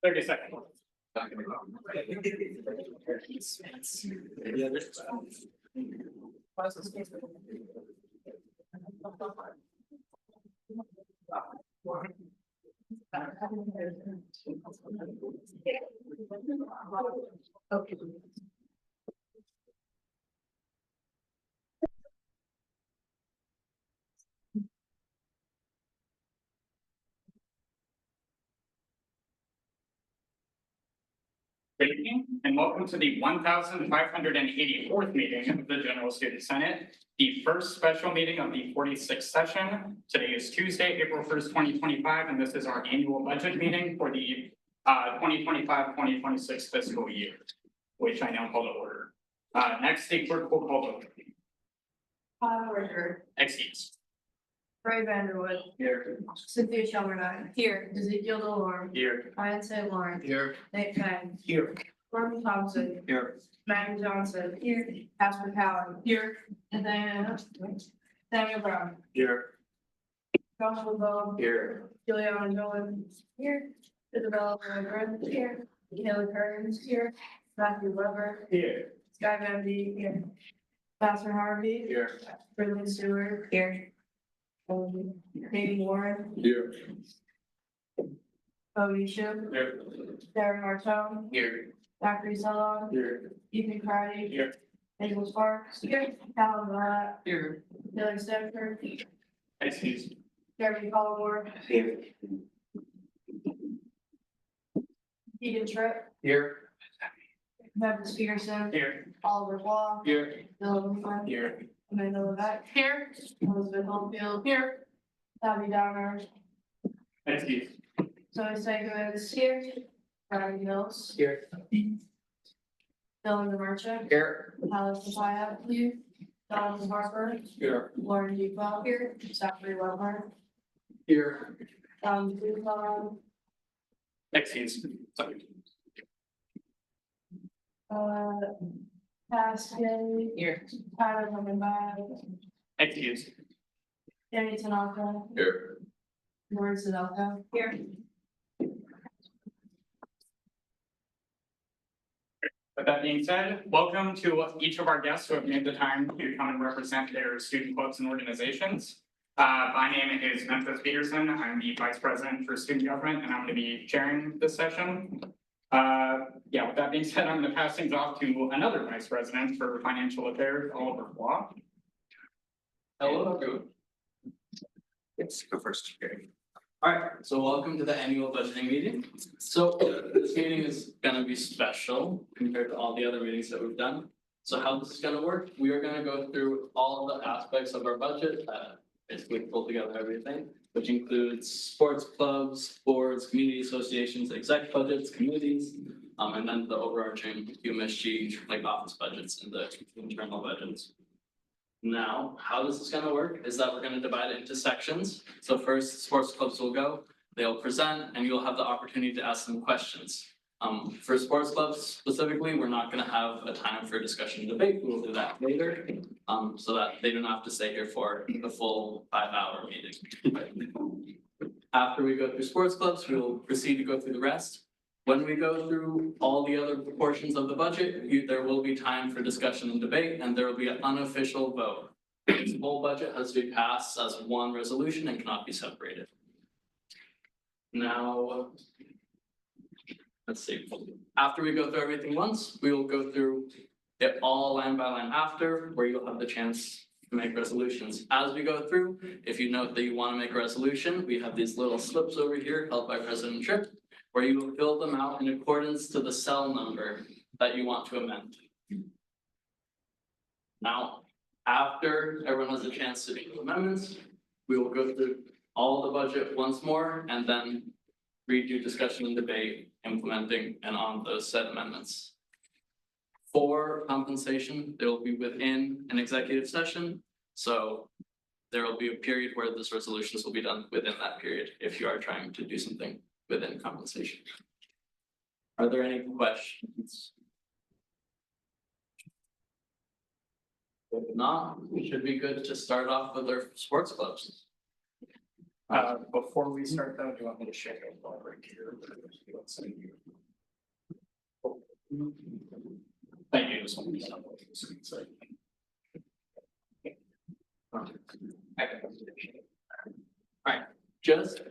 30 seconds. Okay. Good evening and welcome to the 1584th meeting of the General Student Senate, the first special meeting of the 46th session. Today is Tuesday, April 1st, 2025, and this is our annual budget meeting for the 2025-2026 fiscal year, which I now call to order. Next, the clerk will call the order. Order. Excuse. Ray Vanderwood. Here. Cynthia Shelmerdine. Here. Ezekiel Delorme. Here. Ryan St. Lawrence. Here. Nate Penn. Here. Gordon Thompson. Here. Maggie Johnson. Here. Casper Cowan. Here. And then Samuel Brown. Here. Joshua Bowe. Here. Juliana Nolan. Here. Isabella Lindgren. Here. Kelly Kearns. Here. Matthew Weber. Here. Sky Van D. Here. Pastor Harvey. Here. Brendan Stewart. Here. Katie Warren. Here. Bodie Ship. Here. Darren Martone. Here. Zachary Kellogg. Here. Ethan Crowdy. Here. Nicholas Sparks. Here. Calvin Blatt. Here. Dylan Stanford. Excuse. Jeremy Collmore. Here. Keegan Tripp. Here. Memphis Peterson. Here. Oliver Waugh. Here. Dylan Lehman. Here. Amanda Levesque. Here. Elizabeth Homefield. Here. Tabby Downer. Excuse. Zoe Segowitz. Here. Brian Mills. Here. Dylan DeMarchuk. Here. Alex Papaya. Here. Donald Harper. Here. Lauren Depot. Here. Zachary Webber. Here. Dupont. Excuse. Sorry. Pascal. Here. Tyler coming back. Excuse. Danny Tanaka. Here. Lauren Sedilka. Here. With that being said, welcome to each of our guests who have made the time to come and represent their student clubs and organizations. My name is Memphis Peterson. I'm the Vice President for Student Government, and I'm going to be chairing this session. With that being said, I'm going to pass things off to another Vice President for Financial Affairs, Oliver Waugh. Hello, everyone. Yes, go first. All right, so welcome to the annual budgeting meeting. So this meeting is gonna be special compared to all the other meetings that we've done. So how this is gonna work, we are gonna go through all the aspects of our budget, basically pull together everything, which includes sports clubs, boards, community associations, exec budgets, committees, and then the overarching UMSG like office budgets and the internal budgets. Now, how this is gonna work is that we're gonna divide it into sections. So first, sports clubs will go, they'll present, and you'll have the opportunity to ask them questions. For sports clubs specifically, we're not gonna have a time for discussion and debate, we will do that later. So that they don't have to stay here for the full 5-hour meeting. After we go through sports clubs, we will proceed to go through the rest. When we go through all the other portions of the budget, there will be time for discussion and debate, and there will be an unofficial vote. The whole budget has to be passed as one resolution and cannot be separated. Now, let's see. After we go through everything once, we will go through it all line by line after, where you'll have the chance to make resolutions. As we go through, if you note that you want to make a resolution, we have these little slips over here held by President Tripp, where you will fill them out in accordance to the cell number that you want to amend. Now, after everyone has a chance to make amendments, we will go through all the budget once more and then redo discussion and debate, implementing and on those said amendments. For compensation, they will be within an executive session, so there will be a period where this resolutions will be done within that period if you are trying to do something within compensation. Are there any questions? If not, we should be good to start off with our sports clubs. Before we start though, do you want me to share it while we're here? Let's see. Thank you. Just want to be done with this, so. Alright, just.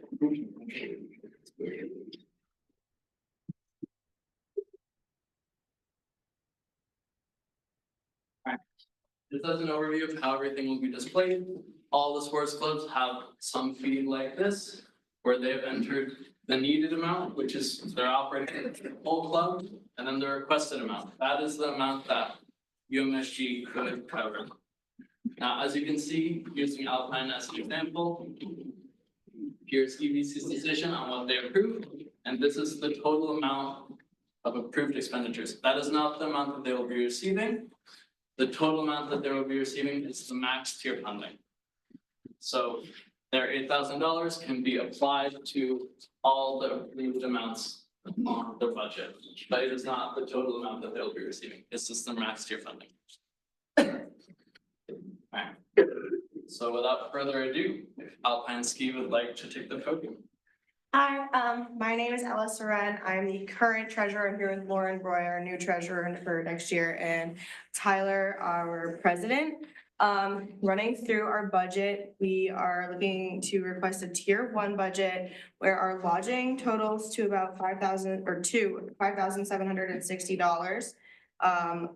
This is an overview of how everything will be displayed. All the sports clubs have some fee like this, where they've entered the needed amount, which is their operating whole club, and then the requested amount. That is the amount that UMSG could cover. Now, as you can see, using Alpine as an example, here's EBC's decision on what they approved, and this is the total amount of approved expenditures. That is not the amount that they will be receiving. The total amount that they will be receiving is the max tier funding. So their $8,000 can be applied to all the approved amounts on their budget, but it is not the total amount that they'll be receiving. It's just the max tier funding. Alright. So without further ado, if Alpine Ski would like to take the podium. Hi, my name is Ella Soren. I'm the current treasurer. I'm here with Lauren Roy, our new treasurer for next year, and Tyler, our president. Running through our budget, we are looking to request a tier 1 budget where our lodging totals to about $5,760.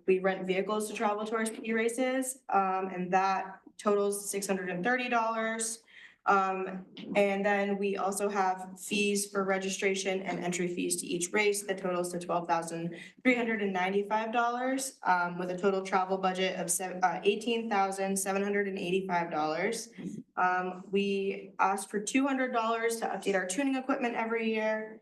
We rent vehicles to travel to our ski races, and that totals $630. And then we also have fees for registration and entry fees to each race that totals to $12,395, with a total travel budget of $18,785. We asked for $200 to update our tuning equipment every year.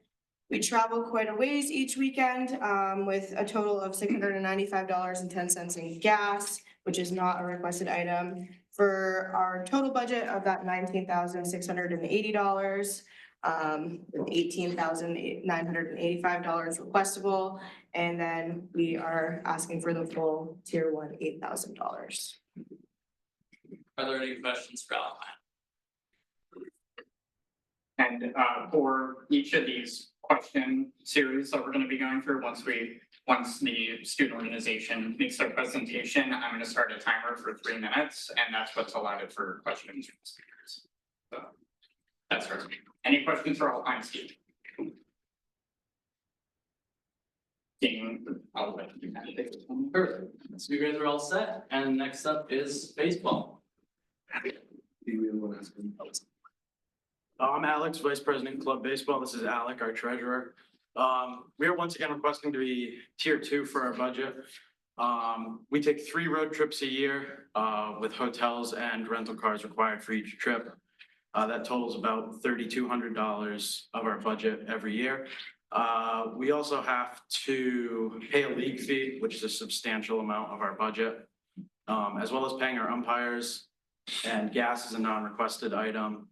We travel quite a ways each weekend, with a total of $695.10 in gas, which is not a requested item. For our total budget of that $19,680, $18,985 requestable, and then we are asking for the full tier 1 $8,000. Are there any questions for Alpine? And for each of these question series that we're going to be going through, once the student organization makes their presentation, I'm going to start a timer for 3 minutes, and that's what's allotted for questions from speakers. So that's first. Any questions for Alpine Ski? I'll let you kind of take this one. Perfect. So you guys are all set, and next up is baseball. I'm Alex, Vice President, Club Baseball. This is Alec, our treasurer. We are once again requesting to be tier 2 for our budget. We take 3 road trips a year, with hotels and rental cars required for each trip. That totals about $3,200 of our budget every year. We also have to pay a league fee, which is a substantial amount of our budget, as well as paying our umpires, and gas is a non-requested item.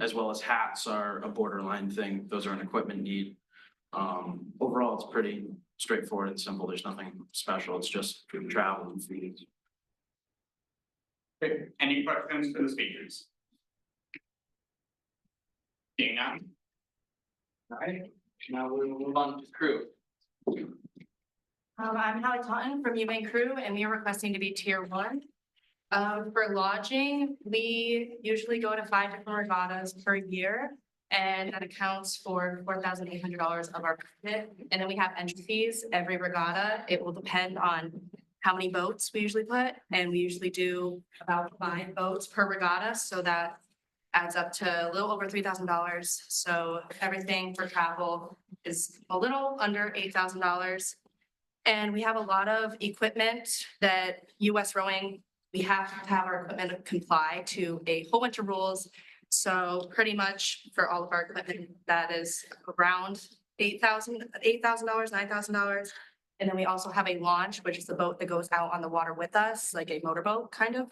As well as hats are a borderline thing. Those are an equipment need. Overall, it's pretty straightforward and simple. There's nothing special. It's just travel and fees. Okay. Any questions for the speakers? Seeing none. All right, now we will move on to crew. I'm Hallie Totten from Maine Crew, and we are requesting to be tier 1. For lodging, we usually go to 5 different regattas per year, and that accounts for $4,800 of our budget. And then we have entry fees every regatta. It will depend on how many boats we usually put, and we usually do about 5 boats per regatta, so that adds up to a little over $3,000. So everything for travel is a little under $8,000. And we have a lot of equipment that US Rowing, we have to have our equipment comply to a whole bunch of rules. So pretty much for all of our equipment, that is around $8,000, $9,000. And then we also have a launch, which is the boat that goes out on the water with us, like a motorboat kind of.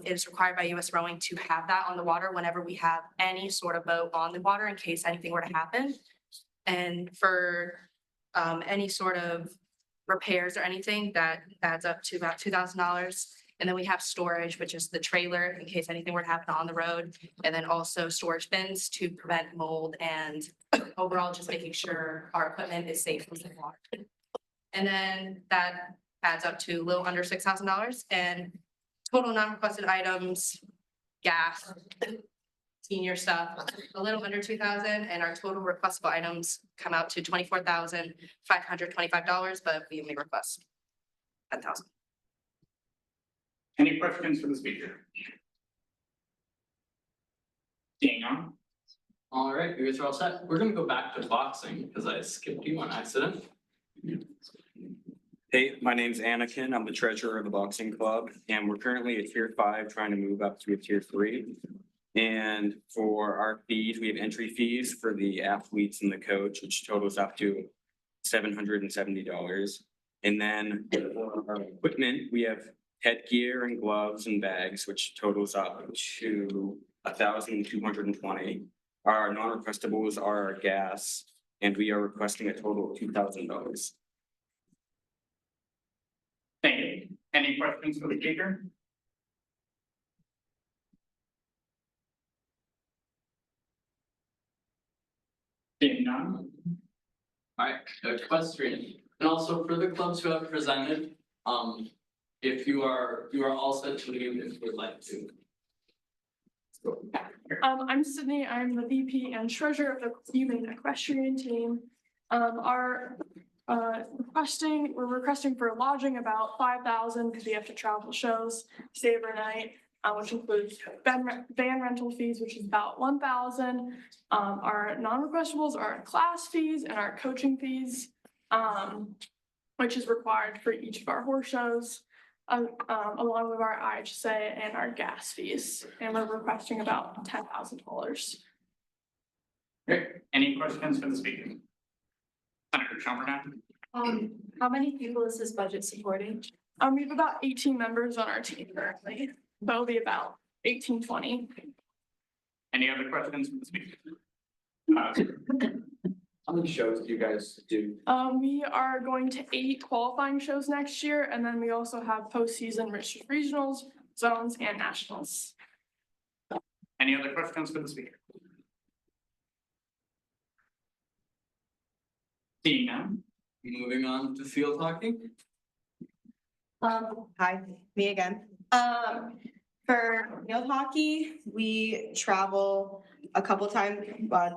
It is required by US Rowing to have that on the water whenever we have any sort of boat on the water in case anything were to happen. And for any sort of repairs or anything, that adds up to about $2,000. And then we have storage, which is the trailer in case anything were to happen on the road. And then also storage bins to prevent mold and overall just making sure our equipment is safe from the water. And then that adds up to a little under $6,000 and total non-requested items, gas, senior stuff, a little under 2,000, and our total requestable items come out to $24,525, but we only request 10,000. Any questions for the speaker? Seeing none, All right, you guys are all set. We're gonna go back to boxing because I skipped you on accident. Hey, my name's Anakin. I'm the treasurer of the boxing club, and we're currently at tier 5, trying to move up to a tier 3. And for our fees, we have entry fees for the athletes and the coach, which totals up to $770. And then for our equipment, we have headgear and gloves and bags, which totals up to $1,220. Our non-requestables are our gas, and we are requesting a total of $2,000. thank you. Any questions for the speaker? Seeing none, All right, equestrian, and also for the clubs who have presented, if you are all set to leave if you would like to. I'm Sydney, I'm the VP and treasurer of the UMaine equestrian team. We're requesting for lodging about 5,000 because we have to travel shows, stay overnight, which includes van rental fees, which is about 1,000. Our non-requestables are our class fees and our coaching fees, which is required for each of our horse shows. Along with our IHSA and our gas fees, and we're requesting about $10,000. great. Any questions for the speaker? Senator Shelburne. How many people is this budget supporting? We have about 18 members on our team currently. That'll be about 18, 20. Any other questions from the speaker? How many shows do you guys do? We are going to 8 qualifying shows next year, and then we also have postseason regionals, zones, and nationals. Any other questions for the speaker? Seeing none, Moving on to field hockey. Hi, me again. For field hockey, we travel a couple times,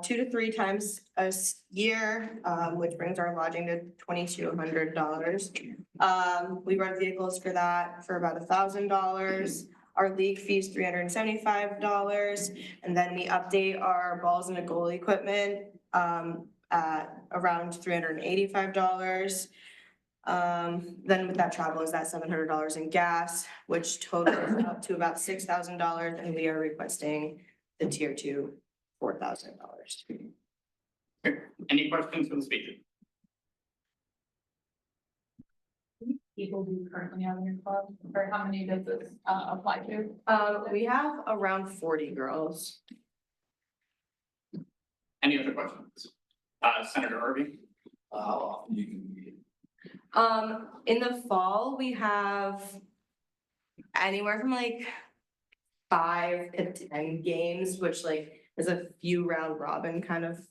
2 to 3 times a year, which brings our lodging to $2,200. We rent vehicles for that for about $1,000. Our league fee is $375, and then we update our balls and goal equipment at around $385. Then with that travel is that $700 in gas, which totals up to about $6,000, and we are requesting the tier 2, $4,000. any questions for the speaker? People do you currently have in your club, or how many does this apply to? We have around 40 girls. Any other questions? Senator Harvey. How often do you can be? In the fall, we have anywhere from like 5 to 10 games, which like is a few round robin kind of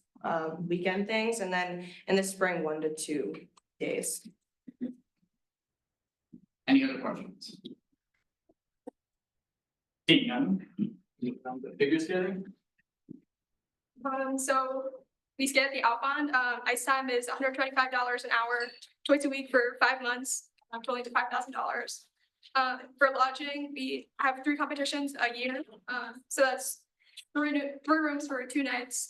weekend things, and then in the spring, 1 to 2 days. Any other questions? Seeing none, Figure skating? So we skate at the Outbound. Ice time is $125 an hour, twice a week for 5 months, totaling to $5,000. For lodging, we have 3 competitions a year. So that's three rooms for 2 nights,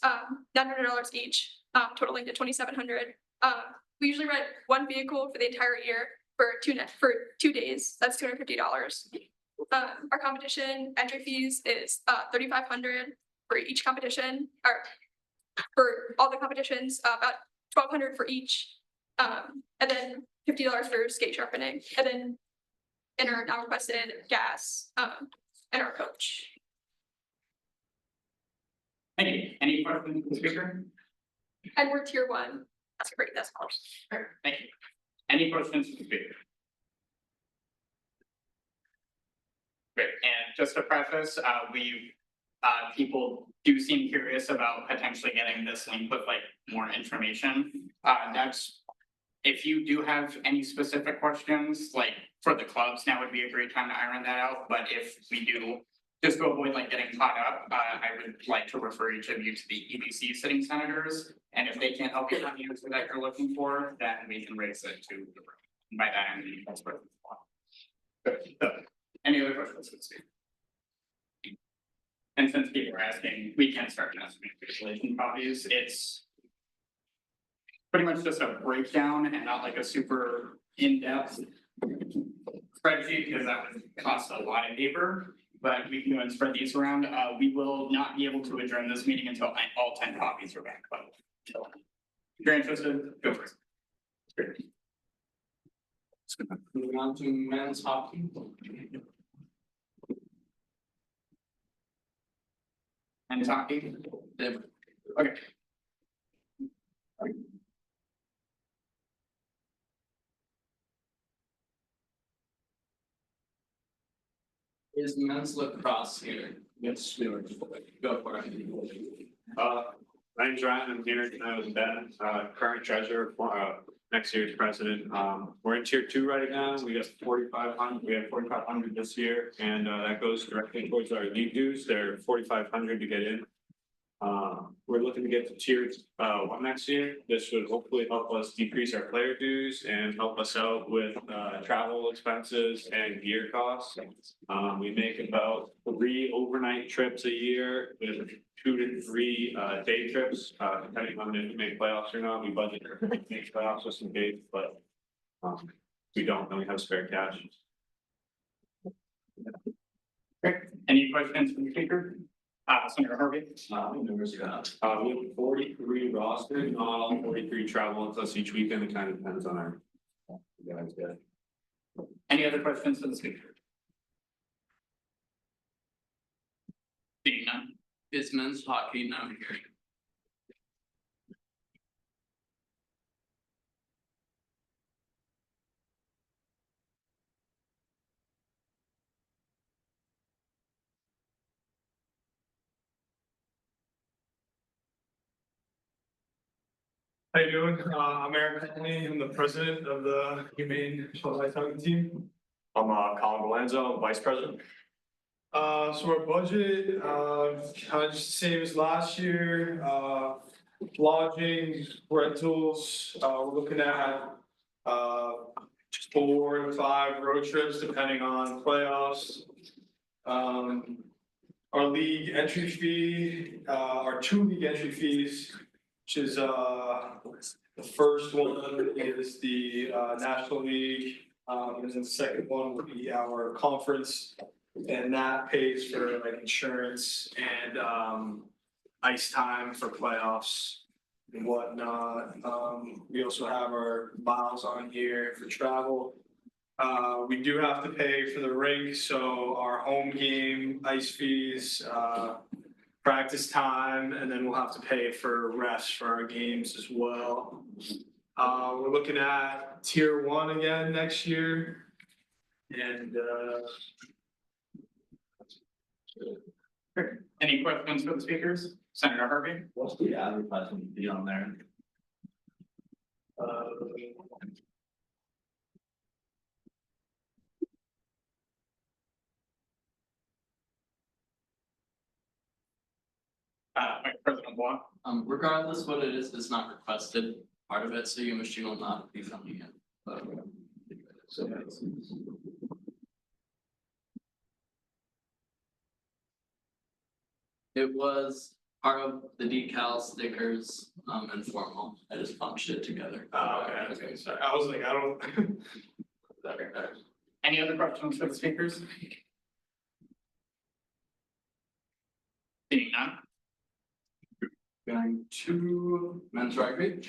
$900 each, totaling to $2,700. We usually rent 1 vehicle for the entire year for 2 days. That's $250. Our competition entry fees is $3,500 for each competition, or for all the competitions, about $1,200 for each, and then $50 for skate sharpening, and then in our now requested gas, and our coach. thank you. Any questions for the speaker? And we're tier 1. That's great. That's all. Thank you. Any questions for the speaker? Great, and just to preface, people do seem curious about potentially getting this link with like more information. Next, if you do have any specific questions, like for the clubs, now would be a great time to iron that out, but if we do, just to avoid like getting caught up, I would like to refer each of you to the EBC sitting senators. And if they can't help you on the answer that you're looking for, then we can raise it to the room. And by that, I mean, that's what. Good. Any other questions? And since people are asking, we can start testing visualization copies. It's pretty much just a breakdown and not like a super in-depth spreadsheet, because that would cost a lot of paper. But we can go and spread these around. We will not be able to adjourn this meeting until all 10 copies are back. But if you're interested, go for it. Moving on to men's hockey. And talking. Dave. Okay. Is men's lacrosse here? Yes, we are. Go for it. My name's Ryan, I'm here tonight with Ben, current treasurer, next year's president. We're in tier 2 right now, we got 4,500, we have 4,500 this year, and that goes directly towards our league dues, they're 4,500 to get in. We're looking to get to tier 1 next year, this would hopefully help us decrease our player dues and help us out with travel expenses and gear costs. We make about 3 overnight trips a year with 2 to 3 day trips, depending on if we make playoffs or not. We budget to make playoffs just in case, but we don't, then we have spare cash. Great. Any questions from the speaker? Senator Harvey? We have 43 rosters, not all 43 travel with us each weekend, it kind of depends on our guys. Any other questions for the speaker? Seeing none. Is men's hockey now here? How you doing? I'm Eric Conley. I'm the president of the Humane Wildlife Hockey Team. I'm Colin Valenzo, vice president. So our budget, kind of just the same as last year, lodging, rentals, we're looking at, 4 to 5 road trips depending on playoffs. Our league entry fee, our 2 league entry fees, which is, the first one is the, National League, and then the second one would be our conference. And that pays for like insurance and ice time for playoffs and whatnot. We also have our miles on here for travel. We do have to pay for the rink, so our home game ice fees, practice time, and then we'll have to pay for rest for our games as well. We're looking at tier 1 again next year. And Any questions for the speakers? Senator Harvey? What's the advertisement be on there? President Block? Regardless what it is, it's not requested part of it, so UMSG will not be funding it. But, so it was part of the decal stickers, informal. I just punched it together. okay, sorry. I was like, I don't. Any other questions for the speakers? Seeing none. Going to men's rugby.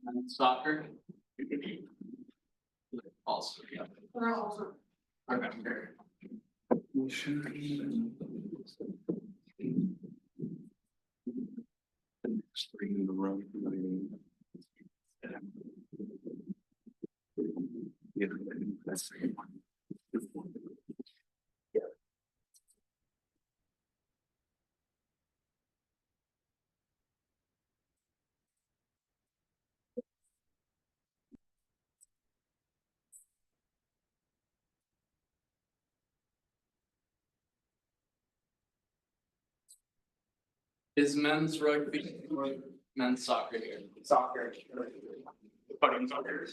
And soccer? Also, yeah. Okay, great. Is men's rugby or men's soccer here? Soccer. Putting soccer.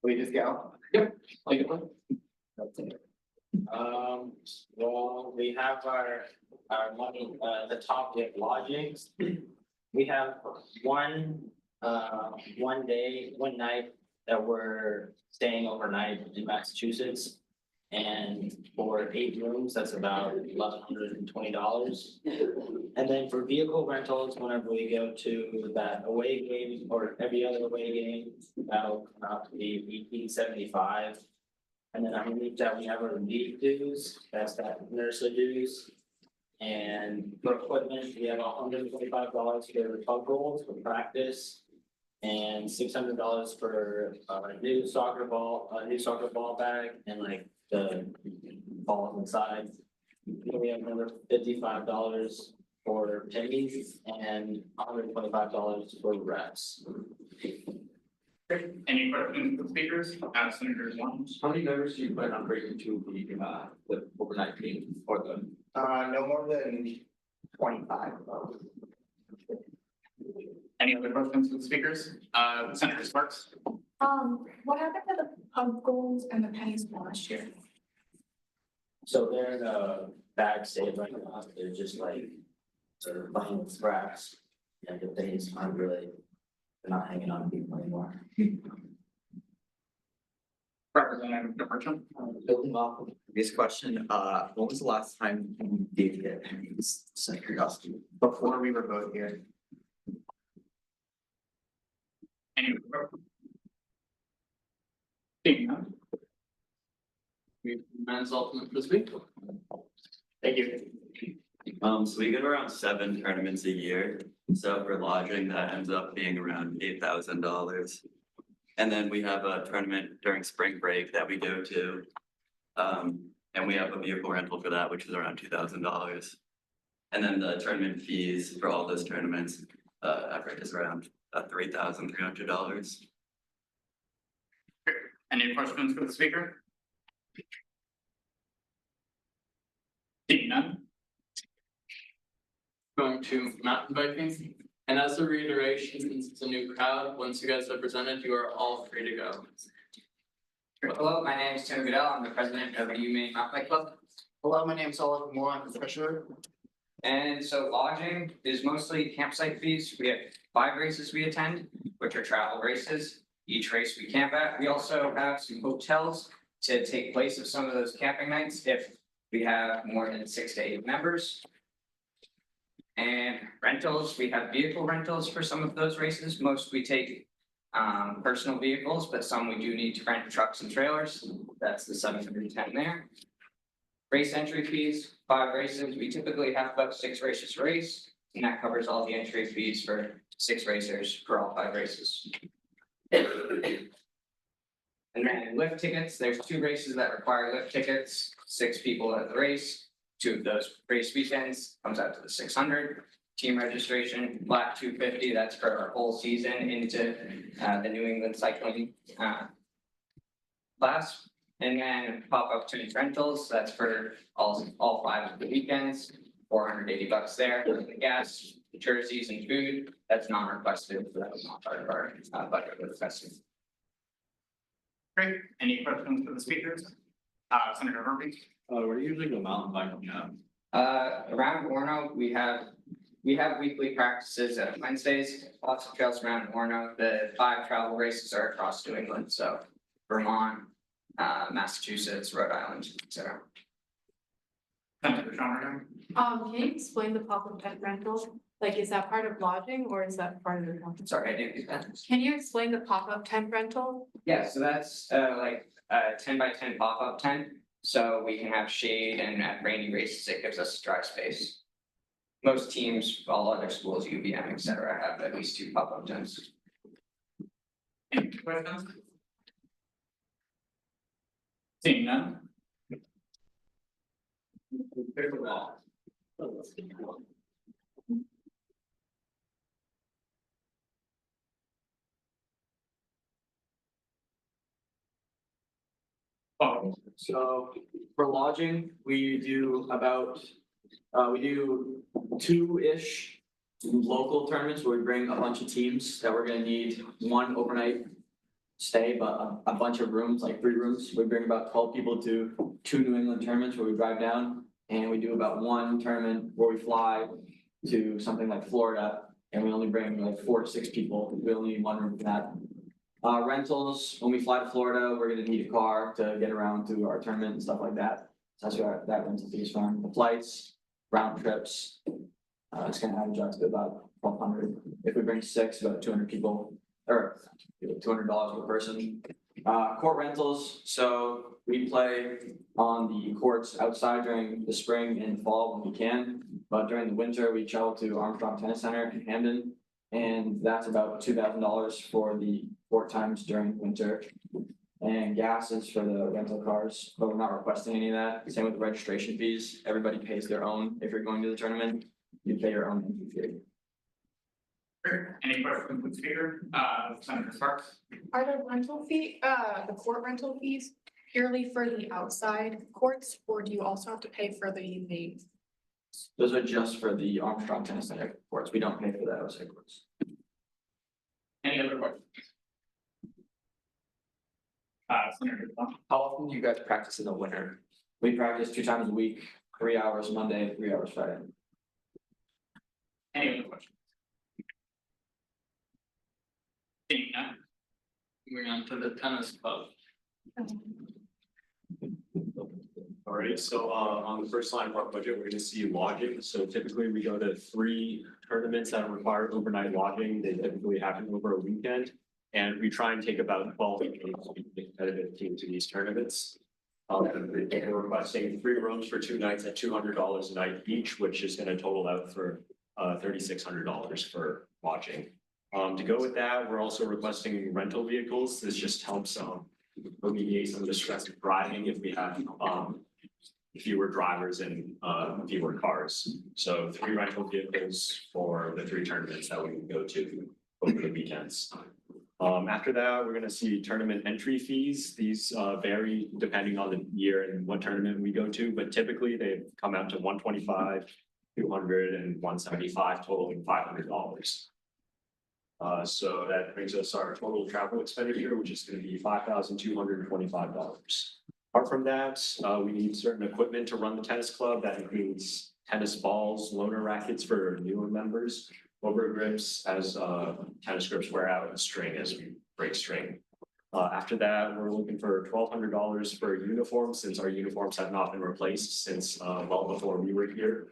We just go. Like, Well, we have our money, the top tip lodgings. We have one day, one night that we're staying overnight in Massachusetts. And for 8 rooms, that's about $1,120. And then for vehicle rentals, whenever we go to that away game or every other away game, that'll come out to be $1,875. And then underneath that, we have our league dues, that's that nursery dues. And for equipment, we have $125 for tug goals for practice. And $600 for a new soccer ball bag and like the balls inside. Then we have another $55 for pennies and $125 for reps. Great. Any questions from speakers? Senator Wong. How many members do you plan on bringing to the overnight game or the? No more than 25. Any other questions from speakers? Senator Sparks. What happened to the pub goals and the pennies from last year? So they're in a bag state right now, they're just like, they're playing with scraps. And the things aren't really, they're not hanging on people anymore. Representative Merchant. Building off of This question, when was the last time you did get pennies, just out of curiosity? before we were both here. Any other questions? Seeing none. men's ultimate frisbee. Thank you. So we get around 7 tournaments a year, so for lodging, that ends up being around $8,000. And then we have a tournament during spring break that we go to. And we have a vehicle rental for that, which is around $2,000. And then the tournament fees for all those tournaments, average is around $3,300. Any questions for the speaker? Seeing none. Going to mountain biking. And as a reiteration, since it's a new crowd, once you guys are presented, you are all free to go. Hello, my name is Tim Goodell. I'm the president of the Maine Mountain Bike Club. Hello, my name is Oliver Moore. I'm the treasurer. And so lodging is mostly campsite fees. We have 5 races we attend, which are travel races. Each race we camp at. We also have some hotels to take place of some of those camping nights if we have more than 6 to 8 members. And rentals, we have vehicle rentals for some of those races. Most we take personal vehicles, but some we do need to rent trucks and trailers. That's the 710 there. Race entry fees, 5 races. We typically have about 6 races a race, and that covers all the entry fees for 6 racers for all 5 races. And then lift tickets, there's 2 races that require lift tickets, 6 people at the race. 2 of those race weekends comes out to the 600. Team registration, black 250, that's for our whole season into the New England cycling class. And then pop-up tent rentals, that's for all 5 of the weekends, $480 there. The gas, the jerseys and food, that's non-requested, so that was not part of our budget for the festival. Great. Any questions for the speakers? Senator Murphy. Where do you usually go mountain biking now? Around Orno, we have weekly practices at Wednesdays, lots of trails around Orno. The 5 travel races are across New England, so Vermont, Massachusetts, Rhode Island, etc. Senator Schomburger. Can you explain the pop-up tent rental? Like, is that part of lodging or is that part of the contract? Sorry, I didn't get that. Can you explain the pop-up tent rental? Yeah, so that's like a 10 by 10 pop-up tent, so we can have shade, and at rainy races, it gives us dry space. Most teams, all other schools, UVM, et cetera, have at least 2 pop-up tents. Any questions? Seeing none. Clear the wall. Oh, So for lodging, we do about, we do 2-ish local tournaments where we bring a bunch of teams that we're gonna need 1 overnight stay, but a bunch of rooms, like 3 rooms. We bring about 12 people to 2 New England tournaments where we drive down, and we do about 1 tournament where we fly to something like Florida, and we only bring like 4 to 6 people. We only need 1 room for that. Rentals, when we fly to Florida, we're gonna need a car to get around to our tournament and stuff like that. So that's where that rental fee is from. The flights, round trips, it's gonna average out to about 1,200. If we bring 6, about 200 people, or $200 per person. Court rentals, so we play on the courts outside during the spring and fall when we can. But during the winter, we travel to Armstrong Tennis Center in Hamden. And that's about $2,000 for the court times during winter. And gas is for the rental cars, but we're not requesting any of that. Same with the registration fees. Everybody pays their own. If you're going to the tournament, you pay your own entry fee. any questions with speaker? Senator Sparks. Are the rental fee, the court rental fees purely for the outside courts, or do you also have to pay for the main? Those are just for the Armstrong Tennis Center courts. We don't pay for the outside courts. Any other questions? Senator Plum. How often do you guys practice in the winter? We practice 2 times a week, 3 hours Monday, 3 hours Friday. Any other questions? Seeing none. Moving on to the tennis club. Alright, so on the first line of our budget, we're gonna see lodging. So typically we go to 3 tournaments that require overnight lodging. They typically happen over a weekend. And we try and take about 12 teams to be competitive team to these tournaments. We're requesting 3 rooms for 2 nights at $200 a night each, which is gonna total out for $3,600 for lodging. To go with that, we're also requesting rental vehicles. This just helps alleviate some of the stress of driving if we have fewer drivers and fewer cars. So 3 rental vehicles for the 3 tournaments that we can go to over the weekends. After that, we're gonna see tournament entry fees. These vary depending on the year and what tournament we go to, but typically they come out to $125, $200, and $175, totaling $500. So that brings us our total travel expenditure, which is gonna be $5,225. Apart from that, we need certain equipment to run the tennis club. That includes tennis balls, loaner rackets for newer members, over grips as tennis grips wear out, and string as we break string. After that, we're looking for $1,200 for uniforms, since our uniforms have not been replaced since well before we were here.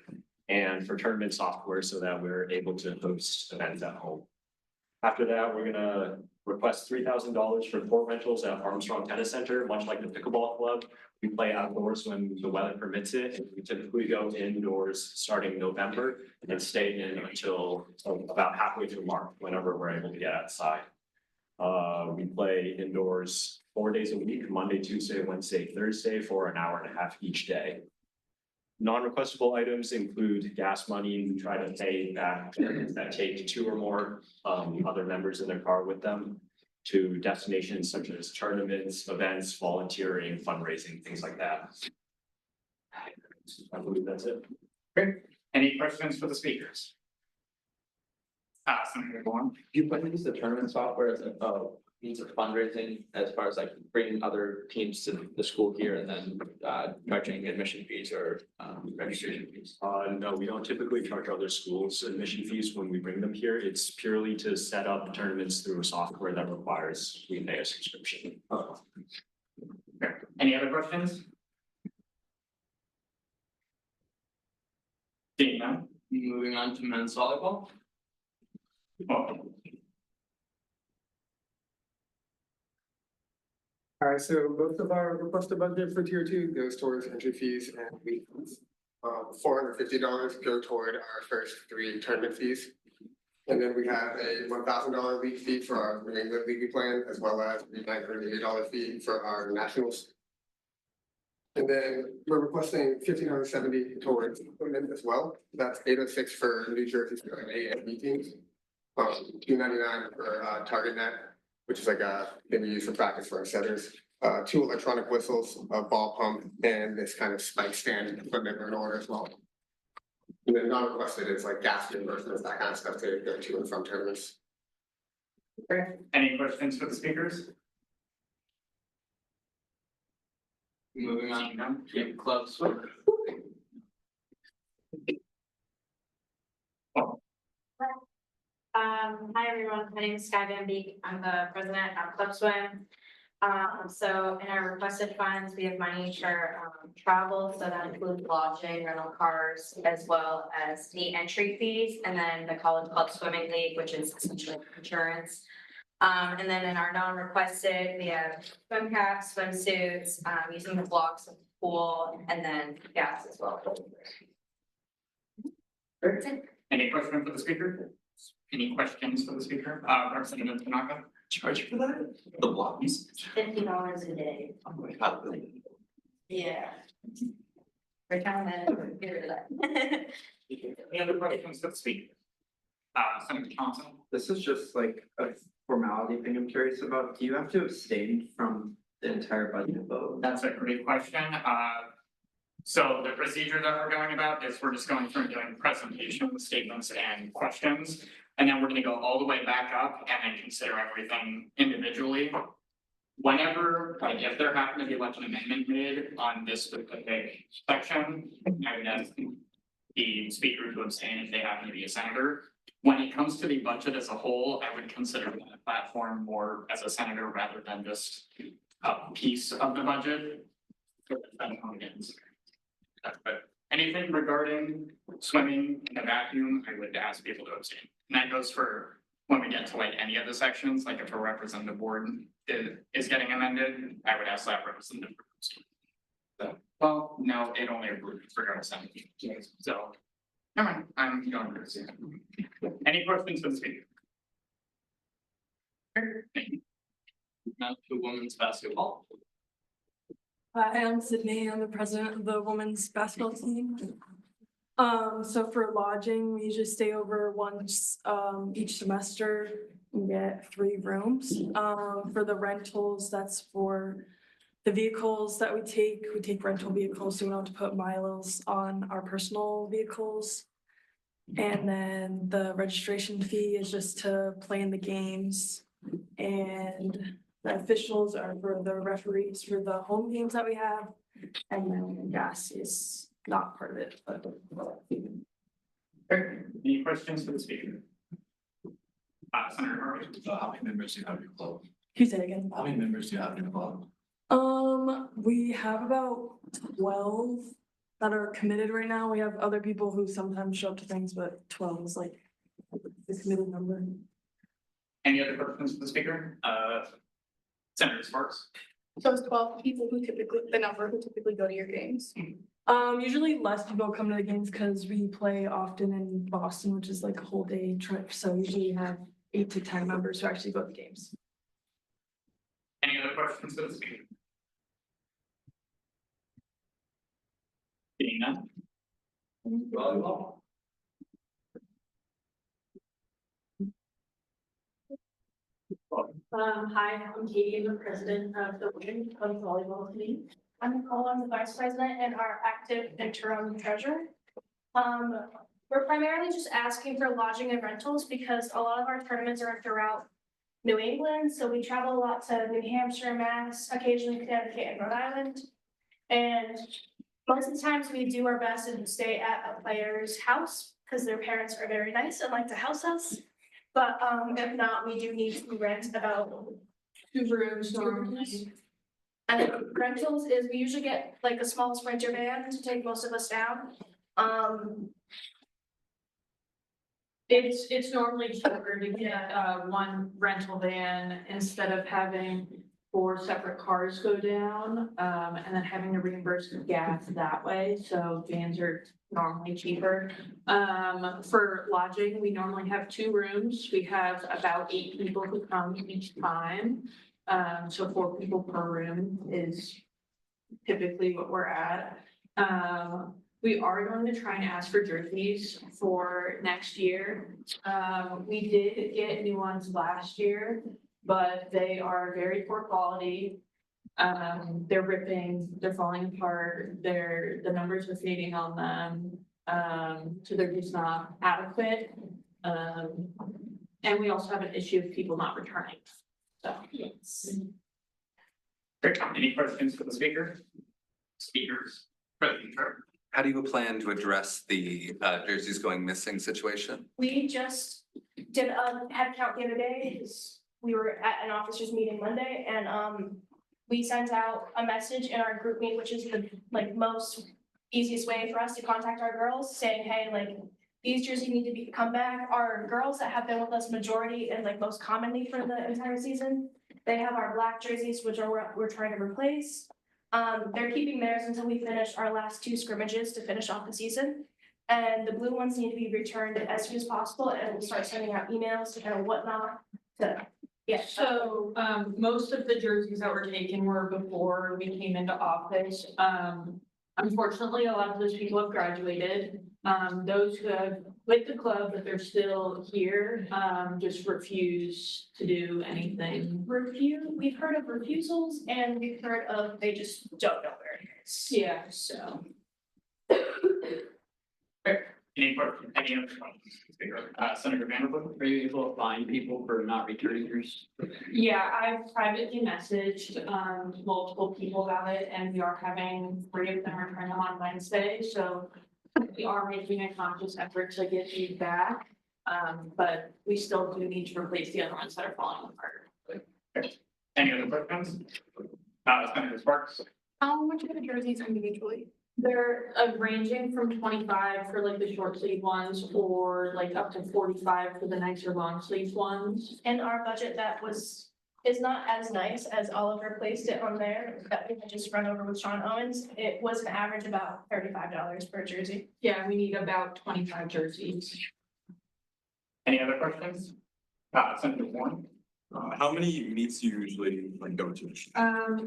And for tournament software so that we're able to host events at home. After that, we're gonna request $3,000 for court rentals at Armstrong Tennis Center, much like the pickleball club. We play outdoors when the weather permits it, and we typically go indoors starting November and stay in until about halfway through March, whenever we're able to get outside. We play indoors 4 days a week, Monday, Tuesday, Wednesday, Thursday, for an hour and a half each day. Non-requestable items include gas money. We try to pay back that take 2 or more other members in their car with them to destinations such as tournaments, events, volunteering, fundraising, things like that. I believe that's it. Great. Any questions for the speakers? Senator Vaughn. Do you plan to use the tournament software as a means of fundraising as far as like bringing other teams to the school here and then charging admission fees or registration fees? No, we don't typically charge other schools admission fees when we bring them here. It's purely to set up tournaments through a software that requires we pay a subscription. Any other questions? Seeing none, Moving on to men's volleyball. welcome. Alright, so most of our requested budget for tier two goes towards entry fees and week fees. $450 go toward our first 3 tournament fees. And then we have a $1,000 week fee for our New England League plan, as well as a $980 fee for our nationals. And then we're requesting $1,570 towards equipment as well. That's $806 for New Jersey's A and B teams. $299 for target net, which is like a thing we use for practice for our setters. 2 electronic whistles, a ball pump, and this kind of spike stand equipment are in order as well. And then non-requested is like gas reimbursements, that kind of stuff to go to and from tournaments. Okay, any questions for the speakers? Moving on to club swim. Hi everyone, my name is Sky Van Beek. I'm the president of Club Swim. So in our requested funds, we have money for travel, so that includes lodging, rental cars, as well as the entry fees, and then the College Club Swimming League, which is essentially insurance. And then in our non-requested, we have swim caps, swimsuits, using the blocks of the pool, and then gas as well. Any question for the speaker? Any questions for the speaker? Representative Tanaka? Charge for that? The blocks? $50 a day. Oh my God. Yeah. We're trying to get rid of that. Any other questions for the speaker? Senator Thompson? This is just like a formality thing I'm curious about. Do you have to abstain from the entire budget vote? That's a great question. So the procedure that we're going about is we're just going through and doing presentations, statements and questions. And then we're gonna go all the way back up and then consider everything individually. Whenever, like, if there happened to be like an amendment made on this specific section, I would ask the speaker to abstain if they happen to be a senator. When it comes to the budget as a whole, I would consider that platform more as a senator rather than just a piece of the budget. But anything regarding swimming in a vacuum, I would ask people to abstain. And that goes for when we get to like any of the sections, like if a representative board is getting amended, I would ask that representative. So, well, no, it only approves regardless of so. Never mind, I'm going to proceed. Any questions for the speaker? Thank you. Now to women's basketball. Hi, I'm Sydney. I'm the president of the women's basketball team. So for lodging, we usually stay over once each semester and get 3 rooms. For the rentals, that's for the vehicles that we take rental vehicles, so we don't have to put miles on our personal vehicles. And then the registration fee is just to play in the games. And the officials are for the referees for the home games that we have. And then gas is not part of it, but. Any questions for the speaker? Senator Harvey. How many members do you have in your club? Can you say it again? How many members do you have in your club? We have about 12 that are committed right now. We have other people who sometimes show up to things, but 12 is like the committed number. Any other questions for the speaker? Senator Sparks. So it's 12 people who typically go to your games. Usually less people come to the games because we play often in Boston, which is like a whole day trip. So usually you have 8 to 10 members who actually go to the games. Any other questions for the speaker? Seeing none. Volleyball. Hi, I'm Katie, I'm the president of the women's volleyball team. I'm Nicole, I'm the vice president and our active interim treasurer. We're primarily just asking for lodging and rentals because a lot of our tournaments are throughout New England, so we travel a lot to New Hampshire, Mass, occasionally Connecticut and Rhode Island. And most of the times we do our best and stay at a player's house because their parents are very nice and like to house us. But if not, we do need to rent about 2 rooms normally. And rentals is we usually get like a small Sprinter van to take most of us down. It's normally cheaper to get one rental van instead of having 4 separate cars go down, and then having to reimburse the gas that way, so vans are normally cheaper. For lodging, we normally have 2 rooms, we have about 8 people who come each time. So 4 people per room is typically what we're at. We are going to try and ask for jerseys for next year. We did get new ones last year, but they are very poor quality. They're ripping, they're falling apart, the numbers are fading on them. So they're just not adequate. And we also have an issue of people not returning. So, yes. Great. Any questions for the speaker? Speakers, President Trevor. How do you plan to address the jerseys going missing situation? We just did a head count the other day, 'cause we were at an officers meeting Monday, and we sent out a message in our group meeting, which is the most easiest way for us to contact our girls, saying, hey, these jerseys need to come back. Our girls that have been with us majority and most commonly for the entire season, they have our black jerseys, which we're trying to replace. They're keeping theirs until we finish our last 2 scrimmages to finish off the season. And the blue ones need to be returned as soon as possible, and we'll start sending out emails to kind of whatnot to, yeah. So, most of the jerseys that were taken were before we came into office. Unfortunately, a lot of those people have graduated. Those who have quit the club, but they're still here, just refuse to do anything. We've heard of refusals, and we've heard of they just don't know where it is. Yeah, so. Any other questions? Senator Vanderpool? Are you able to find people for not returning yours? Yeah, I've privately messaged multiple people about it, and we are having 3 of them return them on Wednesday, so we are making a conscious effort to get these back. But we still do need to replace the other ones that are falling apart. Any other questions? Senator Sparks? How much are the jerseys individually? They're ranging from 25 for the short sleeve ones, or up to 45 for the nicer long sleeve ones. And our budget is not as nice as Oliver placed it on there, that we had just run over with Sean Owens. It was an average about $35 per jersey. Yeah, we need about 25 jerseys. Any other questions? Senator Warren? How many meets do you usually go to?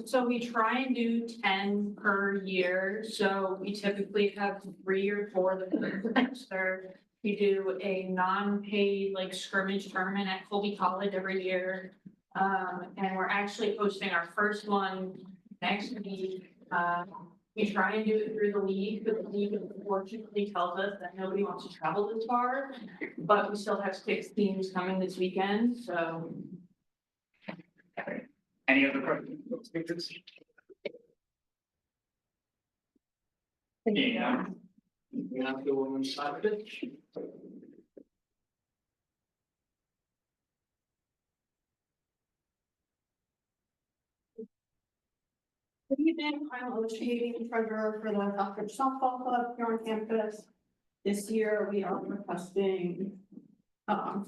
So we try and do 10 per year, so we typically have 3 or 4 the first semester. We do a non-paid scrimmage tournament at Colby College every year. And we're actually hosting our first one next week. We try and do it through the league, but the league unfortunately tells us that nobody wants to travel this far. But we still have 6 teams coming this weekend, so. Any other questions? Speakers? Yeah. We have the women's side pitch. Good evening, I'm Alicia Hayden, treasurer for the Uxbridge Softball Club here on campus. This year, we are requesting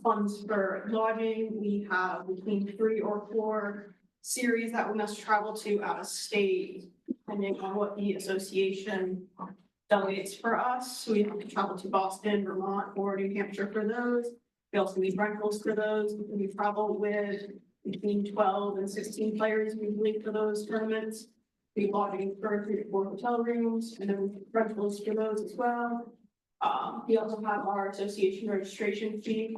funds for lodging. We have between 3 or 4 series that we must travel to out of state, depending on what the association delegates for us. So we have to travel to Boston, Vermont, or New Hampshire for those. We also need rentals for those. We travel with between 12 and 16 players usually for those tournaments. We lodging for 3 to 4 hotel rooms, and then rentals for those as well. We also have our association registration fee,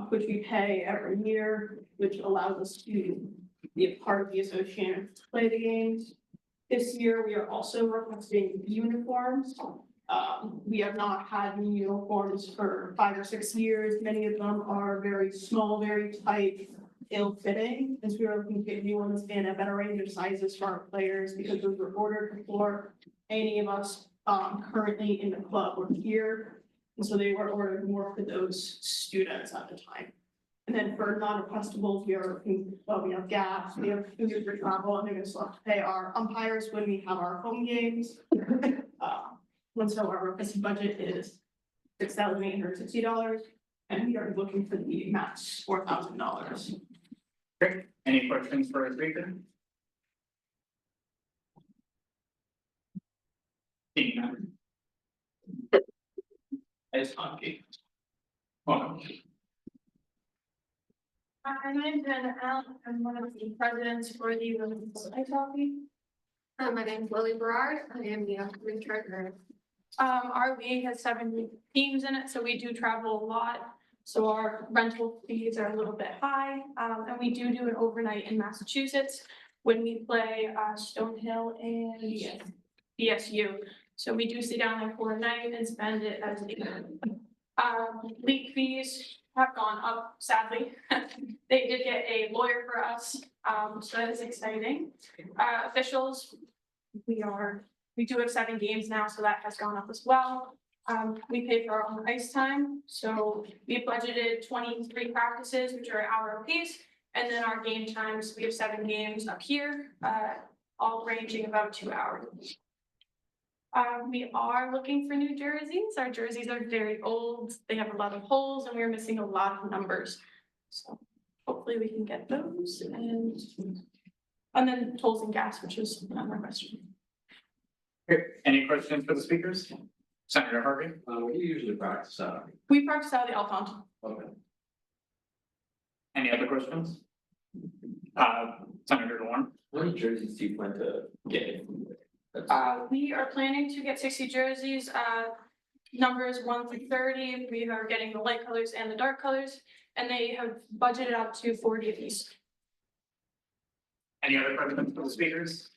which we pay every year, which allows us to be a part of the association to play the games. This year, we are also requesting uniforms. We have not had new uniforms for 5 or 6 years. Many of them are very small, very tight, ill-fitting, as we are looking to get new ones in a better range of sizes for our players, because those were ordered before any of us currently in the club were here. And so they were ordered more for those students at the time. And then for non-requestables, we have gas, we have food for travel, and we still have to pay our umpires when we have our home games. And so our requested budget is $6,860, and we are looking for the match $4,000. Great. Any questions for our speaker? Seeing none. It's funky. Welcome. Hi, my name's Anna Allen. I'm one of the presidents for the Women's Ice Hockey. My name's Lily Berard. I am the acting treasurer. Our league has 7 teams in it, so we do travel a lot. So our rental fees are a little bit high, and we do an overnight in Massachusetts when we play Stonehill and BSU. So we do sit down there for a night and spend it as league fees have gone up, sadly. They did get a lawyer for us, so that is exciting. Officials, we do have 7 games now, so that has gone up as well. We pay for our own ice time, so we budgeted 23 practices, which are an hour apiece. And then our game times, we have 7 games up here, all ranging about 2 hours. We are looking for new jerseys. Our jerseys are very old. They have a lot of holes and we're missing a lot of numbers. So hopefully we can get those and then tolls and gas, which is another question. Great. Any questions for the speakers? Senator Harvey? What do you usually practice out? We practice out of the Alphonse. Okay. Any other questions? Senator Warren? How many jerseys do you plan to get? We are planning to get 60 jerseys, numbers 1 through 30. We are getting the light colors and the dark colors, and they have budgeted up to 40 of these. Any other questions for the speakers?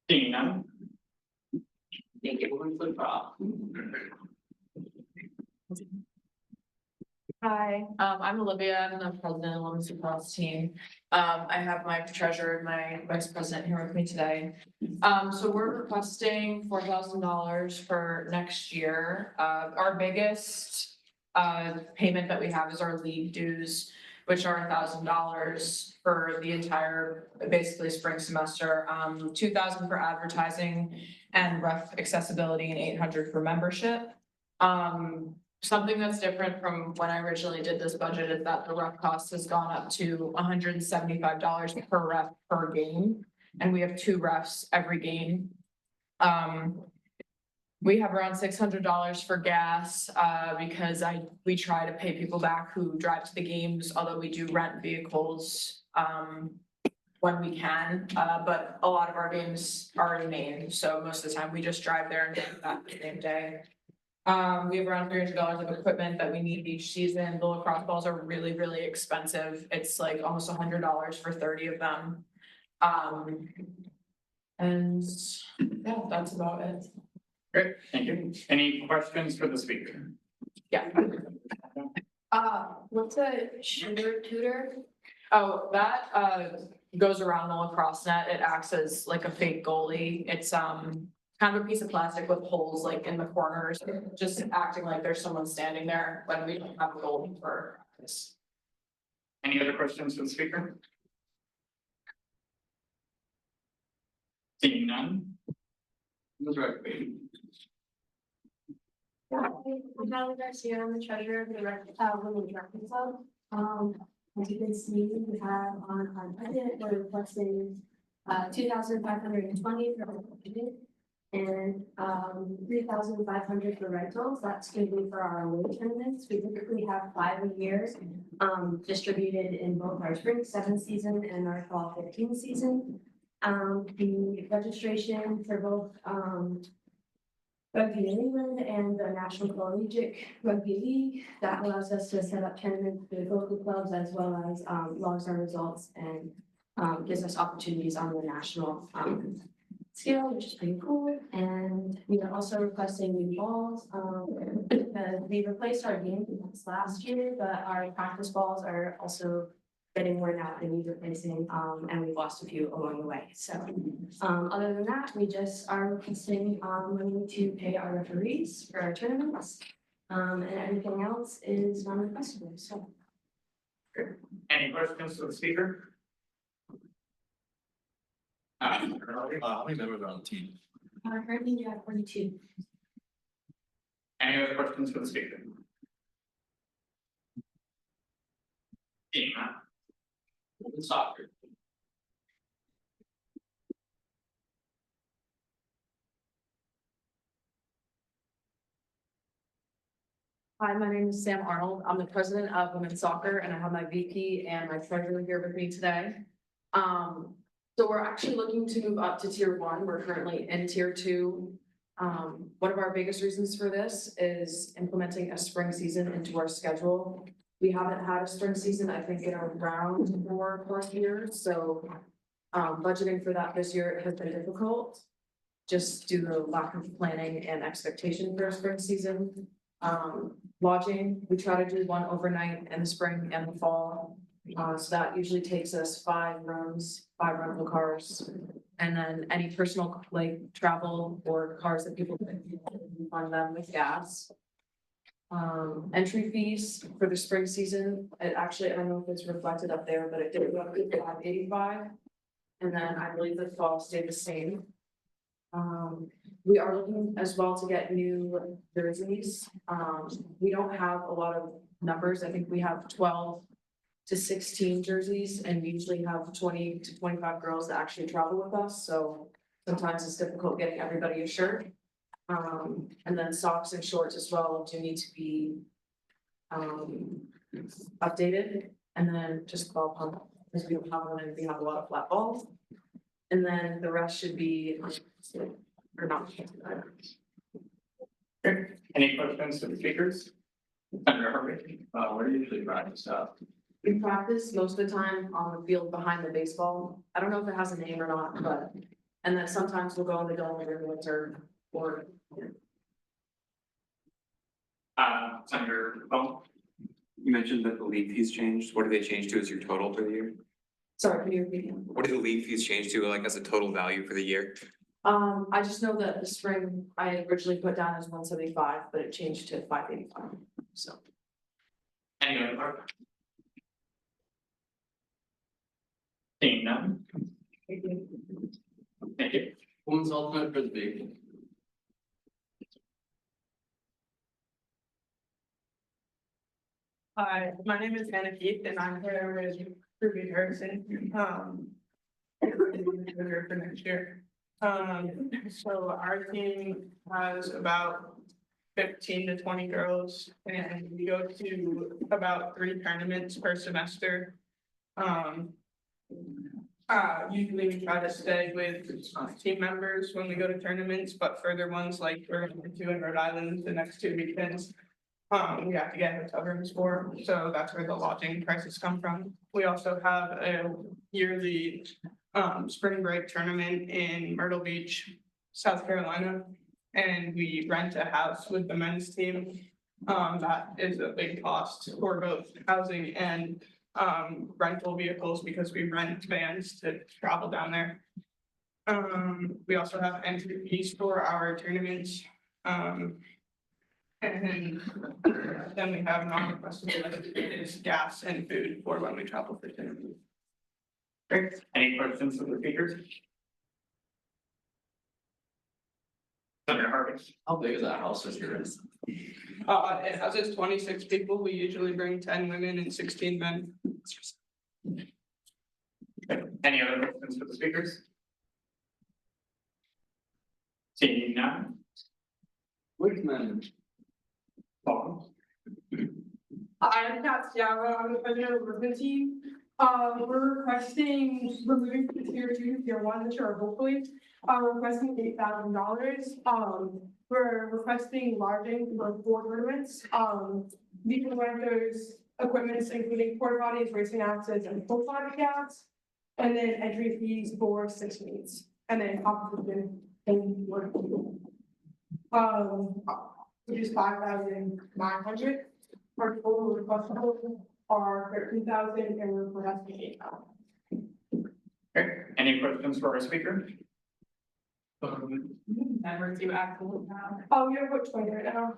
Seeing none. Thank you. Hi, I'm Olivia. I'm the president of the Women's Lacrosse team. I have my treasurer and my vice president here with me today. So we're requesting $4,000 for next year. Our biggest payment that we have is our league dues, which are $1,000 for the entire, basically spring semester. $2,000 for advertising and ref accessibility and $800 for membership. Something that's different from when I originally did this budget is that the ref cost has gone up to $175 per ref per game. And we have 2 refs every game. We have around $600 for gas, because we try to pay people back who drive to the games, although we do rent vehicles, when we can, but a lot of our games are in Maine, so most of the time we just drive there and get back the same day. We have around $300 of equipment that we need each season. The lacrosse balls are really, really expensive. It's like almost $100 for 30 of them. And yeah, that's about it. Great, thank you. Any questions for the speaker? Yeah. What's a shooter tutor? Oh, that goes around the lacrosse net. It acts as like a fake goalie. It's kind of a piece of plastic with holes like in the corners, just acting like there's someone standing there when we don't have a goalie for practice. Any other questions for the speaker? Seeing none. That's right. I'm Natalie Garcia. I'm the treasurer of the Women's Rugby Club. As you can see, we have on our budget, we're requesting 2,520 for our budget and 3,500 for rentals. That's going to be for our away tournaments. We typically have 5 a year, distributed in both our spring 7 season and our fall 15 season. The registration for both Rugby New England and the National Collegiate Rugby League, that allows us to set up tournaments with local clubs as well as logs our results and gives us opportunities on the national scale, which is pretty cool. And we are also requesting new balls. We replaced our game balls last year, but our practice balls are also getting worn out and need replacing, and we've lost a few along the way. So other than that, we just are requesting money to pay our referees for our tournaments. And everything else is non-requestable. So Any questions for the speaker? How many members are on the team? Currently we have 42. Any other questions for the speaker? Seeing none. Women's soccer. Hi, my name is Sam Arnold. I'm the president of Women's Soccer and I have my VP and my treasurer here with me today. So we're actually looking to move up to tier 1. We're currently in tier 2. One of our biggest reasons for this is implementing a spring season into our schedule. We haven't had a spring season, I think, in around 4+ years, so budgeting for that this year has been difficult, just due to lack of planning and expectation for a spring season. Lodging, we try to do 1 overnight in the spring and the fall. So that usually takes us 5 rooms, 5 rental cars. And then any personal like travel or cars that people fund them with gas. Entry fees for the spring season, it actually, I don't know if it's reflected up there, but it did go up to $585. And then I believe the fall stayed the same. We are looking as well to get new jerseys. We don't have a lot of numbers. I think we have 12 to 16 jerseys and usually have 20 to 25 girls that actually travel with us. So sometimes it's difficult getting everybody a shirt. And then socks and shorts as well do need to be updated. And then just ball pump, because we don't have one and we have a lot of flat balls. And then the rest should be, or not. Any questions to the speakers? Senator Harvey? Where do you usually practice stuff? We practice most of the time on the field behind the baseball. I don't know if it has a name or not, but, and then sometimes we'll go in the dome during the winter or. Senator Bone? You mentioned that the league fees changed. What do they change to as your total for the year? Sorry, can you repeat? What do the league fees change to, like, as a total value for the year? I just know that the spring I originally put down as 175, but it changed to 585, so. Any other? Seeing none. Thank you. Women's ultimate frisbee. Hi, my name is Hannah Keith and I'm here with Ruby Harrison. For next year. So our team has about 15 to 20 girls and we go to about 3 tournaments per semester. Usually we try to stay with team members when we go to tournaments, but further ones like we're going to in Rhode Island the next 2 weekends. We have to get hotel rooms for, so that's where the lodging prices come from. We also have a yearly spring break tournament in Myrtle Beach, South Carolina. And we rent a house with the men's team. That is a big cost for both housing and rental vehicles because we rent vans to travel down there. We also have entry fees for our tournaments. And then we have non-requestable is gas and food for when we travel for tournaments. Great. Any questions from the speakers? Senator Harvey? How big is that house this year? It houses 26 people. We usually bring 10 women and 16 men. Any other questions for the speakers? Seeing none. Whitman. Paul? I'm Kat Stiava, I'm the president of the Brooklyn team. We're requesting, we're moving from tier 2 to tier 1 this year, hopefully. We're requesting $8,000. We're requesting lodging for 4 tournaments. These are renters, equipments including porta potties, racing axes, and full body gas. And then entry fees for 6 meets, and then competition and work. Which is 5,900. Our total requestable are 13,000 and we're requesting 8,000. Okay, any questions for our speaker? Never do actual now. Oh, we have about 20 right now.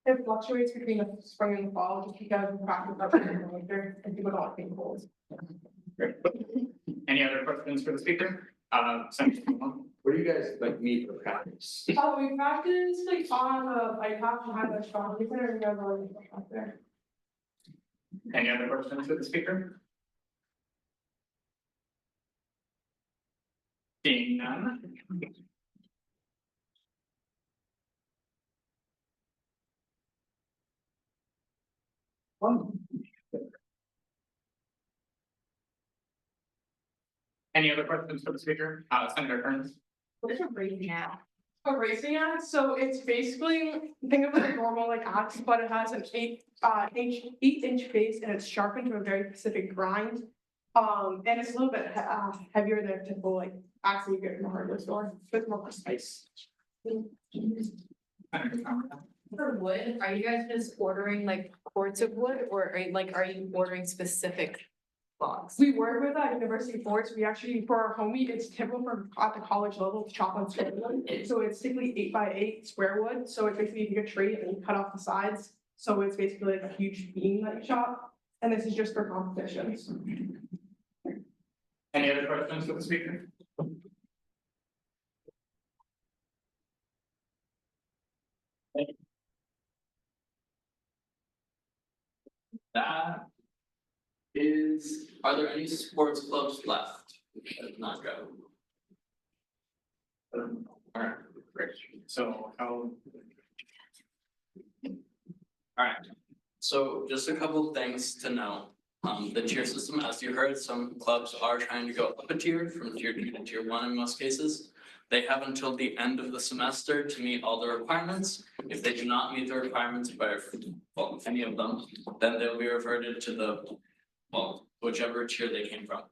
It fluctuates between the spring and the fall just because we practice up in the winter and people don't like being cold. Great. Any other questions for the speaker? Senator Moore. Where do you guys like meet for practice? Oh, we practice like on like half and half a strong, we couldn't remember up there. Any other questions for the speaker? Seeing none. Any other questions for the speaker? Senator Kearns. What is a racing app? A racing axe, so it's basically, think of it like a normal like axe, but it has an 8-inch base and it's sharpened to a very specific grind. And it's a little bit heavier than a typical like axe you get from a hardware store, so it's more precise. For wood, are you guys just ordering like cords of wood or are you ordering specific logs? We work with university boards, we actually, for our home meat, it's typical for at the college level to chop on square wood. So it's typically 8x8 square wood, so it's basically you take a tree and you cut off the sides. So it's basically like a huge beam that you chop, and this is just for competitions. Any other questions for the speaker? That is, are there any sports clubs left? That did not go. Alright, great. So how? Alright, so just a couple things to know. The tier system, as you heard, some clubs are trying to go up a tier from tier 2 to tier 1 in most cases. They have until the end of the semester to meet all the requirements. If they do not meet the requirements by, well, any of them, then they'll be reverted to the, well, whichever tier they came from.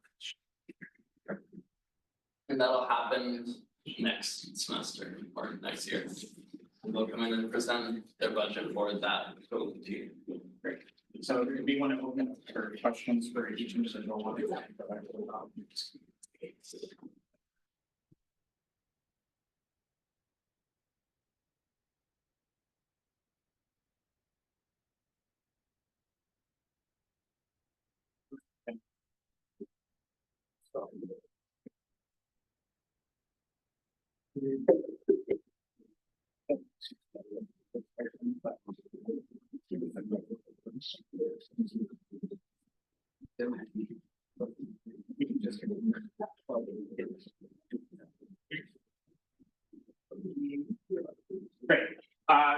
And that'll happen next semester or next year. They'll come in and present their budget for that total tier. Great. So do we want to open up for questions for each individual one? Great,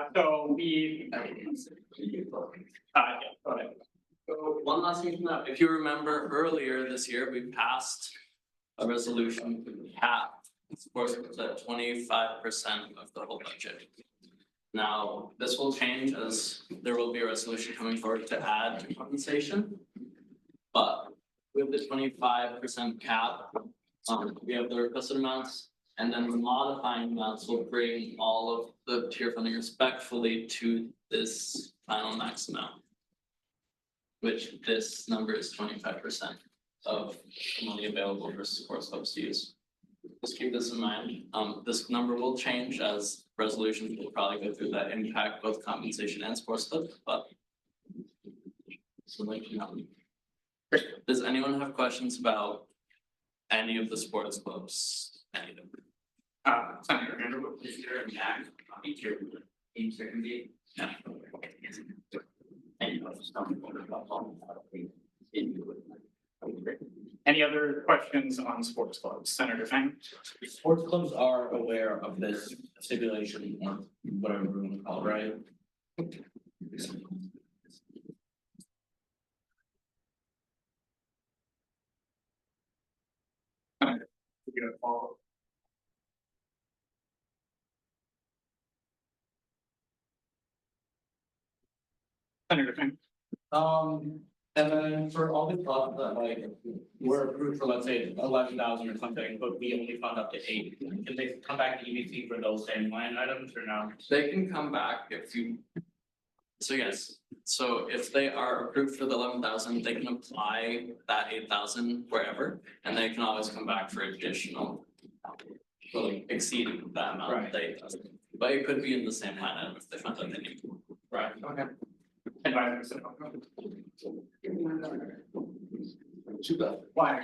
so we. Yeah, go ahead. So one last thing to note, if you remember earlier this year, we passed a resolution to cap sports clubs at 25% of the whole budget. Now, this will change as there will be a resolution coming forward to add to compensation. But with the 25% cap, we have the requested amounts, and then the modifying amounts will bring all of the tier funding respectfully to this final max amount. Which this number is 25% of money available for sports clubs to use. Just keep this in mind. This number will change as resolutions will probably go through that impact both compensation and sports clubs, but. So like, you know. Does anyone have questions about any of the sports clubs? Any of them? Senator Andrew, Is there a max on each of the teams there can be? Yeah. Any other questions on sports clubs? Senator Fang? Sports clubs are aware of this stipulation or whatever we want to call it, right? You gonna follow? Senator Fang? And then for all the clubs that like were approved for, let's say, 11,000 or something, but we only fund up to 8, can they come back to EBC for those same line items or no? They can come back if you. So yes, so if they are approved for the 11,000, they can apply that 8,000 wherever, and they can always come back for additional. Really exceeding that amount Right. of 8,000, but it could be in the same line item if they found that they need. Right, okay. Advisor. Why?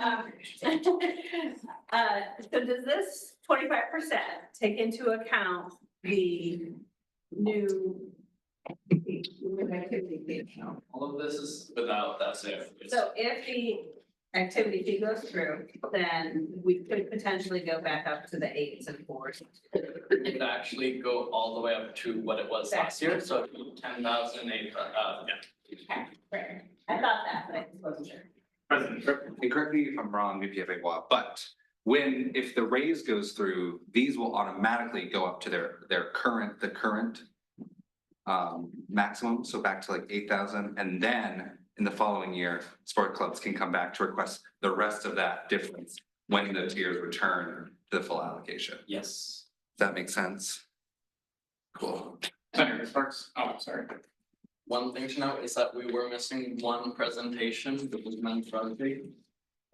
So does this 25% take into account the new? Activity fee? All of this is without that safe. So if the activity fee goes through, then we could potentially go back up to the 8s and 4s. It would actually go all the way up to what it was last year, so 10,008, yeah. Right. I thought that, but I wasn't sure. President Tripp. And correct me if I'm wrong, maybe you have a while, but if the raise goes through, these will automatically go up to the current maximum, so back to like 8,000, and then in the following year, sport clubs can come back to request the rest of that difference when the tiers return to the full allocation. Yes. Does that make sense? Cool. Senator Sparks, oh, I'm sorry. One thing to note is that we were missing one presentation that was meant for rugby.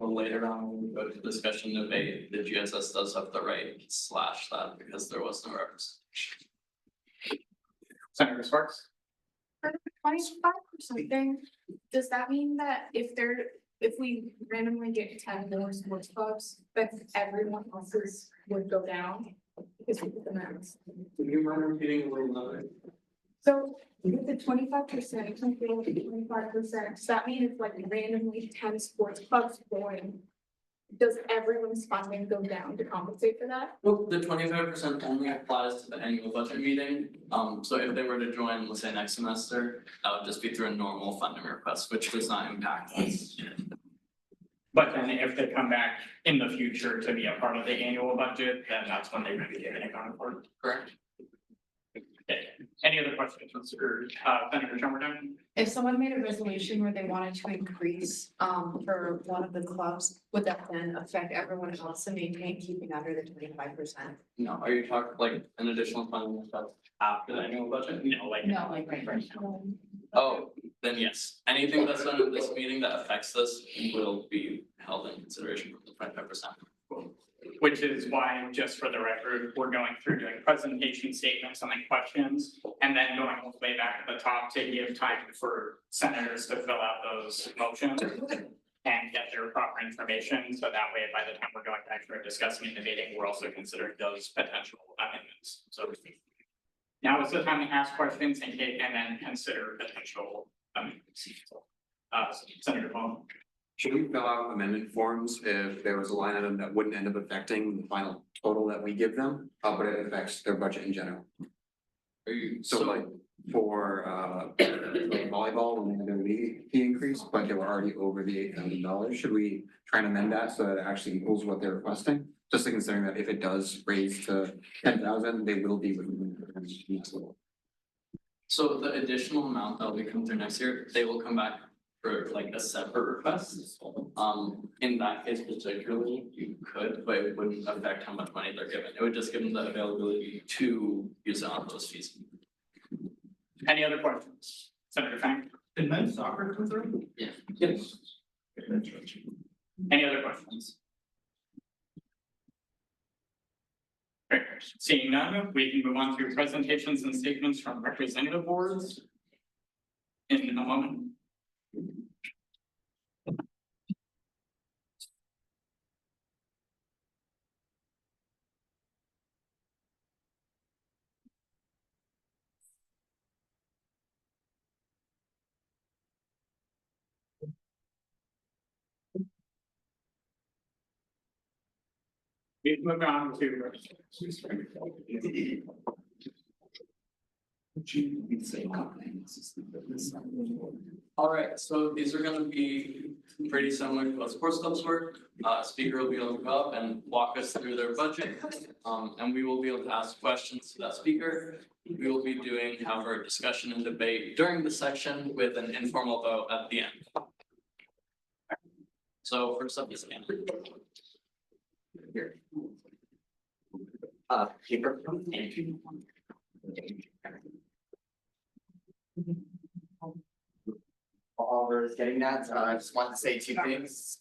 Well, later on, when we go to discussion debate, the GSS does have the right to slash that because there was no representation. Senator Sparks. For the 25% thing, does that mean that if we randomly get 10 more sports clubs, that everyone else's would go down? Because we put the max. Do you mind repeating a little louder? So with the 25%, something like 25%, does that mean if like randomly 10 sports clubs join? Does everyone's funding go down to compensate for that? Well, the 25% only applies to the annual budget meeting. So if they were to join, let's say next semester, that would just be through a normal funding request, which does not impact us. But then if they come back in the future to be a part of the annual budget, then that's when they would be getting accounted for. Correct. Okay, any other questions, Senator Schumerton? If someone made a resolution where they wanted to increase for one of the clubs, would that then affect everyone else and maintain keeping under the 25%? No, are you talking like an additional funding that's after the annual budget? No, like. No, like right. Oh, then yes, anything that's done in this meeting that affects this will be held in consideration for the 25%. Which is why, just for the record, we're going through doing presentation statements and then questions, and then going all the way back at the top to give time for senators to fill out those motions and get their proper information, so that way, by the time we're going back through discussing and debating, we're also considering those potential amendments, so to speak. Now is the time to ask questions and then consider potential amendments. Senator Paul. Should we fill out amendment forms if there was a line item that wouldn't end up affecting the final total that we give them, but it affects their budget in general? Are you, So like for volleyball, when they had their league fee increase, but they were already over the $8,000, should we try and amend that so that it actually equals what they're requesting? Just considering that if it does raise to 10,000, they will be within the next level. so the additional amount that will come through next year, they will come back for like a separate request. In that case particularly, you could, but it wouldn't affect how much money they're given. It would just give them the availability to use it on those fees. Any other questions? Senator Fang? Did men's soccer come through? Yeah. Yes. Any other questions? Great, seeing none, we can move on to presentations and statements from representative boards in a moment. We move on to. All right, so these are gonna be pretty similar to what sports clubs work. Speaker will be able to go up and walk us through their budget. And we will be able to ask questions to that speaker. We will be doing, however, discussion and debate during the section with an informal vote at the end. So first up is Anna. Here. Paper. Oliver is getting that, I just wanted to say two things.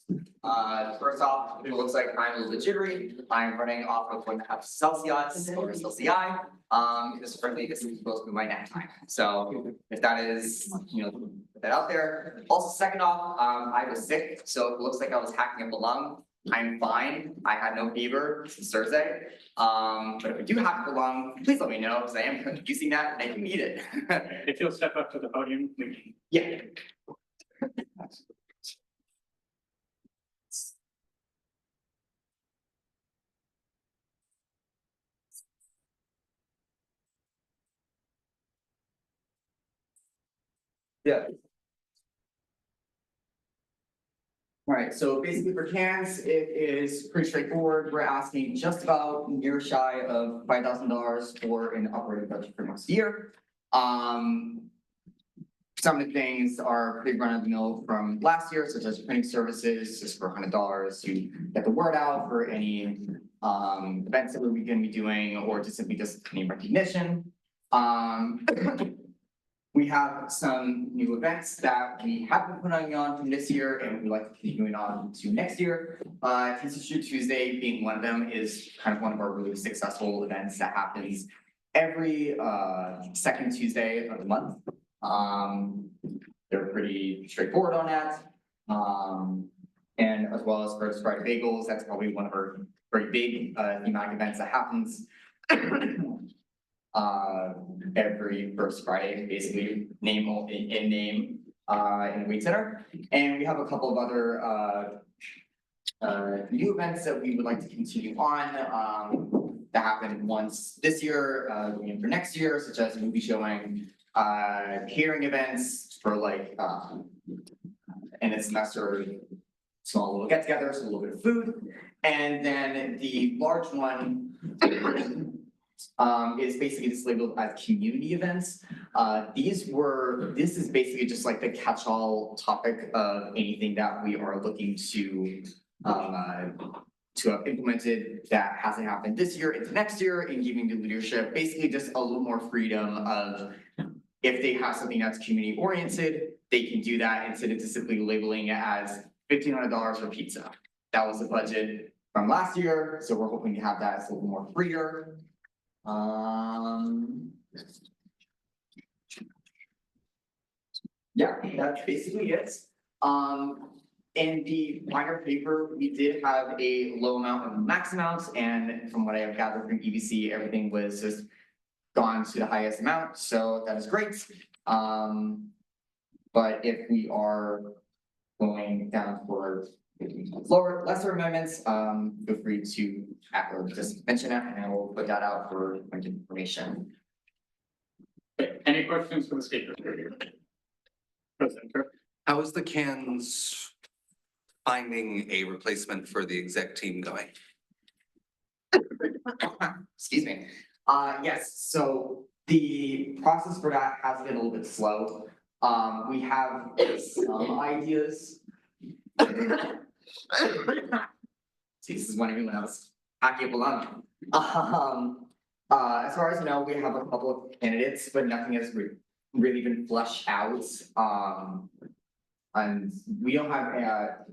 First off, it looks like I'm a little bit jittery. I'm running off of 1.5 Celsius over Celsius. This frankly, this is supposed to be my nap time. So if that is, put that out there. Also, second off, I was sick, so it looks like I was hacking up a lung. I'm fine. I had no fever since Thursday. But if I do have to go long, please let me know because I am using that and I do need it. If you'll step up to the podium, we can. Yeah. Yeah. Alright, so basically for cans, it is pretty straightforward. We're asking just about near shy of $5,000 for an operating budget for next year. Some of the things are pretty run of the mill from last year, such as printing services, just for $100 to get the word out for any events that we're gonna be doing, or to simply just name recognition. We have some new events that we have been putting on from this year and we'd like to continue it on to next year. Teacher Shoot Tuesday being one of them is kind of one of our really successful events that happens every second Tuesday of the month. They're pretty straightforward on that. And as well as First Friday Bagels, that's probably one of our very big thematic events that happens every first Friday, basically in name in the Wheat Center. And we have a couple of other new events that we would like to continue on that happened once this year, going in for next year, such as movie showing, catering events for like end of semester, small little get-togethers, a little bit of food. And then the large one is basically just labeled as community events. This is basically just like the catch-all topic of anything that we are looking to have implemented that hasn't happened this year into next year, and giving the leadership basically just a little more freedom of if they have something that's community oriented, they can do that instead of just simply labeling it as $1,500 for pizza. That was the budget from last year, so we're hoping to have that as a little more freer. Yeah, that's basically it. In the minor paper, we did have a low amount of max amounts, and from what I have gathered from EBC, everything was just gone to the highest amount, so that is great. But if we are going down for lesser amendments, feel free to or just mention it, and I will put that out for information. Any questions for the speaker? President Cook? How is the cans finding a replacement for the exec team going? Excuse me. Yes, so the process for that has been a little bit slow. We have some ideas. See, this is when everyone else happy alone. As far as I know, we have a couple of candidates, but nothing has really been fleshed out. And we don't have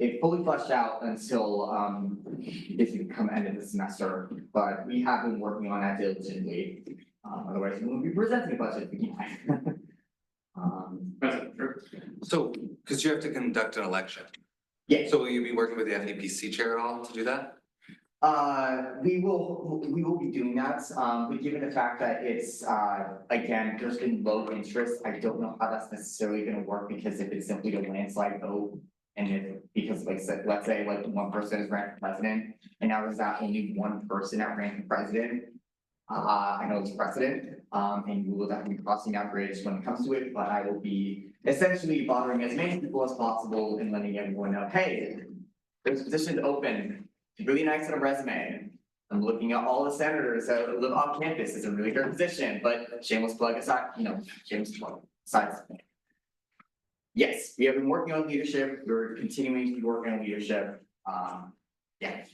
it fully fleshed out until if you come end of the semester, but we have been working on that diligently. Otherwise, we won't be presenting a budget again. So, because you have to conduct an election. Yeah. So will you be working with the FEPC chair at all to do that? We will be doing that, but given the fact that it's, again, there's been low interest, I don't know how that's necessarily gonna work, because if it's simply a landslide vote, and if, because like, let's say like one person is ran for president, and now there's that only one person that ran for president, I know it's precedent, and you will definitely be crossing that bridge when it comes to it, but I will be essentially bothering as many people as possible and letting everyone know, hey, there's a position open. Really nice on a resume. I'm looking at all the senators that live off campus. It's a really great position, but shameless plug aside, shameless plug aside. Yes, we have been working on leadership. We're continuing to be working on leadership. Yeah.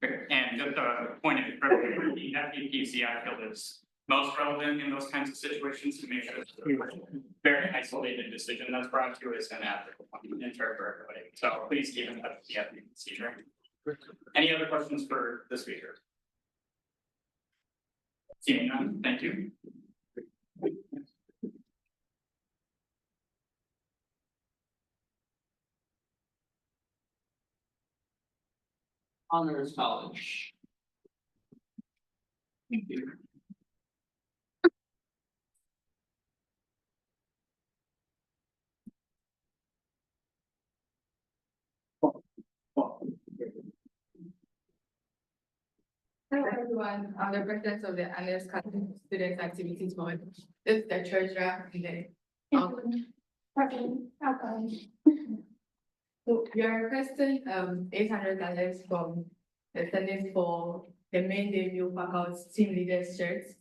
And just a point of clarification, the FEPC, I feel is most relevant in those kinds of situations to make sure it's a very isolated decision that's brought to us and ethical and fair for everybody. So please keep in touch with the FEPC, right? Any other questions for the speaker? Seeing none, thank you. Honors College. Thank you. Hello everyone, I'm the president of the annual student activities board. This is the treasurer and the so we are requesting $800 from the Senate for the Maine Day meal packouts team leaders shirts.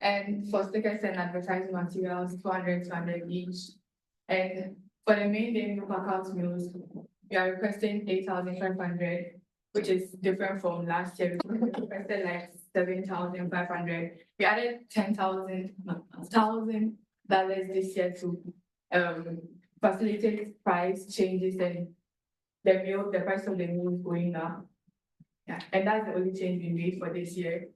And for stickers and advertising materials, 200 each. And for the Maine Day meal packouts meals, we are requesting 8,500, which is different from last year. We requested like 7,500. We added $10,000 this year to facilitate price changes and the price of the meal is going up. Yeah, and that's the only change we made for this year.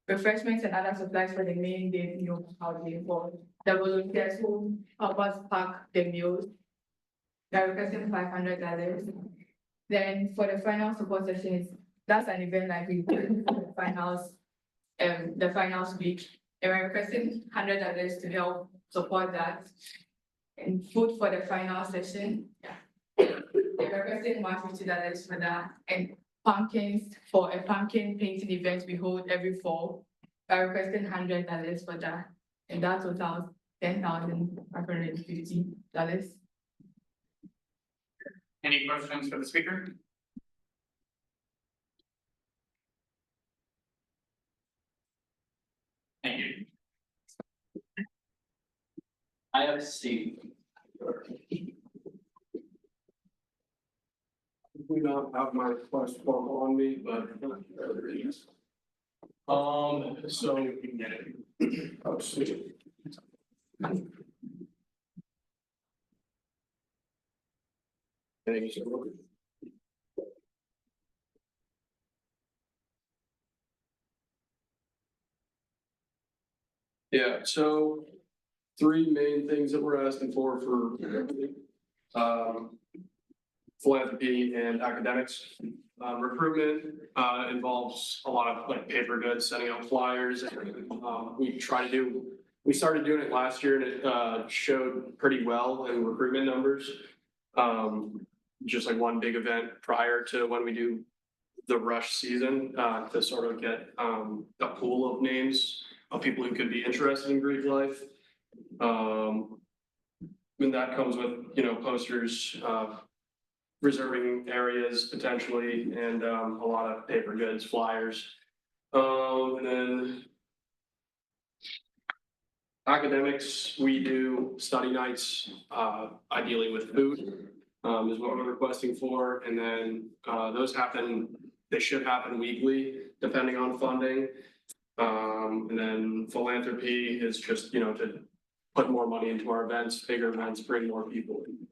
Refreshments and other supplies for the Maine Day meal housing for the volunteers who help us pack the meals. They're requesting $500. Then for the final support sessions, that's an event like we do for the finals week. And we're requesting $100 to help support that. And food for the final session, yeah. We're requesting $150 for that. And pumpkins for a pumpkin painting event we hold every fall. We're requesting $100 for that. And that totals $10,550. Any questions for the speaker? Thank you. I have Steve. We don't have my request form on me, but. So. We can get it. Oh, sweet. Thank you so much. Yeah, so three main things that we're asking for philanthropy and academics. Recruitment involves a lot of like paper goods, sending out flyers. We started doing it last year and it showed pretty well in recruitment numbers. Just like one big event prior to when we do the rush season to sort of get a pool of names of people who could be interested in Greek life. And that comes with, posters, reserving areas potentially, and a lot of paper goods, flyers. And then academics, we do study nights, ideally with food, is what we're requesting for. And then they should happen weekly, depending on funding. And then philanthropy is just, to put more money into our events, bigger events, bring more people in.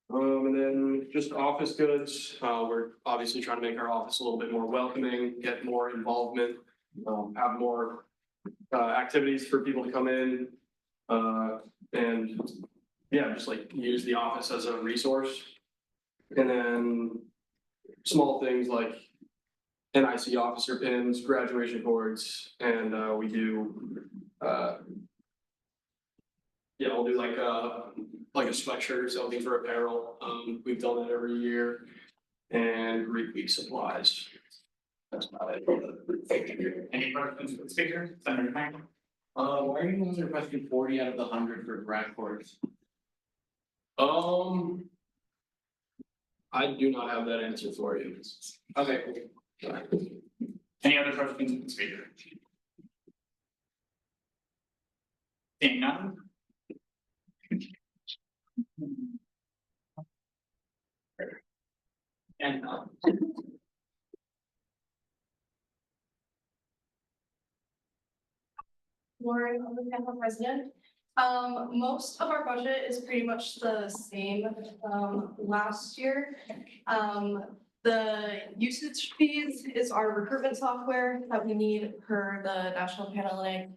And then just office goods, we're obviously trying to make our office a little bit more welcoming, get more involvement, have more activities for people to come in. And yeah, just like use the office as a resource. And then small things like NIC officer pins, graduation boards, and we do, we'll do like a sweatshirt or something for apparel. We've done that every year, and Greek Week supplies. That's about it. Any questions for the speaker? Senator Franklin? Why are you only requesting 40 out of the 100 for grad course? I do not have that answer for you. Okay. Any other questions for the speaker? Seeing none? And Lauren, on the panel president. Most of our budget is pretty much the same last year. The usage fees is our recruitment software that we need per the National Panhellenic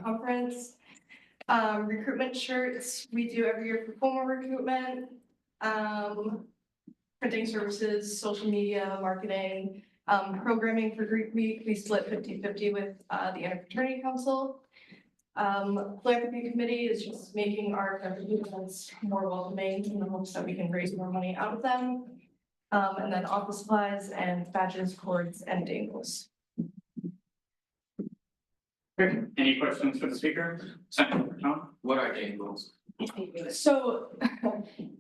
Conference. Recruitment shirts, we do every year for formal recruitment. Printing services, social media, marketing, Programming for Greek Week, we split 50-50 with the Interfraternity Council. Philanthropy Committee is just making our events more welcoming in the hopes that we can raise more money out of them. And then office supplies and badges, cords, and dangles. Great. Any questions for the speaker? Senator Tom? What are dangles? So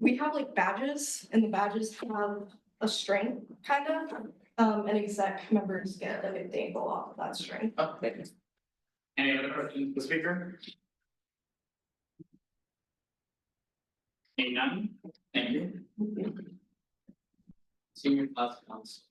we have like badges, and the badges have a string, kind of. And exec members get like a dangle off of that string. Okay. Any other questions for the speaker? Seeing none, thank you. Senior class council.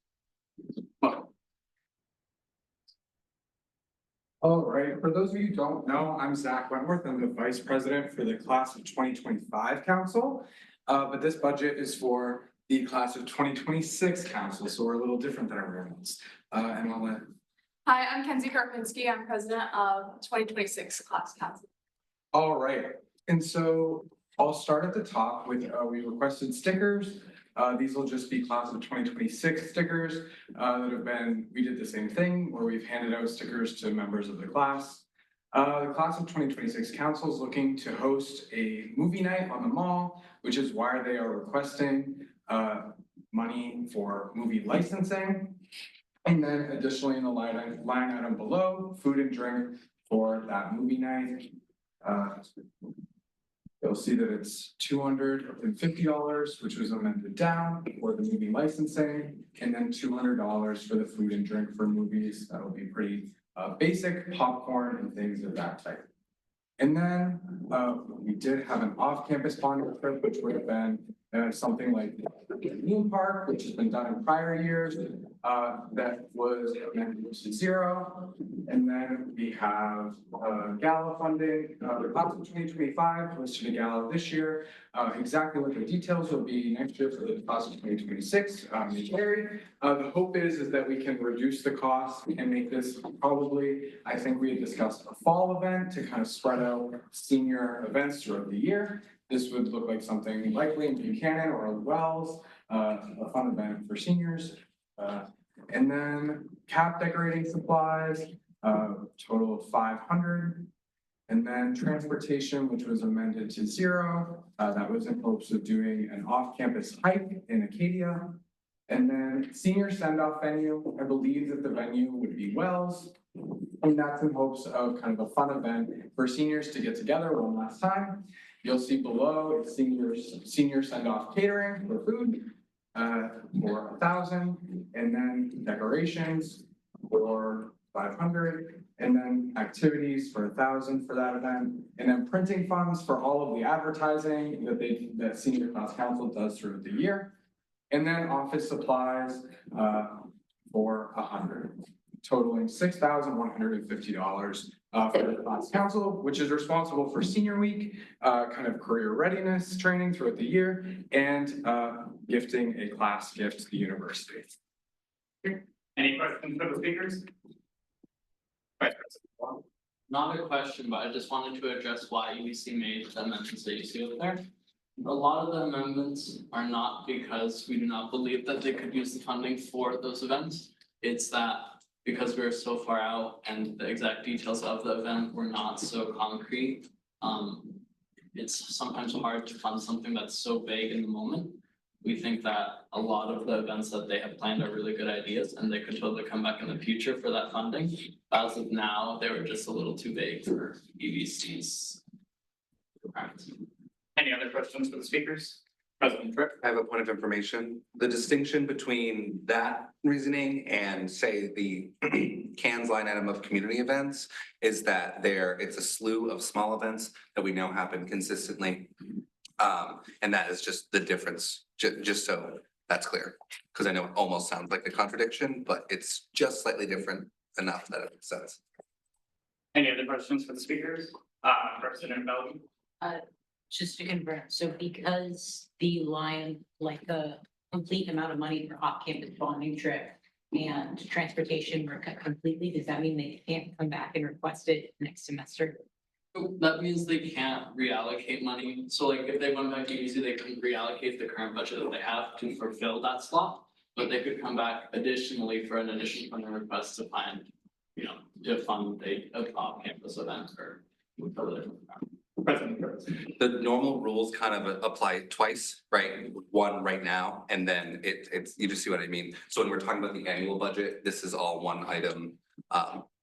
All right, for those of you who don't know, I'm Zach Wentworth. I'm the vice president for the class of 2025 council. But this budget is for the class of 2026 council, so we're a little different than everyone else. And I'll let. Hi, I'm Kenzie Karpinski. I'm president of 2026 class council. All right, and so I'll start at the top with, we requested stickers. These will just be class of 2026 stickers that have been, we did the same thing where we've handed out stickers to members of the class. The class of 2026 council is looking to host a movie night on the mall, which is why they are requesting money for movie licensing. And then additionally in the line item below, food and drink for that movie night. You'll see that it's $250, which was amended down for the movie licensing, and then $200 for the food and drink for movies. That'll be pretty basic popcorn and things of that type. And then we did have an off-campus bonding trip, which would have been something like the theme park, which has been done in prior years. That was amended to $0. And then we have gala funding. The class of 2025 was to the gala this year. Exactly what the details will be next year for the class of 2026 may vary. The hope is that we can reduce the cost and make this probably, I think we had discussed a fall event to kind of spread out senior events throughout the year. This would look like something likely in Buchanan or Wells, a fun event for seniors. And then cap decorating supplies, total of 500. And then transportation, which was amended to $0. That was in hopes of doing an off-campus hike in Acadia. And then senior send-off venue, I believe that the venue would be Wells. And that's in hopes of kind of a fun event for seniors to get together one last time. You'll see below senior send-off catering for food for 1,000, and then decorations for 500, and then activities for 1,000 for that event, and then printing funds for all of the advertising that senior class council does throughout the year, and then office supplies for 100, totaling $6,150 for the class council, which is responsible for senior week, kind of career readiness training throughout the year, and gifting a class gift to the university. Any questions for the speakers? Vice President. Not a question, but I just wanted to address why UBC made the amendments that you see up there. A lot of the amendments are not because we do not believe that they could use the funding for those events. It's that because we're so far out and the exact details of the event were not so concrete, it's sometimes hard to fund something that's so vague in the moment. We think that a lot of the events that they have planned are really good ideas and they could totally come back in the future for that funding. As of now, they were just a little too vague for UBC's requirements. Any other questions for the speakers? President Tripp. I have a point of information. The distinction between that reasoning and say the cans line item of community events is that it's a slew of small events that we know happen consistently. And that is just the difference, just so that's clear. Because I know it almost sounds like a contradiction, but it's just slightly different enough that it makes sense. Any other questions for the speakers? Representative Belton. Just to confirm, so because the line, like the complete amount of money for off-campus bonding trip and transportation were cut completely, does that mean they can't come back and request it next semester? That means they can't reallocate money. So like if they went back to UBC, they couldn't reallocate the current budget that they have to fulfill that slot. but they could come back additionally for an additional funding request to find, to fund a off-campus event or. President Curtis. The normal rules kind of apply twice, right? One right now, and then it's, you just see what I mean? So when we're talking about the annual budget, this is all one item.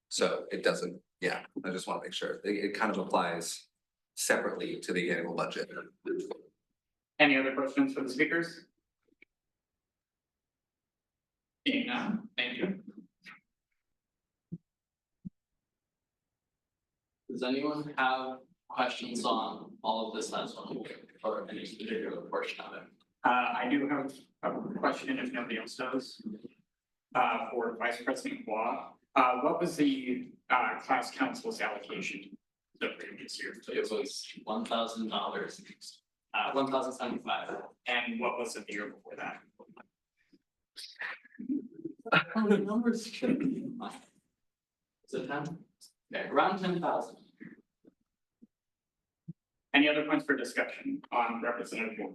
So it doesn't, yeah, I just want to make sure, it kind of applies separately to the annual budget. Any other questions for the speakers? Seeing none, thank you. Does anyone have questions on all of this as well, or any particular portion of it? I do have a question if nobody else does. For Vice President Hua, what was the class council's allocation the previous year? It was $1,000, $1,075. And what was it the year before that? The numbers should be. Is it 10? Yeah, around 10,000. Any other points for discussion on Representative Hua?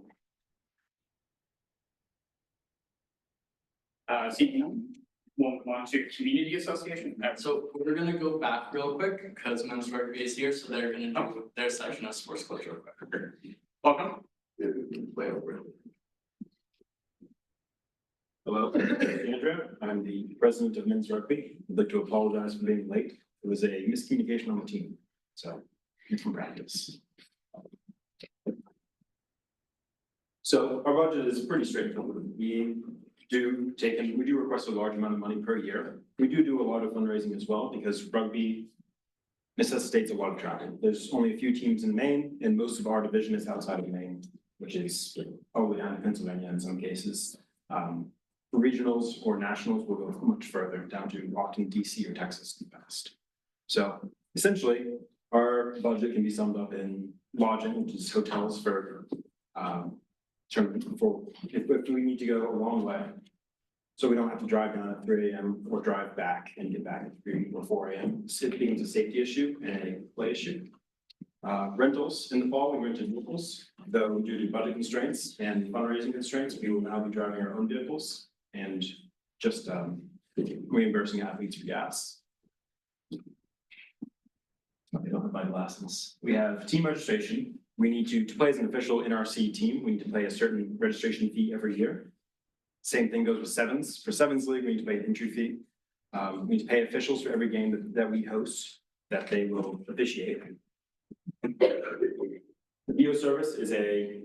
Seeing none, we'll move on to community association. So we're gonna go back real quick because men's rugby is here, so they're gonna do their section of sports culture real quick. Welcome. Way over. Hello, Andrew. I'm the president of men's rugby. I'd like to apologize for being late. It was a miscommunication on the team, so from practice. So our budget is pretty straightforward. We do request a large amount of money per year. We do a lot of fundraising as well because rugby necessitates a lot of travel. There's only a few teams in Maine, and most of our division is outside of Maine, which is probably down to Pennsylvania in some cases. Regionals or nationals will go much further down to Washington, DC or Texas in the past. So essentially, our budget can be summed up in lodging, which is hotels for if we need to go a long way. So we don't have to drive down at 3 a.m. or drive back and get back at 3 or 4 a.m. It becomes a safety issue and a play issue. Rentals, in the fall, we rented vehicles, though due to budget constraints and fundraising constraints, we will now be driving our own vehicles and just reimbursing athletes for gas. I don't have my glasses. We have team registration. We need to play as an official NRC team, we need to pay a certain registration fee every year. Same thing goes with sevens. For sevens league, we need to pay an entry fee. We need to pay officials for every game that we host that they will officiate. The video service is a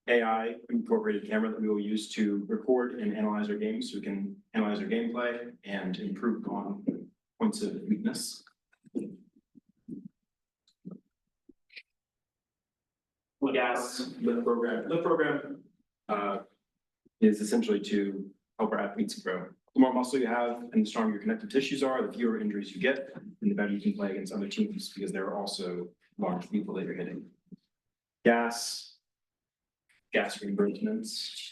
AI incorporated camera that we will use to record and analyze our games so we can analyze our gameplay and improve on points of weakness. Gas lift program. Lift program is essentially to help our athletes grow. The more muscle you have and the stronger your connective tissues are, the fewer injuries you get, and the better you can play against other teams because there are also large people that you're hitting. Gas reimbursements.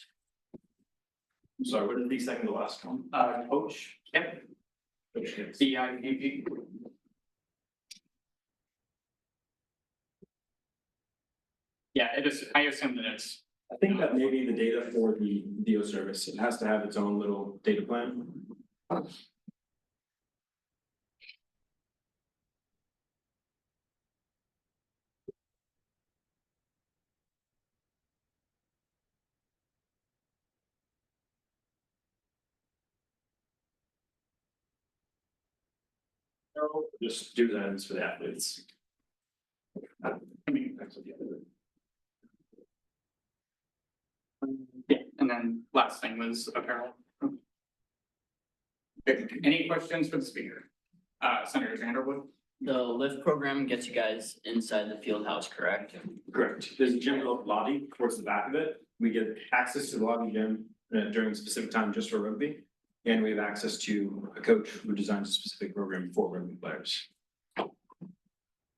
I'm sorry, what did the second to last one? Coach. Yep. Coach, yes. CIPP. Yeah, it is, I assume that it's. I think that may be the data for the video service. It has to have its own little data plan. Just do that for the athletes. Yeah, and then last thing was apparel. Any questions for the speaker? Senator Vanderwood? The lift program gets you guys inside the field house, correct? Correct. There's a gym lobby towards the back of it. We get access to the lobby gym during a specific time just for rugby. And we have access to a coach who designs a specific program for rugby players.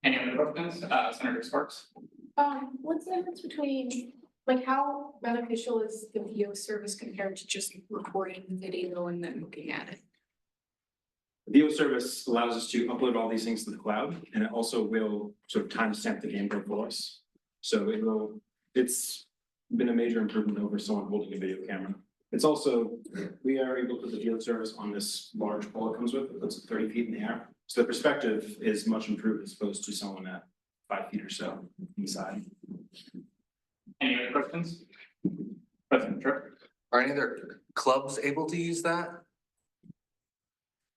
Any other questions? Senator Sparks? What's the difference between, like, how beneficial is the video service compared to just recording the video and then looking at it? The video service allows us to upload all these things to the cloud, and it also will sort of timestamp the gameplay for us. So it's been a major improvement over someone holding a video camera. It's also, we are able to put the field service on this large pole it comes with, it puts it 30 feet in the air. So the perspective is much improved as opposed to someone at 5 feet or so inside. Any other questions? President Tripp? Are any other clubs able to use that?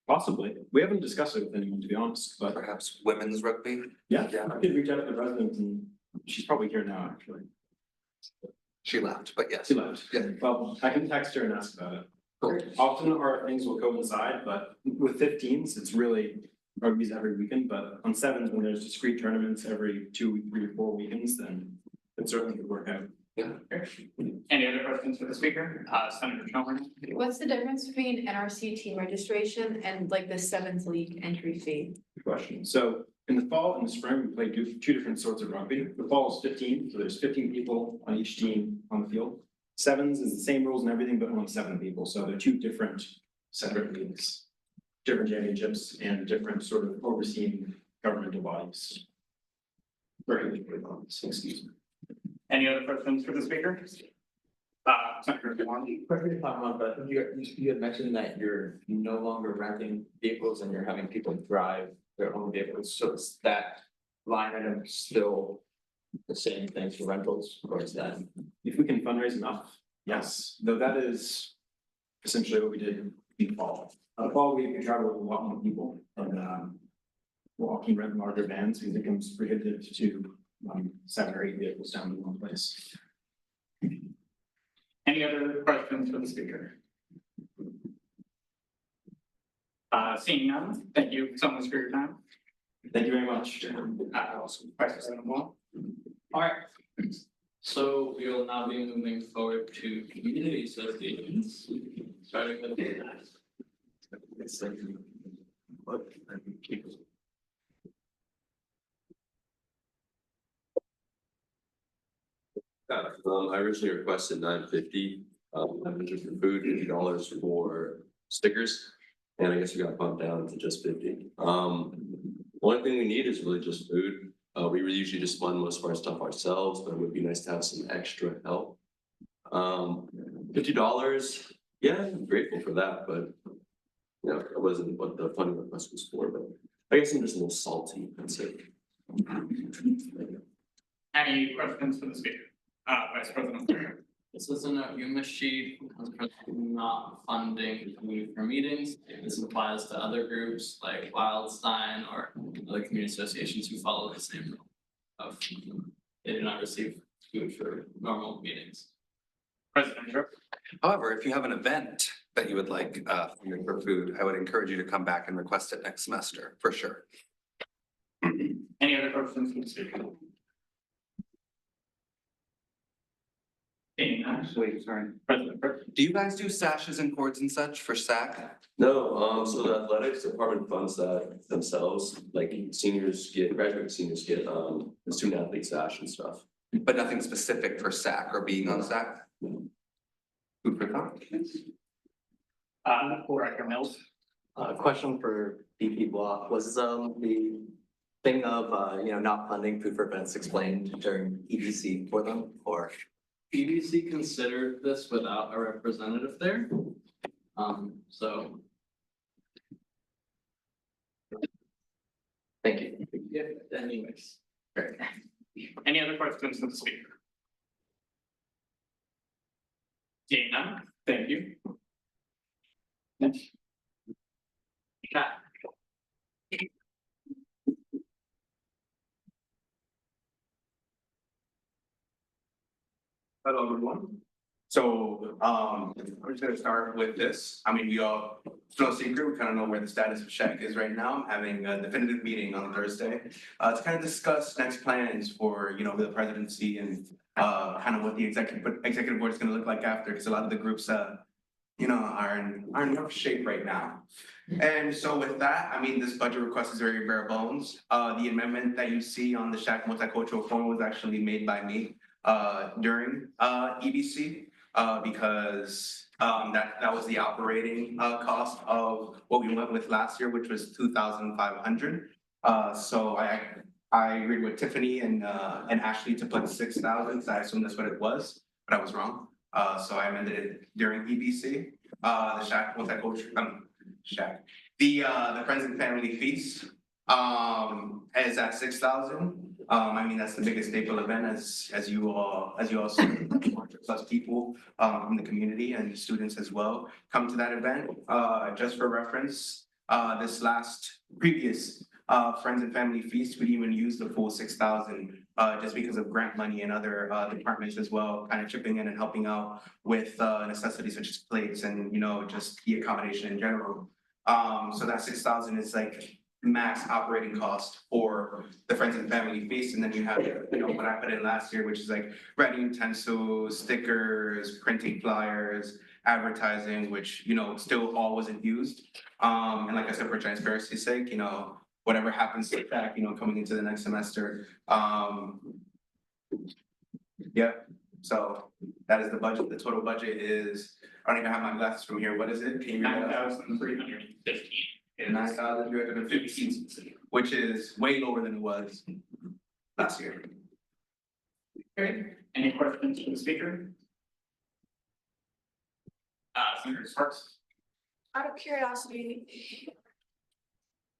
Possibly. We haven't discussed it with anyone, to be honest, but Perhaps women's rugby? yeah, I could reach out to the president and she's probably here now, actually. She left, but yes. She left. Yeah. Well, I can text her and ask about it. Cool. Often our things will coincide, but with 15s, it's really rugby's every weekend, but on 7s, when there's discrete tournaments every 2, 3, or 4 weekends, then it certainly could work out. Yeah. Any other questions for the speaker? Senator Schulman? What's the difference between NRC team registration and like the 7th league entry fee? Good question. So in the fall and the spring, we play two different sorts of rugby. The fall is 15, so there's 15 people on each team on the field. 7s is the same rules and everything, but only 7 people. So they're 2 different separate leagues, different championships and different sort of overseeing governmental bodies. Regulatory bodies, excuse me. Any other questions for the speaker? Senator Duarte? Correct me if I'm wrong, but you had mentioned that you're no longer renting vehicles and you're having people drive their own vehicles, so is that line item still the same thing for rentals, or is that? If we can fundraise enough, yes, though that is essentially what we did in the fall. The fall, we could travel with a lot more people and we'll often rent larger vans because it becomes prohibitive to 7 or 8 vehicles down in one place. Any other questions for the speaker? Seeing none, thank you so much for your time. Thank you very much. Vice President Wall? All right, so we will now be moving forward to community associations, starting with the. I originally requested $9.50, $900 for food, $50 for stickers. And I guess we got bumped down to just 50. One thing we need is really just food. We usually just fund most of our stuff ourselves, but it would be nice to have some extra help. $50, yeah, I'm grateful for that, but you know, it wasn't what the funding request was for, but I guess I'm just a little salty, that's it. Any questions for the speaker? Vice President. This is a note, UMSG is not funding community for meetings. This applies to other groups like Wildstein or other community associations who follow the same rule of they do not receive food for normal meetings. President Tripp? However, if you have an event that you would like for food, I would encourage you to come back and request it next semester, for sure. Any other questions for the speaker? Wait, sorry. President Tripp? Do you guys do sashes and cords and such for SAC? No, so the athletics department funds that themselves, like seniors get, graduate seniors get, the student athlete sash and stuff. But nothing specific for SAC or being on SAC? Food for thought. Director Mills? Question for BP Block, was the thing of, not funding food for events explained during EDC for them, or? EDC considered this without a representative there. So. Thank you. Yeah, anyways. Great. Any other questions for the speaker? Seeing none, thank you. Kat? Hello, everyone. So, we're just gonna start with this. I mean, we all, it's no secret, we kind of know where the status of Shack is right now. I'm having a definitive meeting on Thursday to kind of discuss next plans for, the presidency and kind of what the executive board is gonna look like after, because a lot of the groups, are in rough shape right now. And so with that, I mean, this budget request is very bare bones. The amendment that you see on the Shack Multicultural Forum was actually made by me during EBC because that was the operating cost of what we went with last year, which was 2,500. So I agreed with Tiffany and Ashley to put 6,000. So I assume that's what it was, but I was wrong. So I amended it during EBC. The Shack, Shack. The Friends and Family Feast, is at 6,000. I mean, that's the biggest staple event as you all see, 400+ people, from the community and students as well come to that event. Just for reference, this previous Friends and Family Feast would even use the full 6,000, just because of grant money and other departments as well, kind of chipping in and helping out with necessities such as plates and, just the accommodation in general. So that 6,000 is like max operating cost for the Friends and Family Feast, and then you have, what I put in last year, which is like writing utensils, stickers, printing flyers, advertising, which, still all wasn't used. And like I said, for transparency's sake, whatever happens to that, coming into the next semester. Yeah, so that is the budget. The total budget is, I don't even have my glasses from here. What is it? Can you read that? 9,315. 9,315, which is way lower than it was last year. Okay, any questions for the speaker? Senator Sparks? Out of curiosity,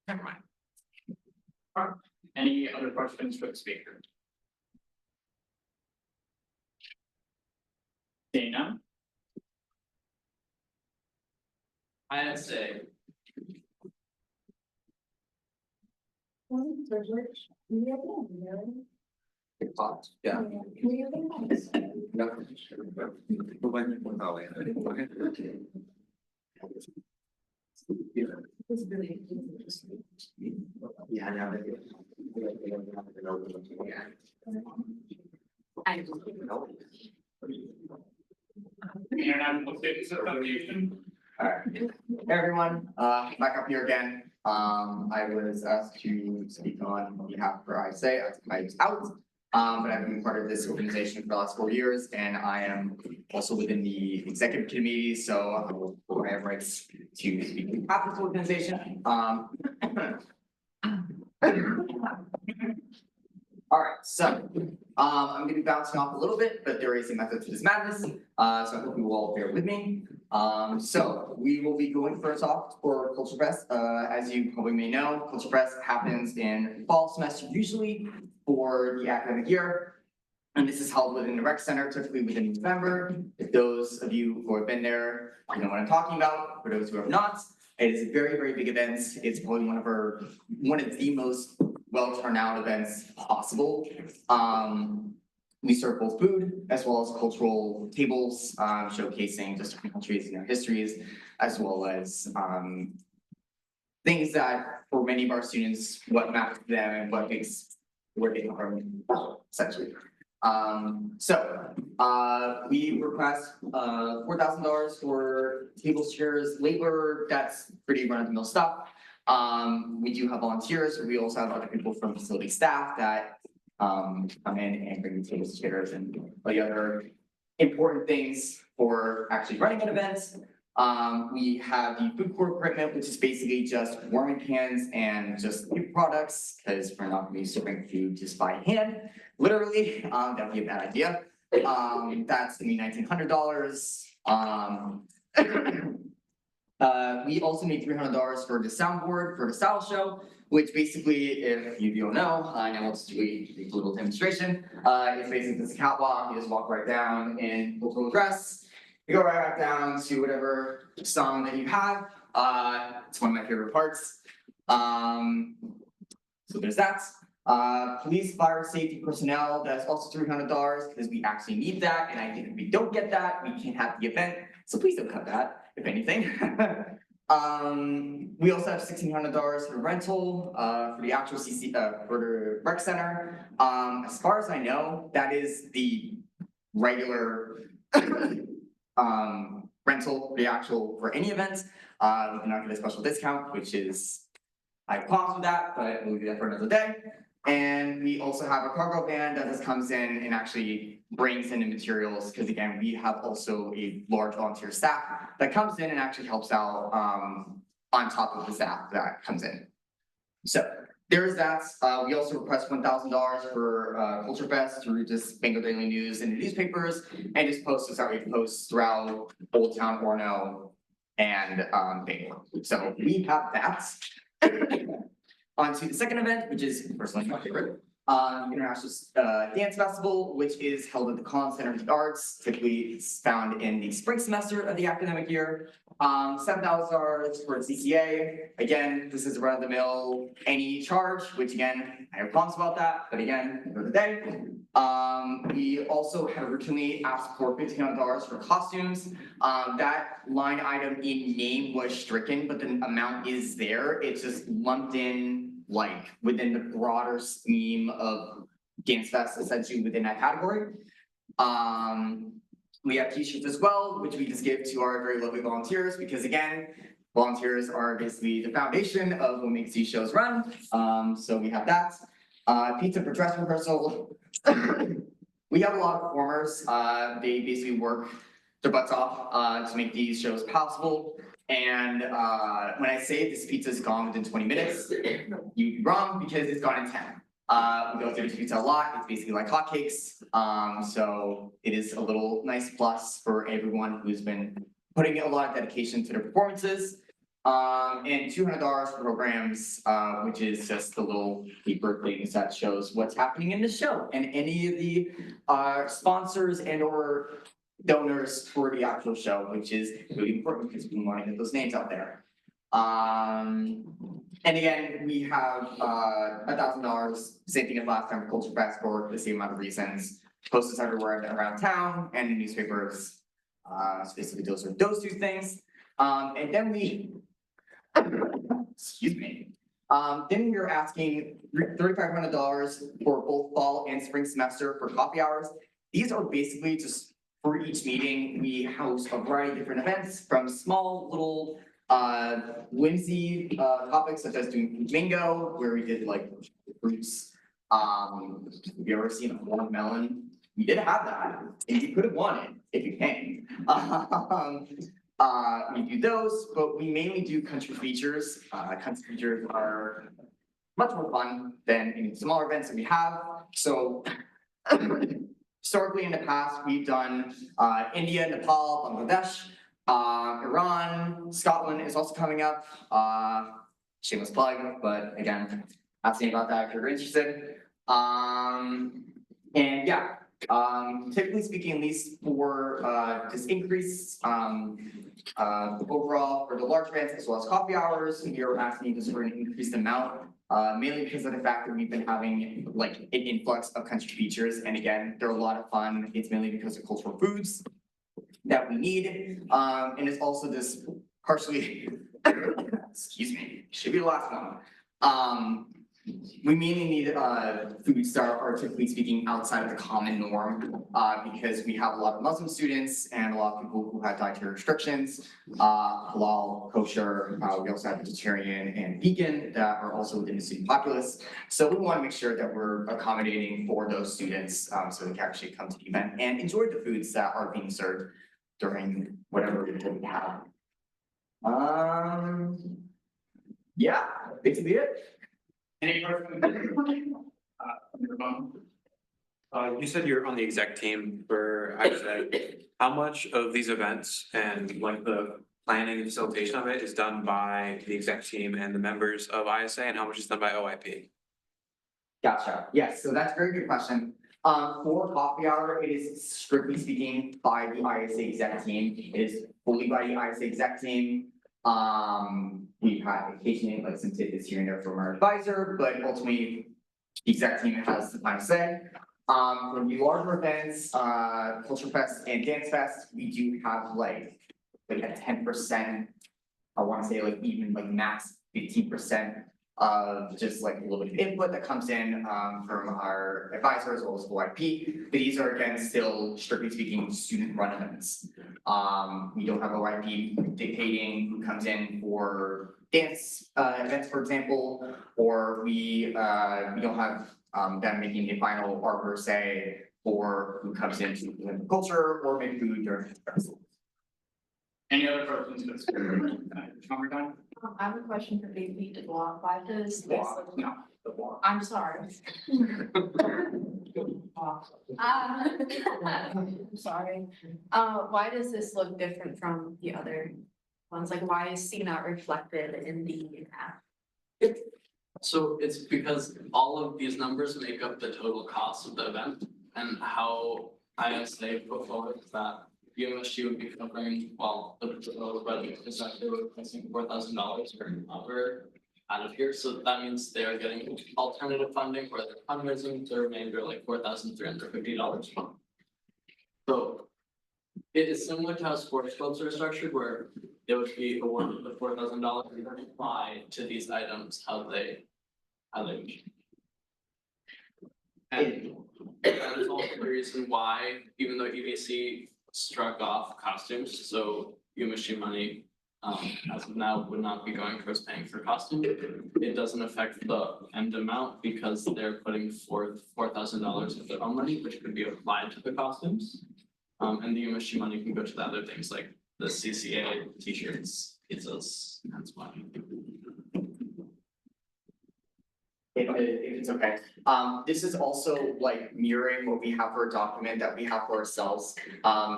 Never mind. Any other questions for the speaker? Seeing none? I'd say. Yeah. Yeah, now that International Students Association? Alright, hey everyone, back up here again. I was asked to speak on behalf of ISA, I was out. But I've been part of this organization for the last 4 years, and I am also within the executive committee, so I have rights to speak on behalf of this organization. Alright, so, I'm gonna be bouncing off a little bit, but there is a method to this madness, so I hope you will all bear with me. So we will be going first off for Culture Fest. As you probably may know, Culture Fest happens in fall semester usually for the academic year. And this is held within the rec center, typically within November. If those of you who have been there, you know what I'm talking about. For those who have not, it is a very, very big event. It's probably one of the most well turned out events possible. We serve both food as well as cultural tables, showcasing just different countries and their histories, as well as things that for many of our students, what matters to them and what makes where they come from, essentially. We request $4,000 for tables, chairs, labor. That's pretty run-of-the-mill stuff. We do have volunteers. We also have other people from facility staff that come in and bring the tables, chairs, and all the other important things for actually running an event. We have the food court equipment, which is basically just warming pans and just food products, because we're not gonna be serving food just by hand, literally, that'd be a bad idea. That's gonna be $1,900. We also need $300 for the soundboard for the style show, which basically, if you don't know, I know it's a little demonstration. It's basically this catwalk, you just walk right down in cultural dress. You go right back down to whatever song that you have. It's one of my favorite parts. So there's that. Police, fire, safety personnel, that's also $300 because we actually need that. And I think if we don't get that, we can't have the event. So please don't cut that, if anything. We also have $1,600 for rental, for the actual for the rec center. As far as I know, that is the regular rental, for any event. We cannot get a special discount, which is, I have problems with that, but we'll do that for another day. And we also have a cargo van that just comes in and actually brings in the materials, because again, we have also a large volunteer staff that comes in and actually helps out on top of the staff that comes in. So There's that, we also request $1,000 for Culture Fest through just Bengal Daily News in the newspapers and just posters that we post throughout Old Town Orono and Bangor. So we have that. On to the second event, which is personally my favorite, International Dance Festival, which is held at the Collins Center of the Arts. Typically, it's found in the spring semester of the academic year. $7,000 for CCA. Again, this is run of the mill, any charge, which again, I have problems about that, but again, another day. We also have routinely asked for $1,500 for costumes. That line item in name was stricken, but the amount is there. It's just lumped in like within the broader scheme of Dance Fest, essentially within that category. We have t-shirts as well, which we just give to our very lovely volunteers, because again, volunteers are basically the foundation of what makes these shows run. So we have that. Pizza for dress rehearsal. We have a lot of performers. They basically work their butts off to make these shows possible. And when I say this pizza is gone within 20 minutes, you'd be wrong because it's gone in 10. We go through this pizza a lot. It's basically like hotcakes. So it is a little nice plus for everyone who's been putting a lot of dedication to their performances. And $200 for programs, which is just the little paper things that shows what's happening in the show. And any of the sponsors and or donors for the actual show, which is really important because we want to get those names out there. And again, we have $1,000, same thing as last time for Culture Fest for the same amount of reasons. Posters everywhere around town and in newspapers. So basically those are those two things. And then we, excuse me. Then we are asking $3,500 for both fall and spring semester for coffee hours. These are basically just for each meeting, we host a variety of different events from small little whimsy topics such as doing bingo, where we did like fruits. Have you ever seen a watermelon? We did have that, and you could have won it if you came. We do those, but we mainly do country features. Country features are much more fun than any smaller events that we have. So historically in the past, we've done India, Nepal, Bangladesh, Iran, Scotland is also coming up. Shameless plug, but again, ask me about that if you're interested. And yeah, typically speaking, at least for this increase overall for the large events as well as coffee hours, we are asking just for an increased amount. Mainly because of the fact that we've been having like an influx of country features, and again, they're a lot of fun. It's mainly because of cultural foods that we need, and it's also this partially, excuse me, should be the last one. We mainly need foods that are typically speaking outside of the common norm, because we have a lot of Muslim students and a lot of people who have dietary restrictions, halal, kosher. We also have vegetarian and vegan that are also within the student populace. So we want to make sure that we're accommodating for those students, so they can actually come to the event and enjoy the foods that are being served during whatever event we have. Yeah, basically it. Any questions? You said you're on the exec team for ISA. How much of these events and like the planning and facilitation of it is done by the exec team and the members of ISA, and how much is done by OIP? Gotcha. Yes, so that's a very good question. For coffee hour, it is strictly speaking by the ISA exec team. It is fully by the ISA exec team. We've had occasionally like some tidbits here and there from our advisor, but ultimately the exec team has the final say. For the larger events, Culture Fest and Dance Fest, we do have like a 10%, I want to say like even like max 15% of just like a little bit of input that comes in from our advisor as well as OIP. But these are again still strictly speaking student run events. We don't have OIP dictating who comes in for dance events, for example, or we don't have them making a final arbiter say for who comes in to present culture or maybe food during the festival. Any other questions for this? I have a question for BP to block. Why does this? No. I'm sorry. I'm sorry. Why does this look different from the other ones? Like, why is C not reflected in the app? So it's because all of these numbers make up the total cost of the event, and how ISA put forward is that UMSG would be covering, well, the proposal budget is that they were requesting $4,000 for cover out of here, so that means they are getting alternative funding for their fundraising, the remainder like $4,350. So it is similar to how sports clubs are structured, where they would be awarded the $4,000 and then apply to these items how they wish. And that is also the reason why, even though EBC struck off costumes, so UMSG money as of now would not be going towards paying for costume. It doesn't affect the end amount because they're putting forth $4,000 of their own money, which could be applied to the costumes. And the UMSG money can go to the other things like the CCA, t-shirts, pizzas, and so on. If it's okay. This is also like mirroring what we have for a document that we have for ourselves.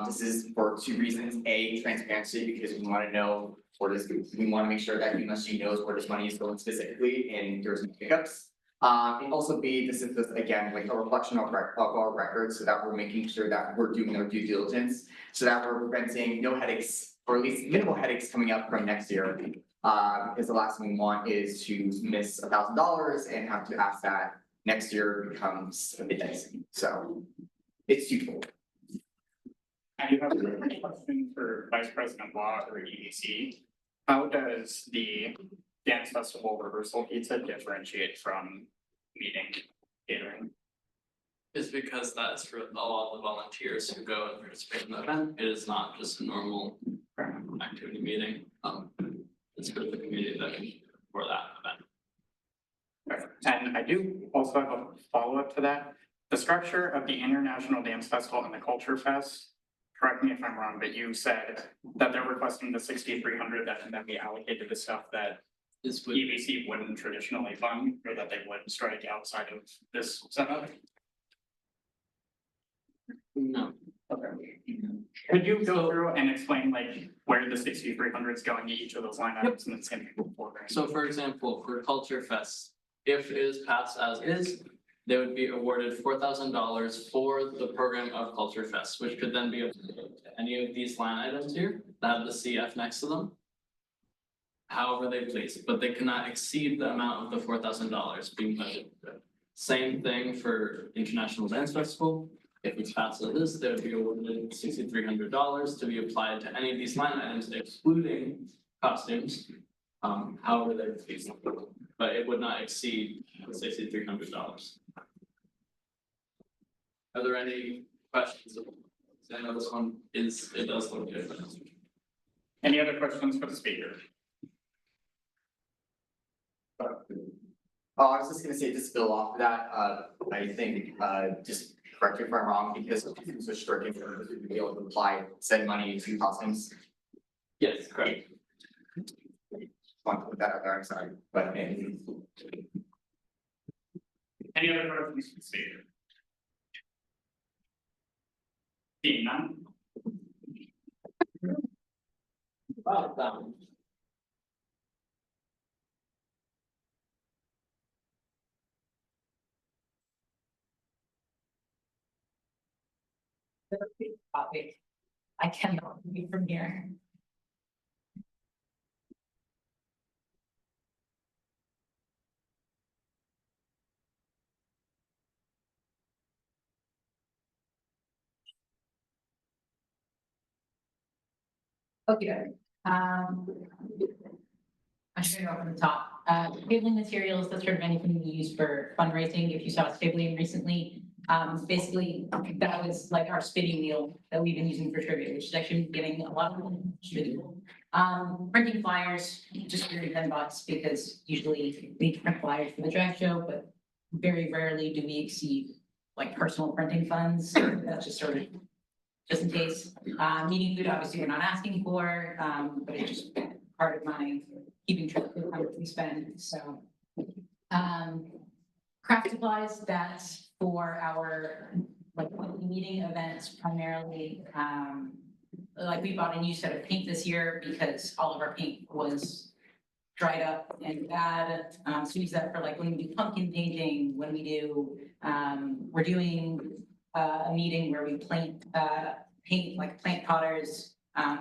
This is for two reasons. A, transparency, because we wanna know where this, we wanna make sure that UMSG knows where this money is going specifically and there's no hiccups. And also B, this is just again, like a reflection of our records, so that we're making sure that we're doing our due diligence, so that we're preventing no headaches, or at least minimal headaches coming up from next year. Because the last thing we want is to miss $1,000 and have to ask that next year becomes a bit dicey, so it's useful. I do have a question for Vice President Law or EDC. How does the dance festival rehearsal pizza differentiate from meeting catering? Is because that's for a lot of the volunteers who go and participate in the event. It is not just a normal activity meeting. It's for the community that for that event. And I do also have a follow-up to that. The structure of the International Dance Festival and the Culture Fest, correct me if I'm wrong, but you said that they're requesting the 6,300 that can then be allocated to stuff that EBC wouldn't traditionally fund, or that they would strike outside of this setup? No. Okay. Could you go through and explain like where the 6,300 is going to each of those line items and it's gonna be for? So for example, for Culture Fest, if it is passed as is, they would be awarded $4,000 for the program of Culture Fest, which could then be applied to any of these line items here that have the CF next to them. However they please, but they cannot exceed the amount of the $4,000 being budgeted. Same thing for International Dance Festival. If it's passed as is, they would be awarded $6,300 to be applied to any of these line items, excluding costumes. However they please, but it would not exceed the $6,300. Are there any questions? I know this one is, it does look different. Any other questions for the speaker? Oh, I was just gonna say, just build off of that, I think, just correct me if I'm wrong, because it's a strict, to be able to apply said money to costumes. Yes, correct. Want to put that out there, I'm sorry, but. Any other questions for the speaker? Seeing none? Wow, Topic. I cannot read from here. Okay, I'm gonna go from the top. Tabling materials, that's sort of anything we use for fundraising. If you saw us tabling recently, basically that was like our spinning wheel that we've been using for trivia, which is actually getting a lot of money, which is really cool. Printing flyers, just $10 because usually we print flyers for the drag show, but very rarely do we exceed like personal printing funds. That's just sort of just in case. Meeting food, obviously we're not asking for, but it's just part of my keeping track of how much we spend, so. craft supplies, that's for our like weekly meeting events primarily. Like we bought a new set of paint this year because all of our paint was dried up and bad. So we use that for like when we do pumpkin painting, when we do, we're doing a meeting where we paint like plant potters,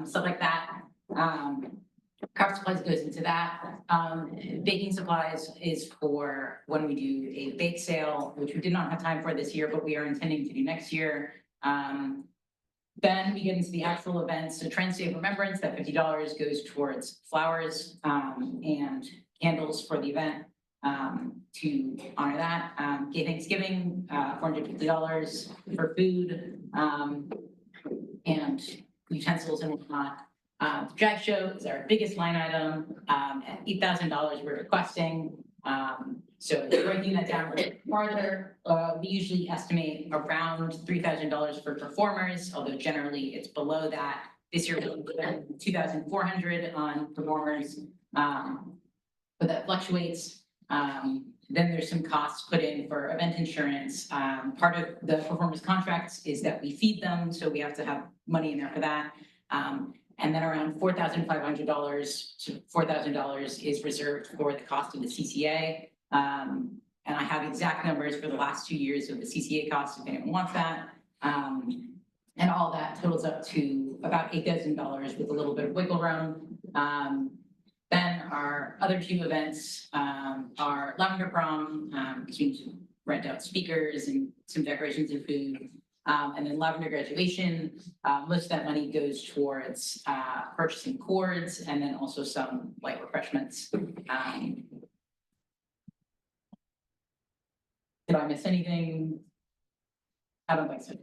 stuff like that. Craft supplies goes into that. Baking supplies is for when we do a bake sale, which we did not have time for this year, but we are intending to do next year. Then we get into the actual events. So Trans Day of Remembrance, that $50 goes towards flowers and candles for the event to honor that. Gay Thanksgiving, $450 for food and utensils and whatnot. The drag show is our biggest line item at $8,000 we're requesting. So breaking that down a bit farther, we usually estimate around $3,000 for performers, although generally it's below that. This year we spent $2,400 on performers, but that fluctuates. Then there's some costs put in for event insurance. Part of the performers contracts is that we feed them, so we have to have money in there for that. And then around $4,500 to $4,000 is reserved for the cost of the CCA. And I have exact numbers for the last 2 years of the CCA costs if anyone wants that. And all that totals up to about $8,000 with a little bit of wiggle room. Then our other two events are Lavender Prom, because we need to rent out speakers and some decorations and food. And then Lavender Graduation, most of that money goes towards purchasing cords and then also some light refreshments. Did I miss anything? I don't think so.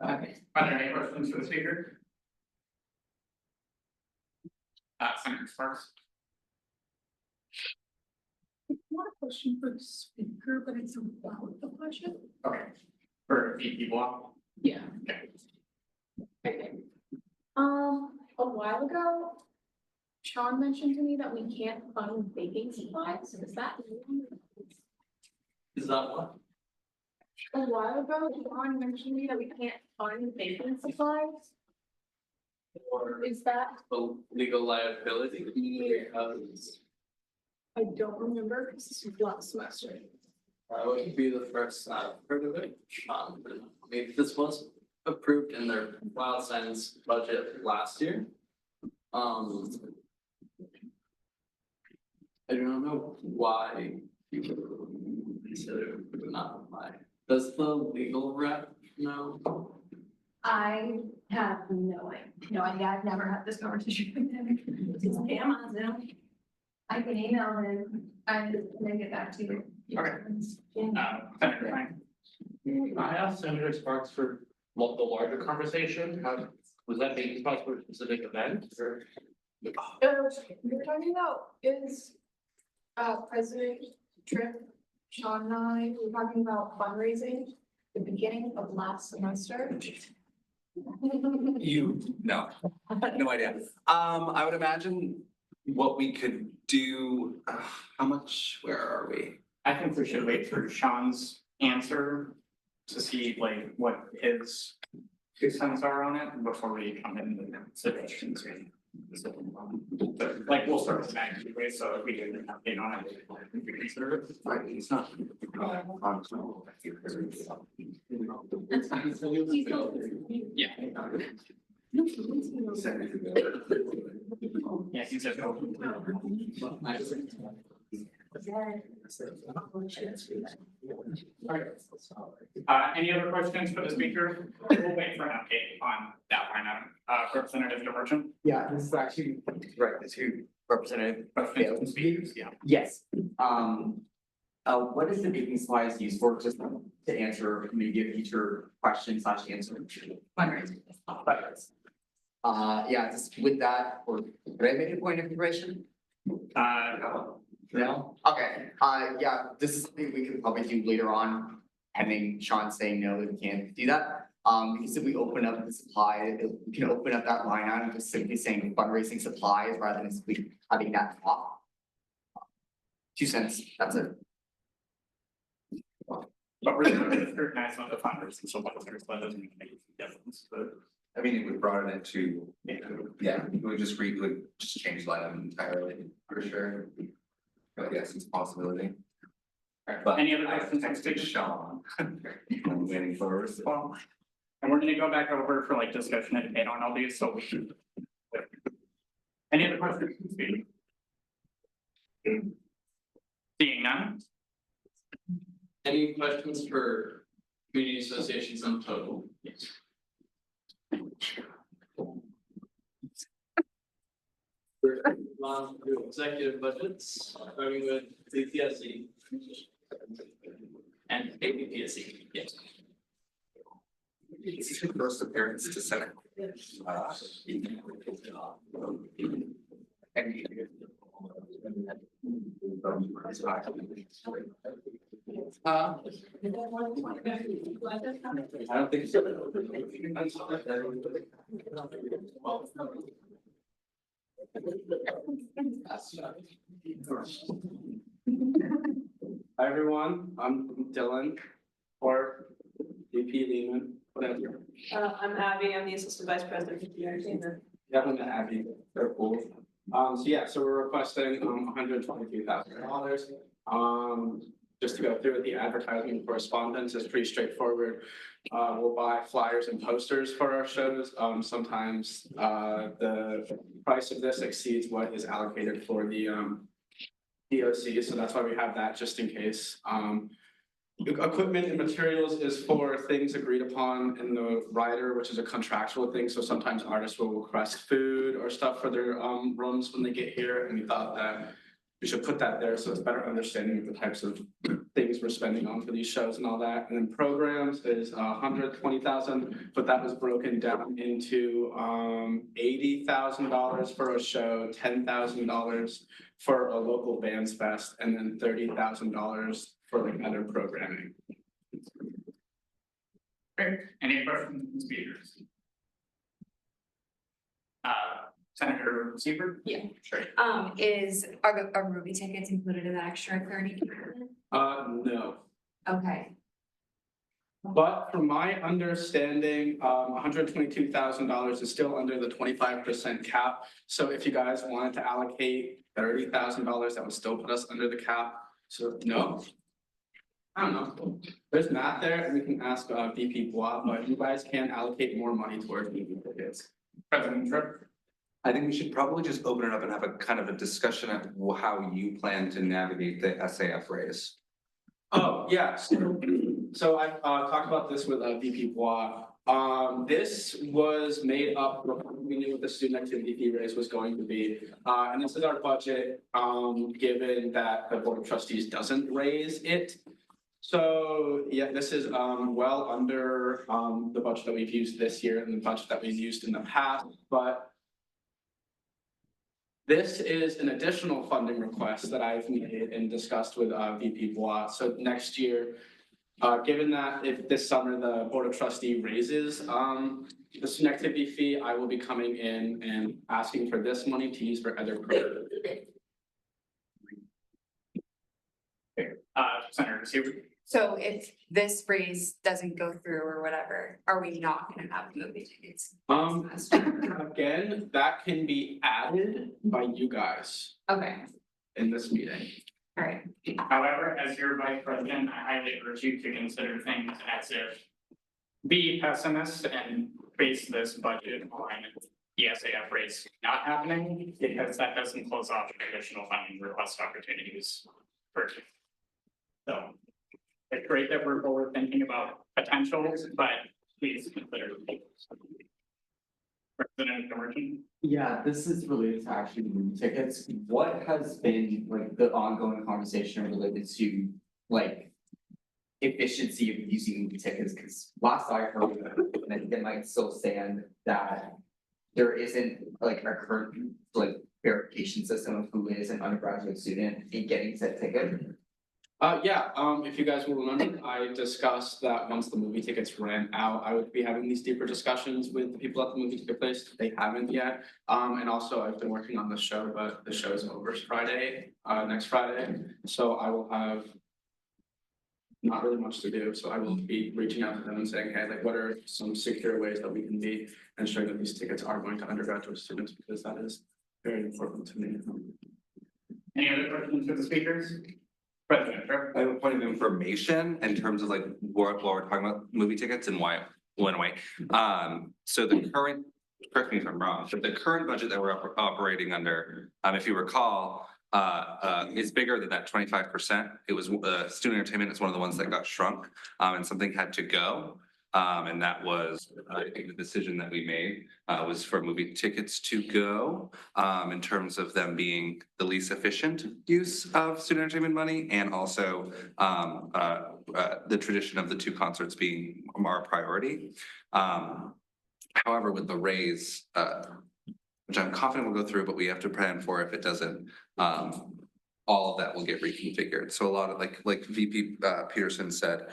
Okay. Are there any questions for the speaker? Senator Sparks. It's not a question for the speaker, but it's about the budget. Okay. For VP Block? Yeah. Okay. A while ago, Sean mentioned to me that we can't fund baking supplies. Is that? Is that what? A while ago, Sean mentioned to me that we can't fund baking supplies. Or Is that? the legal liability? I don't remember because this was last semester. That would be the first I've heard of it. I mean, this was approved in their wild science budget last year. I do not know why you would consider it not apply. Does the legal rep know? I have no idea. I've never had this conversation with him. It's Pam on Zoom. I can email him and then get back to you. Okay. Senator Frank. I asked Senator Sparks for the larger conversation. How was that being supposed for a specific event or? We were talking about is President Tripp, Sean and I, we were talking about fundraising the beginning of last semester. No idea. I would imagine what we could do, how much, where are we? I think we should wait for Sean's answer to see like what his 2 cents are on it before we come in with suggestions. But like we'll start with that anyway, so if we get an update on it, we can consider it. Right, it's not. Yeah. Yeah, he said no. Any other questions for the speaker? We'll wait for an update on that line item. Representative DeVersion? Yeah, this is actually directed to Representative Bale. Speakers, yeah. Yes, what is the baking supplies used for, just to answer maybe a future question / answer? Fundraising. Yeah, just with that, or did I make a point of information? No? Okay, yeah, this is something we could probably do later on, pending Sean saying no, we can't do that. Because if we open up the supply, we can open up that line item, just simply saying fundraising supplies rather than simply having that top. 2 cents, that's it. But we're going to scrutinize on the funders and so forth, that doesn't make a difference, but. I mean, if we brought it into, yeah, we would just change line item entirely, for sure. But yes, it's a possibility. But Any other I questions? texted Sean. I'm waiting for a response. And we're gonna go back over for like discussion and debate on all these, so we should. Any other questions? Seeing none, Any questions for community associations in total? Yes. We're on to executive budgets, starting with CPSC. And APPSC, yes. This is your first appearance to Senate. I don't think so. Hi, everyone, I'm Dylan, or VP Lehman, whatever. I'm Abby, I'm the assistant vice president of the entertainment. Definitely Abby, they're cool. So we're requesting $122,000. Just to go through the advertising and correspondence is pretty straightforward. We'll buy flyers and posters for our shows. Sometimes the price of this exceeds what is allocated for the DOC, so that's why we have that just in case. Equipment and materials is for things agreed upon in the rider, which is a contractual thing. So sometimes artists will request food or stuff for their rooms when they get here, and we thought that we should put that there so it's better understanding of the types of things we're spending on for these shows and all that. And then programs is $120,000, but that was broken down into $80,000 for a show, $10,000 for a local bands fest, and then $30,000 for like other programming. great, any questions from speakers? Senator Seaver? Yeah. Sure. Are movie tickets included in that extra 30? No. Okay, But from my understanding, $122,000 is still under the 25% cap. So if you guys wanted to allocate $30,000, that would still put us under the cap. So no. I don't know. There's math there, and we can ask VP Bois, but you guys can allocate more money towards movie tickets. President Tripp? I think we should probably just open it up and have a kind of a discussion of how you plan to navigate the SAF raise. Oh, yeah, so I talked about this with VP Bois. This was made up before we knew what the student activity fee raise was going to be. And this is our budget, given that the Board of Trustees doesn't raise it. So, yeah, this is well under the budget that we've used this year and the budget that we've used in the past, but this is an additional funding request that I've made and discussed with VP Bois. So next year, given that if this summer the Board of Trustee raises the student activity fee, I will be coming in and asking for this money to use for other programs. Senator Seaver? so if this raise doesn't go through or whatever, are we not gonna have movie tickets? Again, that can be added by you guys Okay, in this meeting. all right. However, as your vice president, I highly urge you to consider things as if be pessimist and base this budget on the SAF raise not happening, because that doesn't close off additional funding request opportunities for you. So it's great that we're forward thinking about potentials, but please consider. President Dorjan? Yeah, this is related to actually movie tickets. What has been like the ongoing conversation related to like efficiency of using movie tickets? Because last I heard, and I think it might still stand, that there isn't like a current like verification system of who is an undergraduate student in getting said ticket. If you guys will remember, I discussed that once the movie tickets ran out, I would be having these deeper discussions with the people at the movie ticket place. They haven't yet. And also I've been working on the show, but the show is over Friday, next Friday. So I will have not really much to do, so I will be reaching out to them and saying, hey, like, what are some secure ways that we can be ensuring that these tickets are going to undergraduate students, because that is very important to me. Any other questions for the speakers? President, sure. I have a point of information in terms of like what we're talking about movie tickets and why it went away. So the current, correct me if I'm wrong, but the current budget that we're operating under, if you recall, is bigger than that 25%. It was, student entertainment is one of the ones that got shrunk, and something had to go. And that was, I think the decision that we made, was for movie tickets to go, in terms of them being the least efficient use of student entertainment money, and also, the tradition of the two concerts being our priority. However, with the raise, which I'm confident will go through, but we have to plan for if it doesn't, all of that will get reconfigured. So a lot of like VP Peterson said,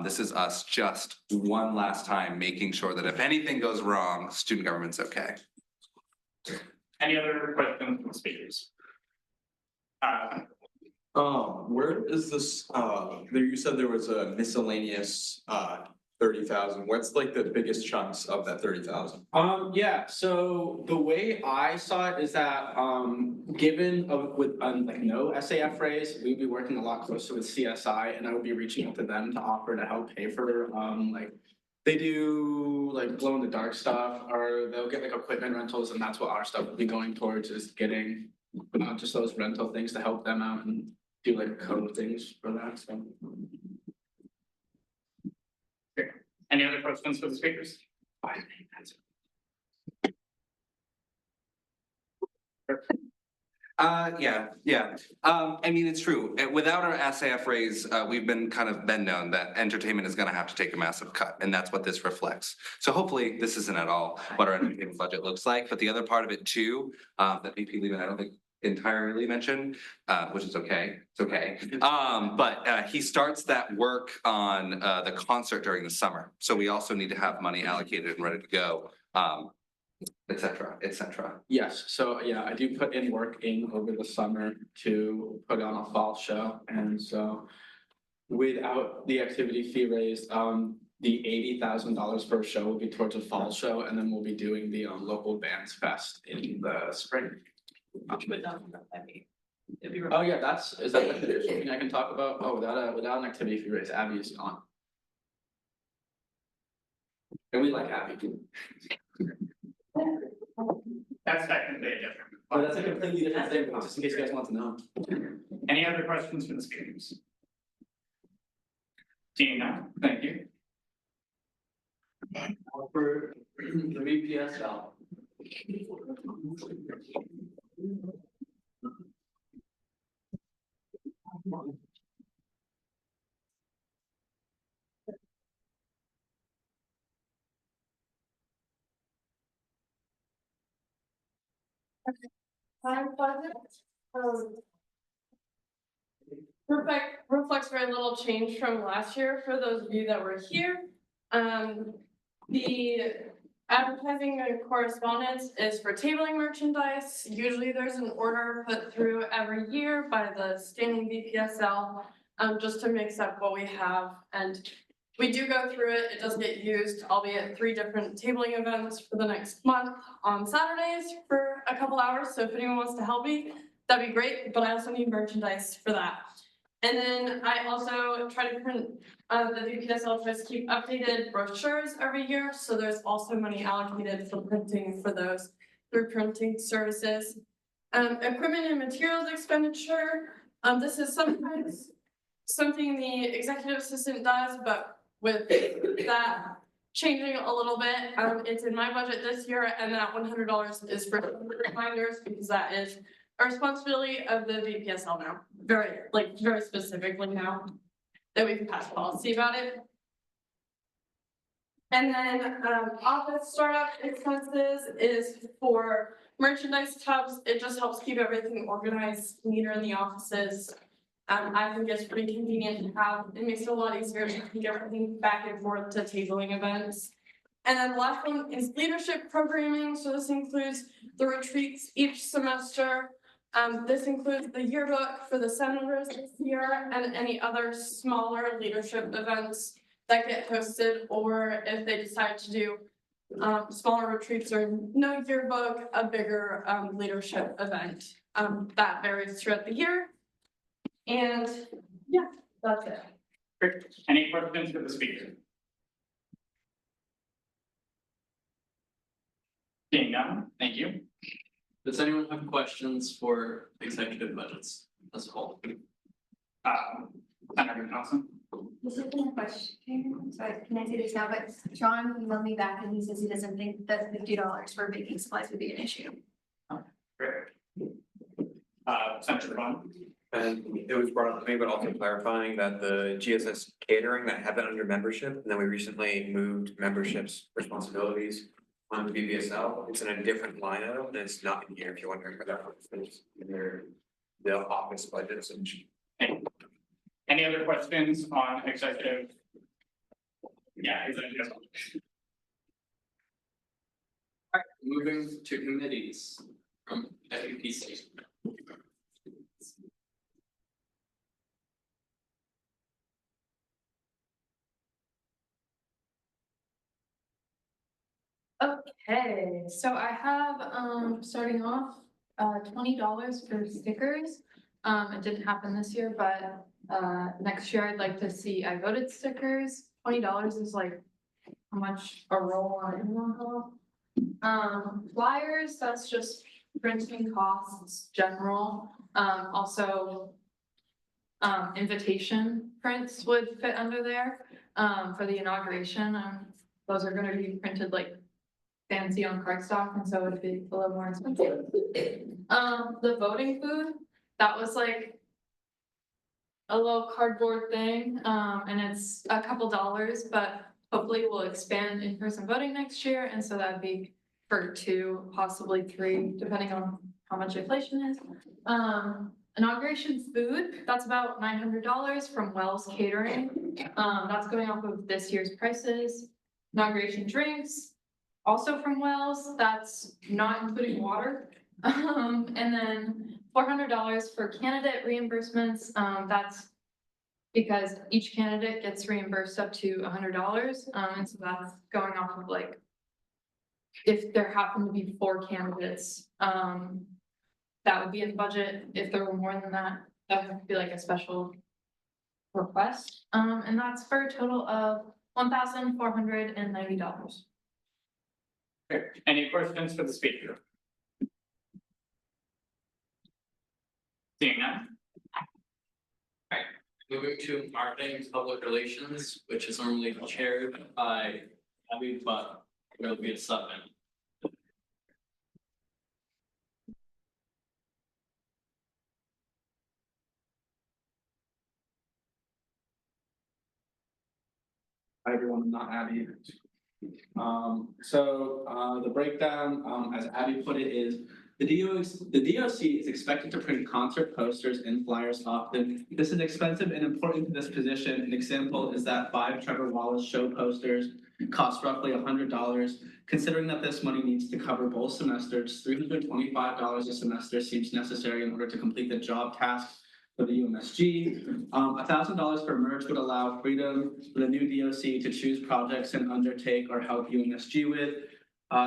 this is us just one last time making sure that if anything goes wrong, student government's okay. Any other questions from the speakers? Where is this, there, you said there was a miscellaneous, 30,000, what's like the biggest chunks of that 30,000? Yeah, so the way I saw it is that, given with like no SAF raise, we'd be working a lot closer with CSI, and I would be reaching out to them to offer to help pay for, like, they do like glow in the dark stuff, or they'll get like equipment rentals, and that's what our stuff will be going towards, is getting, just those rental things to help them out and do like code things for that, so. Any other questions for the speakers? Yeah. I mean, it's true. Without our SAF raise, we've been known that entertainment is gonna have to take a massive cut, and that's what this reflects. So hopefully, this isn't at all what our entertainment budget looks like, but the other part of it too, that VP Lehman, I don't think entirely mentioned, which is okay, it's okay. But he starts that work on the concert during the summer. So we also need to have money allocated and ready to go, et cetera, et cetera. Yes, so yeah, I do put in work in over the summer to put on a fall show, and so without the activity fee raised, the $80,000 per show will be towards a fall show, and then we'll be doing the local bands fest in the spring. Oh yeah, is that like the thing I can talk about? Oh, without an activity fee raise, Abby is gone. And we like Abby too. That's technically a different. Oh, that's a completely different thing, but just in case you guys want to know. Any other questions from the speakers? Seeing none, thank you. For the VPSL. Time budget, reflects very little change from last year for those of you that were here. The advertising and correspondence is for tabling merchandise. Usually there's an order put through every year by the standing VPSL, just to mix up what we have, and we do go through it. It does get used. I'll be at 3 different tabling events for the next month on Saturdays for a couple hours. So if anyone wants to help me, that'd be great. But I also need merchandise for that. And then I also try to print, the VPSL tries to keep updated brochures every year. So there's also money allocated for printing for those through printing services. Equipment and materials expenditure. This is sometimes something the executive assistant does, but with that changing a little bit, it's in my budget this year, and that $100 is for reminders, because that is a responsibility of the VPSL now. Very specifically now that we've passed policy about it. And then office startup expenses is for merchandise tubs. It just helps keep everything organized, neater in the offices. I think it's pretty convenient to have. It makes it a lot easier to take everything back and forth to tabling events. And then the last one is leadership programming. So this includes the retreats each semester, This includes the yearbook for the senators this year and any other smaller leadership events that get hosted, or if they decide to do smaller retreats or no yearbook, a bigger leadership event. That varies throughout the year. And yeah, that's it. Great. Any questions for the speaker? Seeing none, thank you. Does anyone have questions for executive budgets as a whole? Senator Nelson? This isn't a question, so can I say this now, but John emailed me back and he says he doesn't think that $50 for baking supplies would be an issue. Great. Senator Bond? And it was brought up to me, but also clarifying that the GSS catering that had that under membership, and then we recently moved memberships responsibilities on the BBSL. It's in a different line item, and it's not in here if you're wondering where that is in the office budget. So Any other questions on executive? Yeah, executive. Alright, moving to committees from FEPC. Okay, so I have, starting off, $20 for stickers. It didn't happen this year, but, next year I'd like to see I voted stickers. $20 is like how much a roll on envelope. Flyers, that's just printing costs, general. Also, invitation prints would fit under there, for the inauguration. Those are gonna be printed like fancy on cardstock, and so it'd be a little more expensive. The voting food, that was like a little cardboard thing, and it's a couple dollars, but hopefully we'll expand in-person voting next year, and so that'd be for 2, possibly 3, depending on how much inflation is. Inauguration food, that's about $900 from Wells Catering. That's going off of this year's prices. Inauguration drinks, also from Wells, that's not including water. And then $400 for candidate reimbursements. That's because each candidate gets reimbursed up to $100. And so that's going off of like, if there happen to be 4 candidates, that would be in the budget. If there were more than that, that would be like a special request. And that's for a total of $1,490. Okay. Any questions for the speaker? Seeing none? Alright, moving to marketing and public relations, which is normally chaired by Abby, but it'll be a Sutton. Hi, everyone, I'm not Abby. The breakdown, as Abby put it, is the DOC is expected to print concert posters and flyers often. This is expensive and important to this position. An example is that 5 Trevor Wallace show posters cost roughly $100. Considering that this money needs to cover both semesters, $325 a semester seems necessary in order to complete the job tasks for the UMSG. $1,000 for merch would allow freedom for the new DOC to choose projects and undertake or help UMSG with.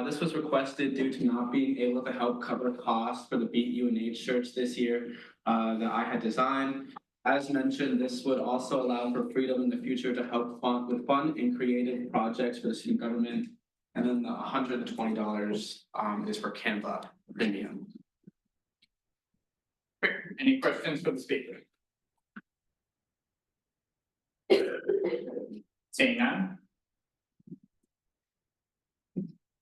This was requested due to not being able to help cover costs for the Beat UNH shirts this year that I had designed. As mentioned, this would also allow for freedom in the future to help with fun and creative projects for the student government. And then the $120 is for Canva Premium. Great. Any questions for the speaker? Seeing none?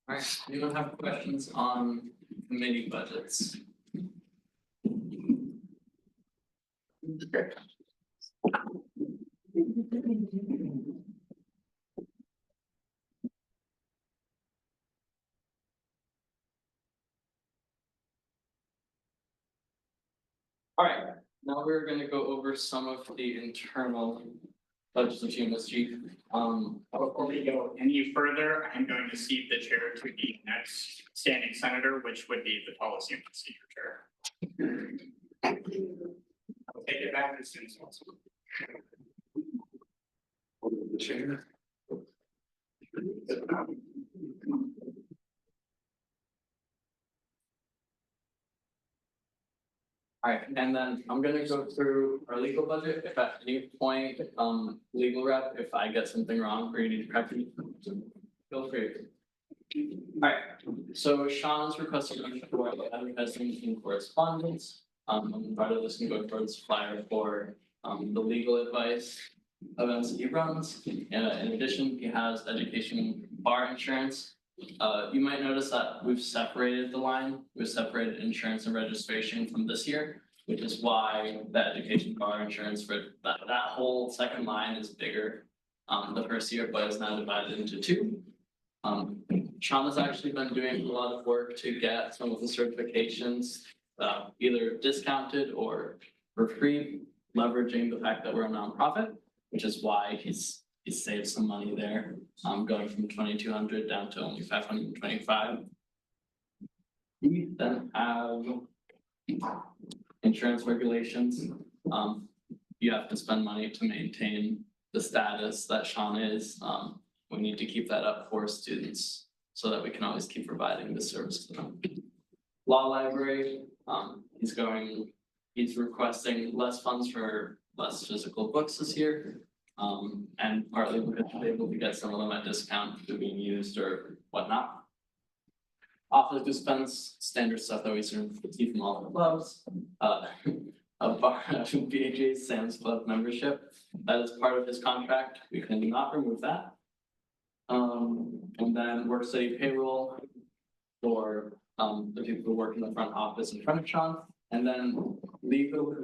Alright, anyone have questions on committee budgets? Great. Alright, now we're gonna go over some of the internal pledges of UMSG. Before we go any further, I'm going to cede the chair to the next standing senator, which would be the policy and procedure chair. I'll take it back as soon as possible. The chair. Alright, and then I'm gonna go through our legal budget, if at any point, legal rep, if I get something wrong or you need to correct me, feel free. Alright, so Sean's requesting for advertising in correspondence, part of this can go towards flyer for, the legal advice events that he runs. In addition, he has education bar insurance. You might notice that we've separated the line, we've separated insurance and registration from this year, which is why the education bar insurance for that whole second line is bigger. The first year, but is now divided into two. Sean has actually been doing a lot of work to get some of the certifications, either discounted or for free, leveraging the fact that we're a nonprofit, which is why he's saved some money there, going from 2,200 down to only 525. We then have insurance regulations. You have to spend money to maintain the status that Sean is. We need to keep that up for students so that we can always keep providing this service to them. Law library, he's requesting less funds for less physical books this year. And partly because we're able to get some of them at discount to being used or whatnot. Office dispense, standard stuff that we see from all the clubs. A bar, BHA's Sam's Club membership, that is part of his contract, we cannot remove that. And then work study payroll for the people who work in the front office in front of Sean. And then legal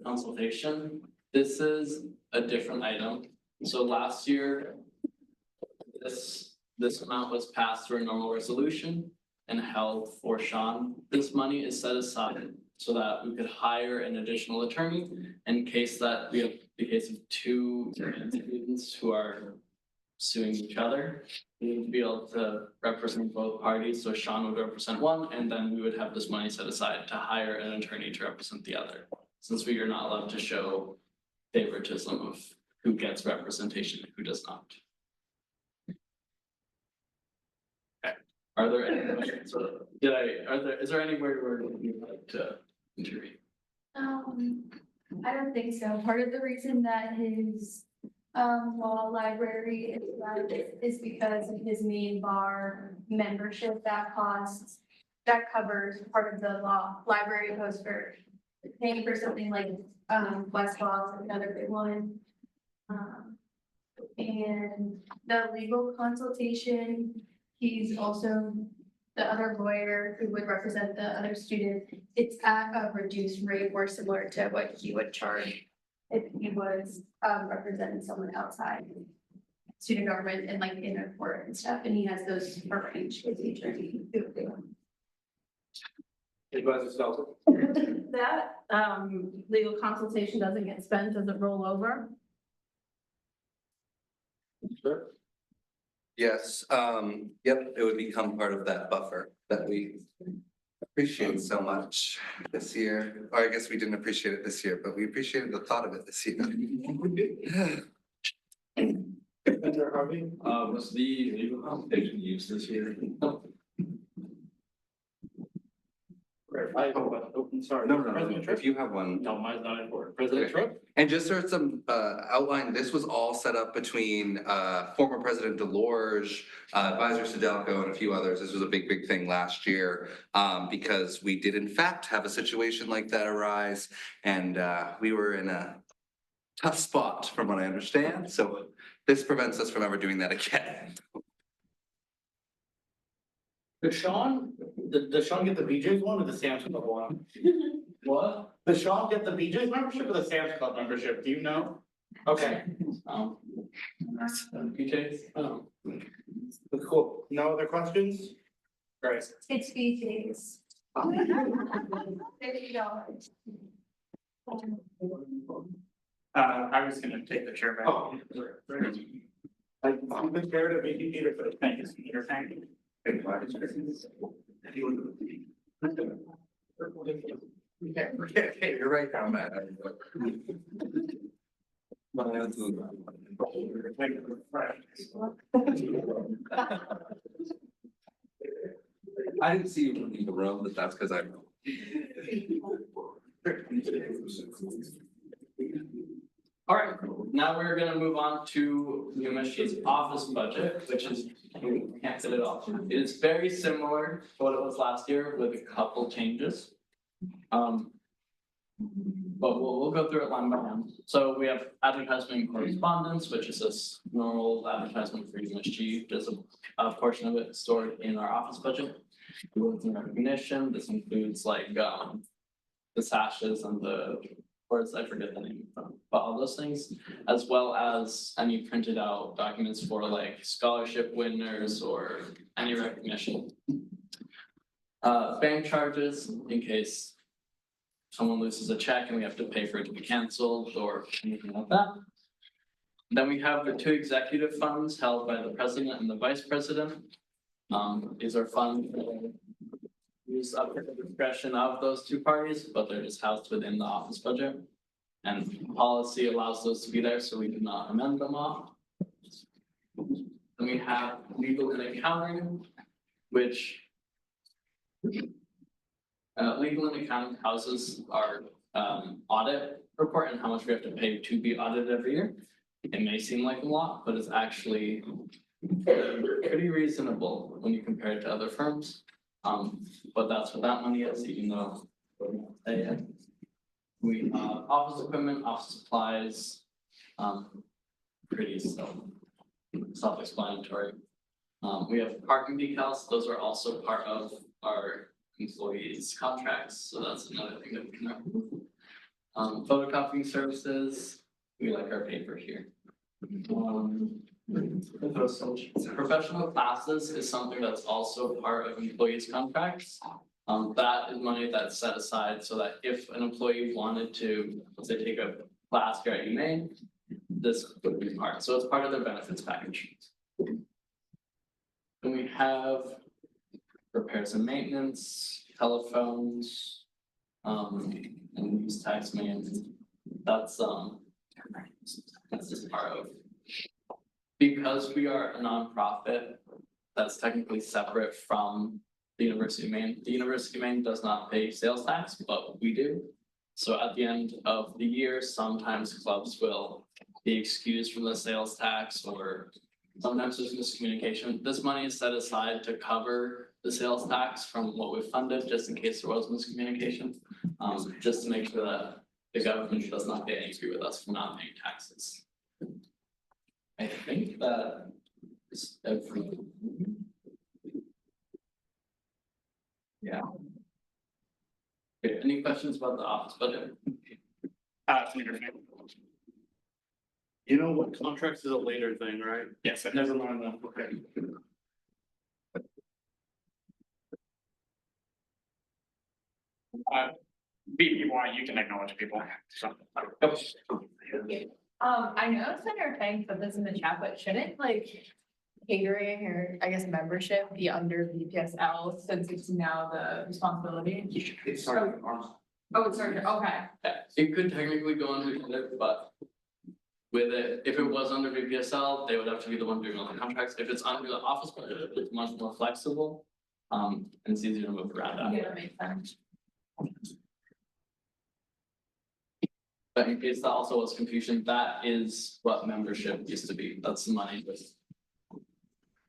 consultation, this is a different item. So last year, this amount was passed through a normal resolution and held for Sean. This money is set aside so that we could hire an additional attorney in case that we have the case of two students who are suing each other. We need to be able to represent both parties, so Sean would represent one, and then we would have this money set aside to hire an attorney to represent the other. Since we are not allowed to show favoritism of who gets representation and who does not. Okay, are there any questions? Is there anywhere where you'd like to intervene? I don't think so. Part of the reason that his law library is allowed is because of his main bar membership that covers part of the law library post for paying for something like Westfall's another big one. And the legal consultation, he's also the other lawyer who would represent the other student. It's at a reduced rate or similar to what he would charge if he was representing someone outside student government and like in a court and stuff, and he has those arranged with the attorney. That legal consultation doesn't get spent, does it roll over? Sure. Yes, yep, it would become part of that buffer that we appreciate so much this year. Or I guess we didn't appreciate it this year, but we appreciated the thought of it this year. Mr. Harvey, was the legal consultation used this year? Sorry. No, if you have one. No, mine's not important. President Okay. Trump? And just sort of some outline, this was all set up between former President DeLorge, Advisor Sudelko, and a few others. This was a big thing last year because we did in fact have a situation like that arise, and we were in a tough spot from what I understand. So this prevents us from ever doing that again. Does Sean get the BJ's one or the Sam's Club one? What? Does Sean get the BJ's membership or the Sam's Club membership? Do you know? Okay. BJ's? Oh. Cool. No other questions? Great. It's BJ's. $50. I was gonna take the chair back. Oh. I'm the chair to make you Peter, but thank you, Peter, thank you. You're right now, Matt. I didn't see you leave the room, but that's because I. All right, now we're gonna move on to UMSG's office budget, which is, can't get it off. It is very similar to what it was last year with a couple changes. But we'll go through it line by line. So we have advertisement and correspondence, which is this normal advertisement for UMSG. There's a portion of it stored in our office budget. Awards and recognition, this includes like the sashes and the words, I forget the name of them, but all those things, as well as any printed out documents for like scholarship winners or any recognition. Bank charges, in case someone loses a check and we have to pay for it to be canceled or anything like that. Then we have the two executive funds held by the president and the vice president. These are funds that use up to the discretion of those two parties, but they're just housed within the office budget. And policy allows those to be there, so we do not amend them all. Then we have legal and accounting, which legal and accounting houses our audit report and how much we have to pay to be audited every year. It may seem like a lot, but it's actually pretty reasonable when you compare it to other firms. But that's what that money is, even though we office equipment, office supplies, pretty self-explanatory. We have parking decals, those are also part of our employees' contracts, so that's another thing that we can remove. Photocopying services, we like our paper here. Professional classes is something that's also part of employees' contracts. That is money that's set aside so that if an employee wanted to, let's say, take a class here at Maine, this would be part, so it's part of their benefits package. Then we have repairs and maintenance, telephones, and use tax maintenance. That's just part of. Because we are a nonprofit, that's technically separate from the University of Maine. The University of Maine does not pay sales tax, but we do. So at the end of the year, sometimes clubs will be excused from the sales tax, or sometimes there's miscommunication. This money is set aside to cover the sales tax from what we've funded, just in case there was miscommunication. Just to make sure that the government does not get angry with us for not paying taxes. I think that is everything. Yeah. Okay, any questions about the office budget? You know what, contracts is a later thing, right? Yes, Never mind that, okay. VP one, you can acknowledge people, so. I noticed that you're paying for this in the chat, but shouldn't like catering or I guess membership be under VPSL since it's now the responsibility? It's starting Oh, it's under, okay. Yeah, it could technically go under it, but with it, if it was under VPSL, they would have to be the one doing all the contracts. If it's under the office budget, it's much more flexible. And it's easier to move around after. Yeah, that makes sense. But in case that also was confusion, that is what membership used to be. That's the money that's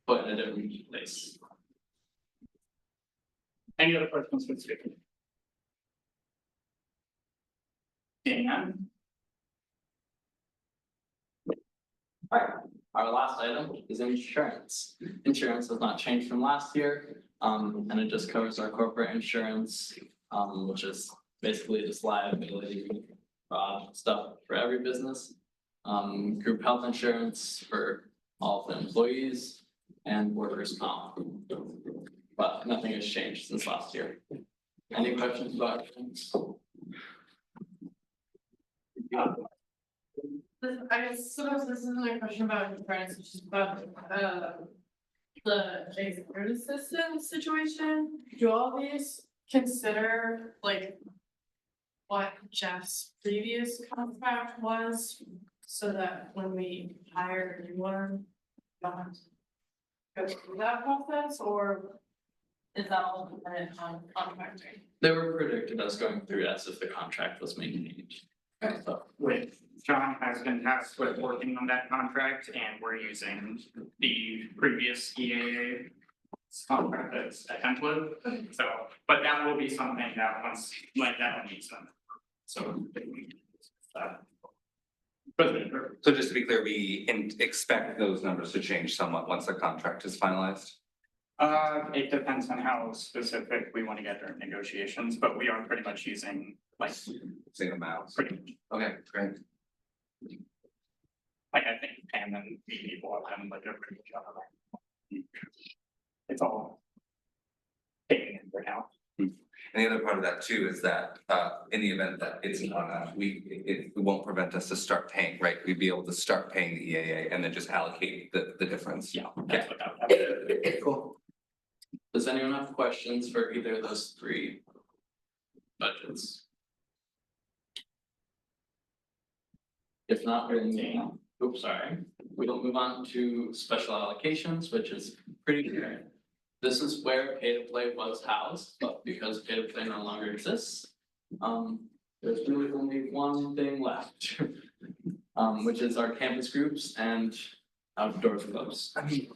put in a different place. Any other questions for the speaker? Seeing none? Alright, our last item is insurance. Insurance has not changed from last year, and it just covers our corporate insurance, which is basically just liability, stuff for every business. Group health insurance for all of the employees and workers' comp. But nothing has changed since last year. Any questions about insurance? I suppose this isn't a question about grants, it's just about, the executive assistant situation. Do all these consider like what Jeff's previous contract was? So that when we hire a new one, don't have to go through that process, or is that all dependent on contracting? They were predicted as going through as if the contract was maintained. So, With John has been tasked with working on that contract and we're using the previous EAA contract as a template. So, but that will be something that once, like that one needs done. So. President Kirk. So just to be clear, we expect those numbers to change somewhat once the contract is finalized? It depends on how specific we want to get during negotiations, but we are pretty much using like. Same amounts. Pretty much. Okay, great. Like I think Pam and the people have done like a pretty good job of that. It's all taken into account. And the other part of that too is that in the event that it's not, it won't prevent us to start paying, right? We'd be able to start paying the EAA and then just allocate the difference. Yeah, that's what that would happen. Cool. does anyone have questions for either of those three budgets? If not, oops, sorry, we'll move on to special allocations, which is pretty clear. This is where pay to play was housed, but because pay to play no longer exists, there's really only one thing left. Which is our campus groups and outdoors clubs.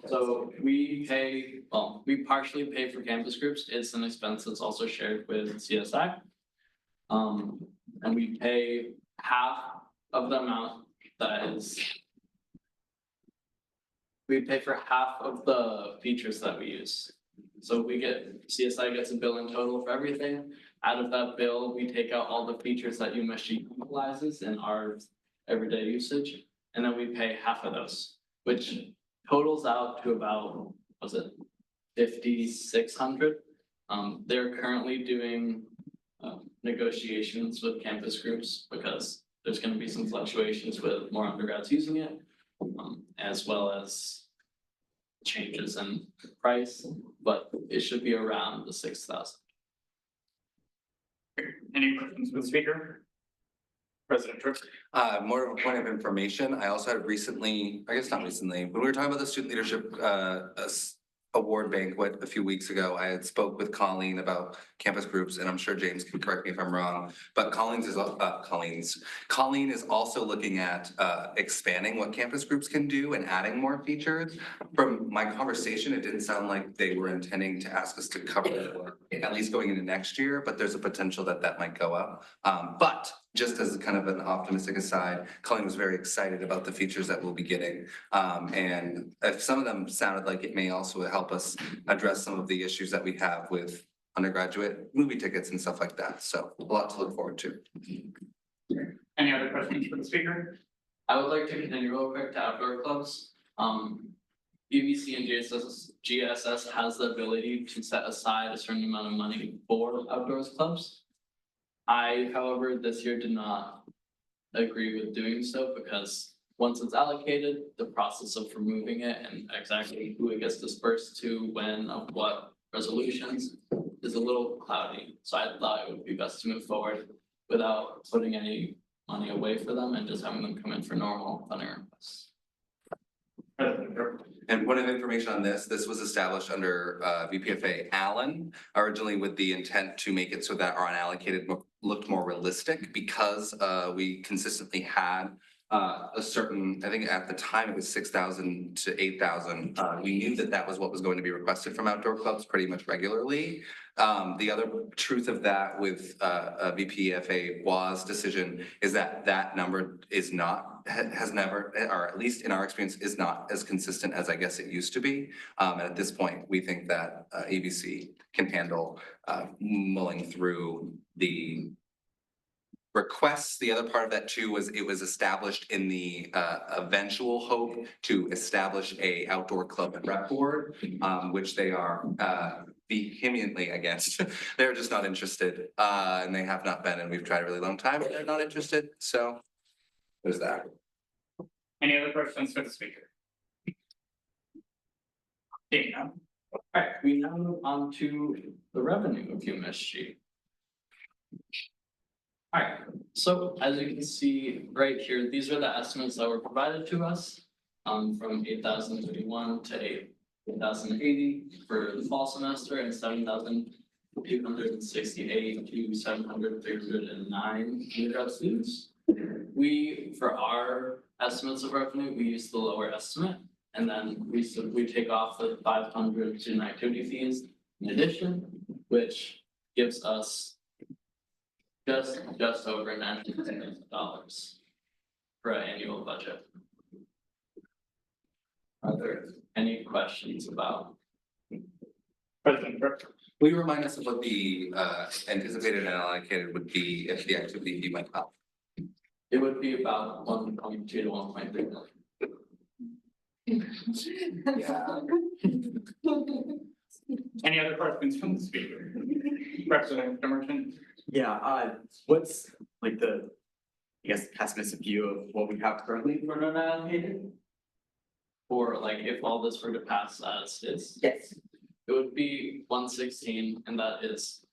So we pay, well, we partially pay for campus groups, it's an expense that's also shared with CSI. And we pay half of the amount that is. We pay for half of the features that we use. So we get, CSI gets a bill in total for everything. Out of that bill, we take out all the features that UMSG utilizes in our everyday usage. And then we pay half of those, which totals out to about, was it 5,600? They're currently doing negotiations with campus groups because there's gonna be some fluctuations with more undergrads using it. As well as changes in price, but it should be around the 6,000. Any questions for the speaker? President Tripp. More of a point of information, I also had recently, I guess not recently, when we were talking about the student leadership award banquet a few weeks ago, I had spoke with Colleen about campus groups, and I'm sure James can correct me if I'm wrong, but Colleen is also looking at expanding what campus groups can do and adding more features. From my conversation, it didn't sound like they were intending to ask us to cover it, at least going into next year, but there's a potential that that might go up. But just as kind of an optimistic aside, Colleen was very excited about the features that we'll be getting. And if some of them sounded like it may also help us address some of the issues that we have with undergraduate movie tickets and stuff like that. So a lot to look forward to. Any other questions for the speaker? I would like to continue real quick to outdoor clubs. UBC and GSS has the ability to set aside a certain amount of money for outdoors clubs. I, however, this year did not agree with doing so because once it's allocated, the process of removing it and exactly who it gets dispersed to, when, of what resolutions is a little cloudy. So I thought it would be best to move forward without putting any money away for them and just having them come in for normal funding requests. And point of information on this was established under VPFA Allen, originally with the intent to make it so that our unallocated looked more realistic because we consistently had a certain, I think at the time it was 6,000 to 8,000. We knew that that was what was going to be requested from outdoor clubs pretty much regularly. The other truth of that with a VPFA WAS decision is that that number is not, has never, or at least in our experience, is not as consistent as I guess it used to be. And at this point, we think that ABC can handle mulling through the requests. The other part of that too was it was established in the eventual hope to establish a outdoor club and rec board, which they are vehemently against. They're just not interested, and they have not been, and we've tried a really long time, and they're not interested. So there's that. Any other questions for the speaker? Seeing none. Alright, we now move on to the revenue of UMSG. Alright, so as you can see right here, these are the estimates that were provided to us. From 8,031 to 8,080 for the fall semester and 7,268 to 7,309 undergrad students. We, for our estimates of revenue, we use the lower estimate. And then we take off the 500 student activity fees in addition, which gives us just over $90,000 for our annual budget. Are there any questions about? President Cook? Will you remind us of what the anticipated and allocated would be if the activity fee went up? It would be about 1.2 to 1.3 million. Any other questions from the speaker? Representative Merchant? Yeah, what's like the, I guess, pessimistic view of what we have currently for unallocated? Or like if all this were to pass as is. Yes. It would be 116 and that is.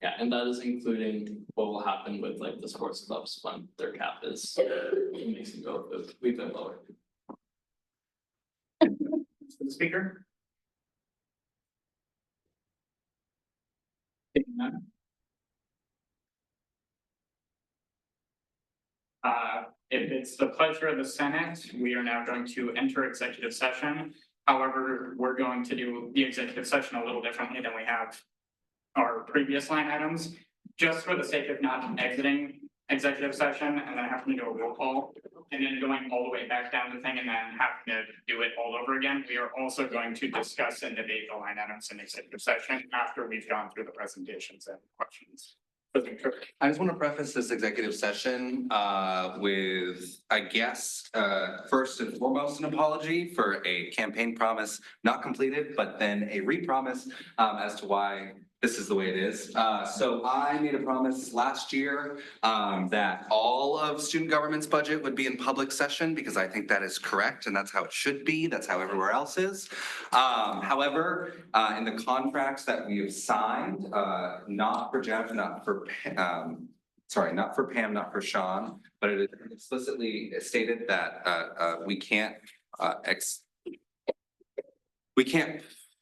Yeah, and that is including what will happen with like the sports clubs when their cap is, it makes it go, we've been lower. The speaker? Seeing none. If it's the pleasure of the Senate, we are now going to enter executive session. However, we're going to do the executive session a little differently than we have our previous line items, just for the sake of not exiting executive session and then having to do a roll call and then going all the way back down the thing and then having to do it all over again. We are also going to discuss and debate the line items in executive session after we've gone through the presentations and questions. I just want to preface this executive session with, I guess, first and foremost, an apology for a campaign promise not completed, but then a re-promise as to why this is the way it is. So I made a promise last year that all of student government's budget would be in public session because I think that is correct and that's how it should be. That's how everywhere else is. However, in the contracts that we have signed, not for Jeff, not for Pam, not for Pam, not for Sean, but it is explicitly stated that we can't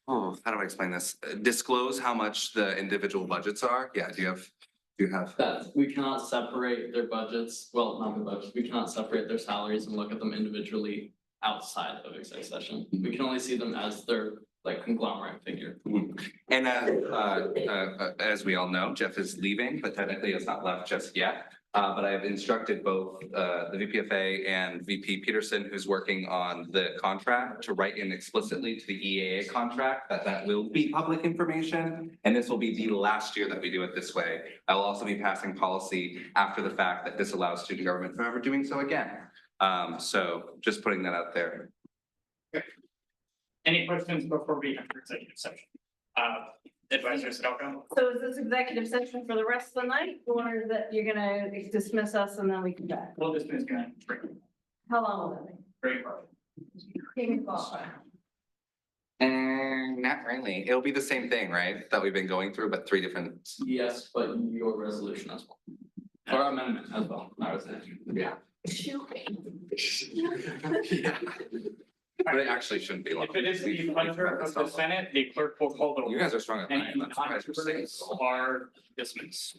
oh, how do I explain this? Disclose how much the individual budgets are? Yeah, do you have? That we cannot separate their budgets, well, not their budgets, we cannot separate their salaries and look at them individually outside of exec session. We can only see them as their like conglomerate figure. And as we all know, Jeff is leaving, but technically has not left just yet. But I have instructed both the VPFA and VP Peterson, who's working on the contract, to write in explicitly to the EAA contract that will be public information. And this will be the last year that we do it this way. I will also be passing policy after the fact that disallows student government from ever doing so again. So just putting that out there. Any questions before we enter executive session? Advisor Stelco? So is this executive session for the rest of the night, or is that you're gonna dismiss us and then we come back? We'll dismiss tonight. How long will that be? Great part. Can you qualify? Not really. It'll be the same thing, right? That we've been going through, but 3 different. Yes, but your resolution as well. Or amendment as well, not resolution. Yeah. Yeah. But it actually shouldn't be long. If it is the pleasure of the Senate, the clerk will call the roll. You guys are strong at Any night. That's why you're controversies are dismissed.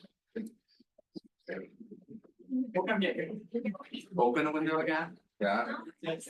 We'll come get you. Open a window again? Yeah. Yes.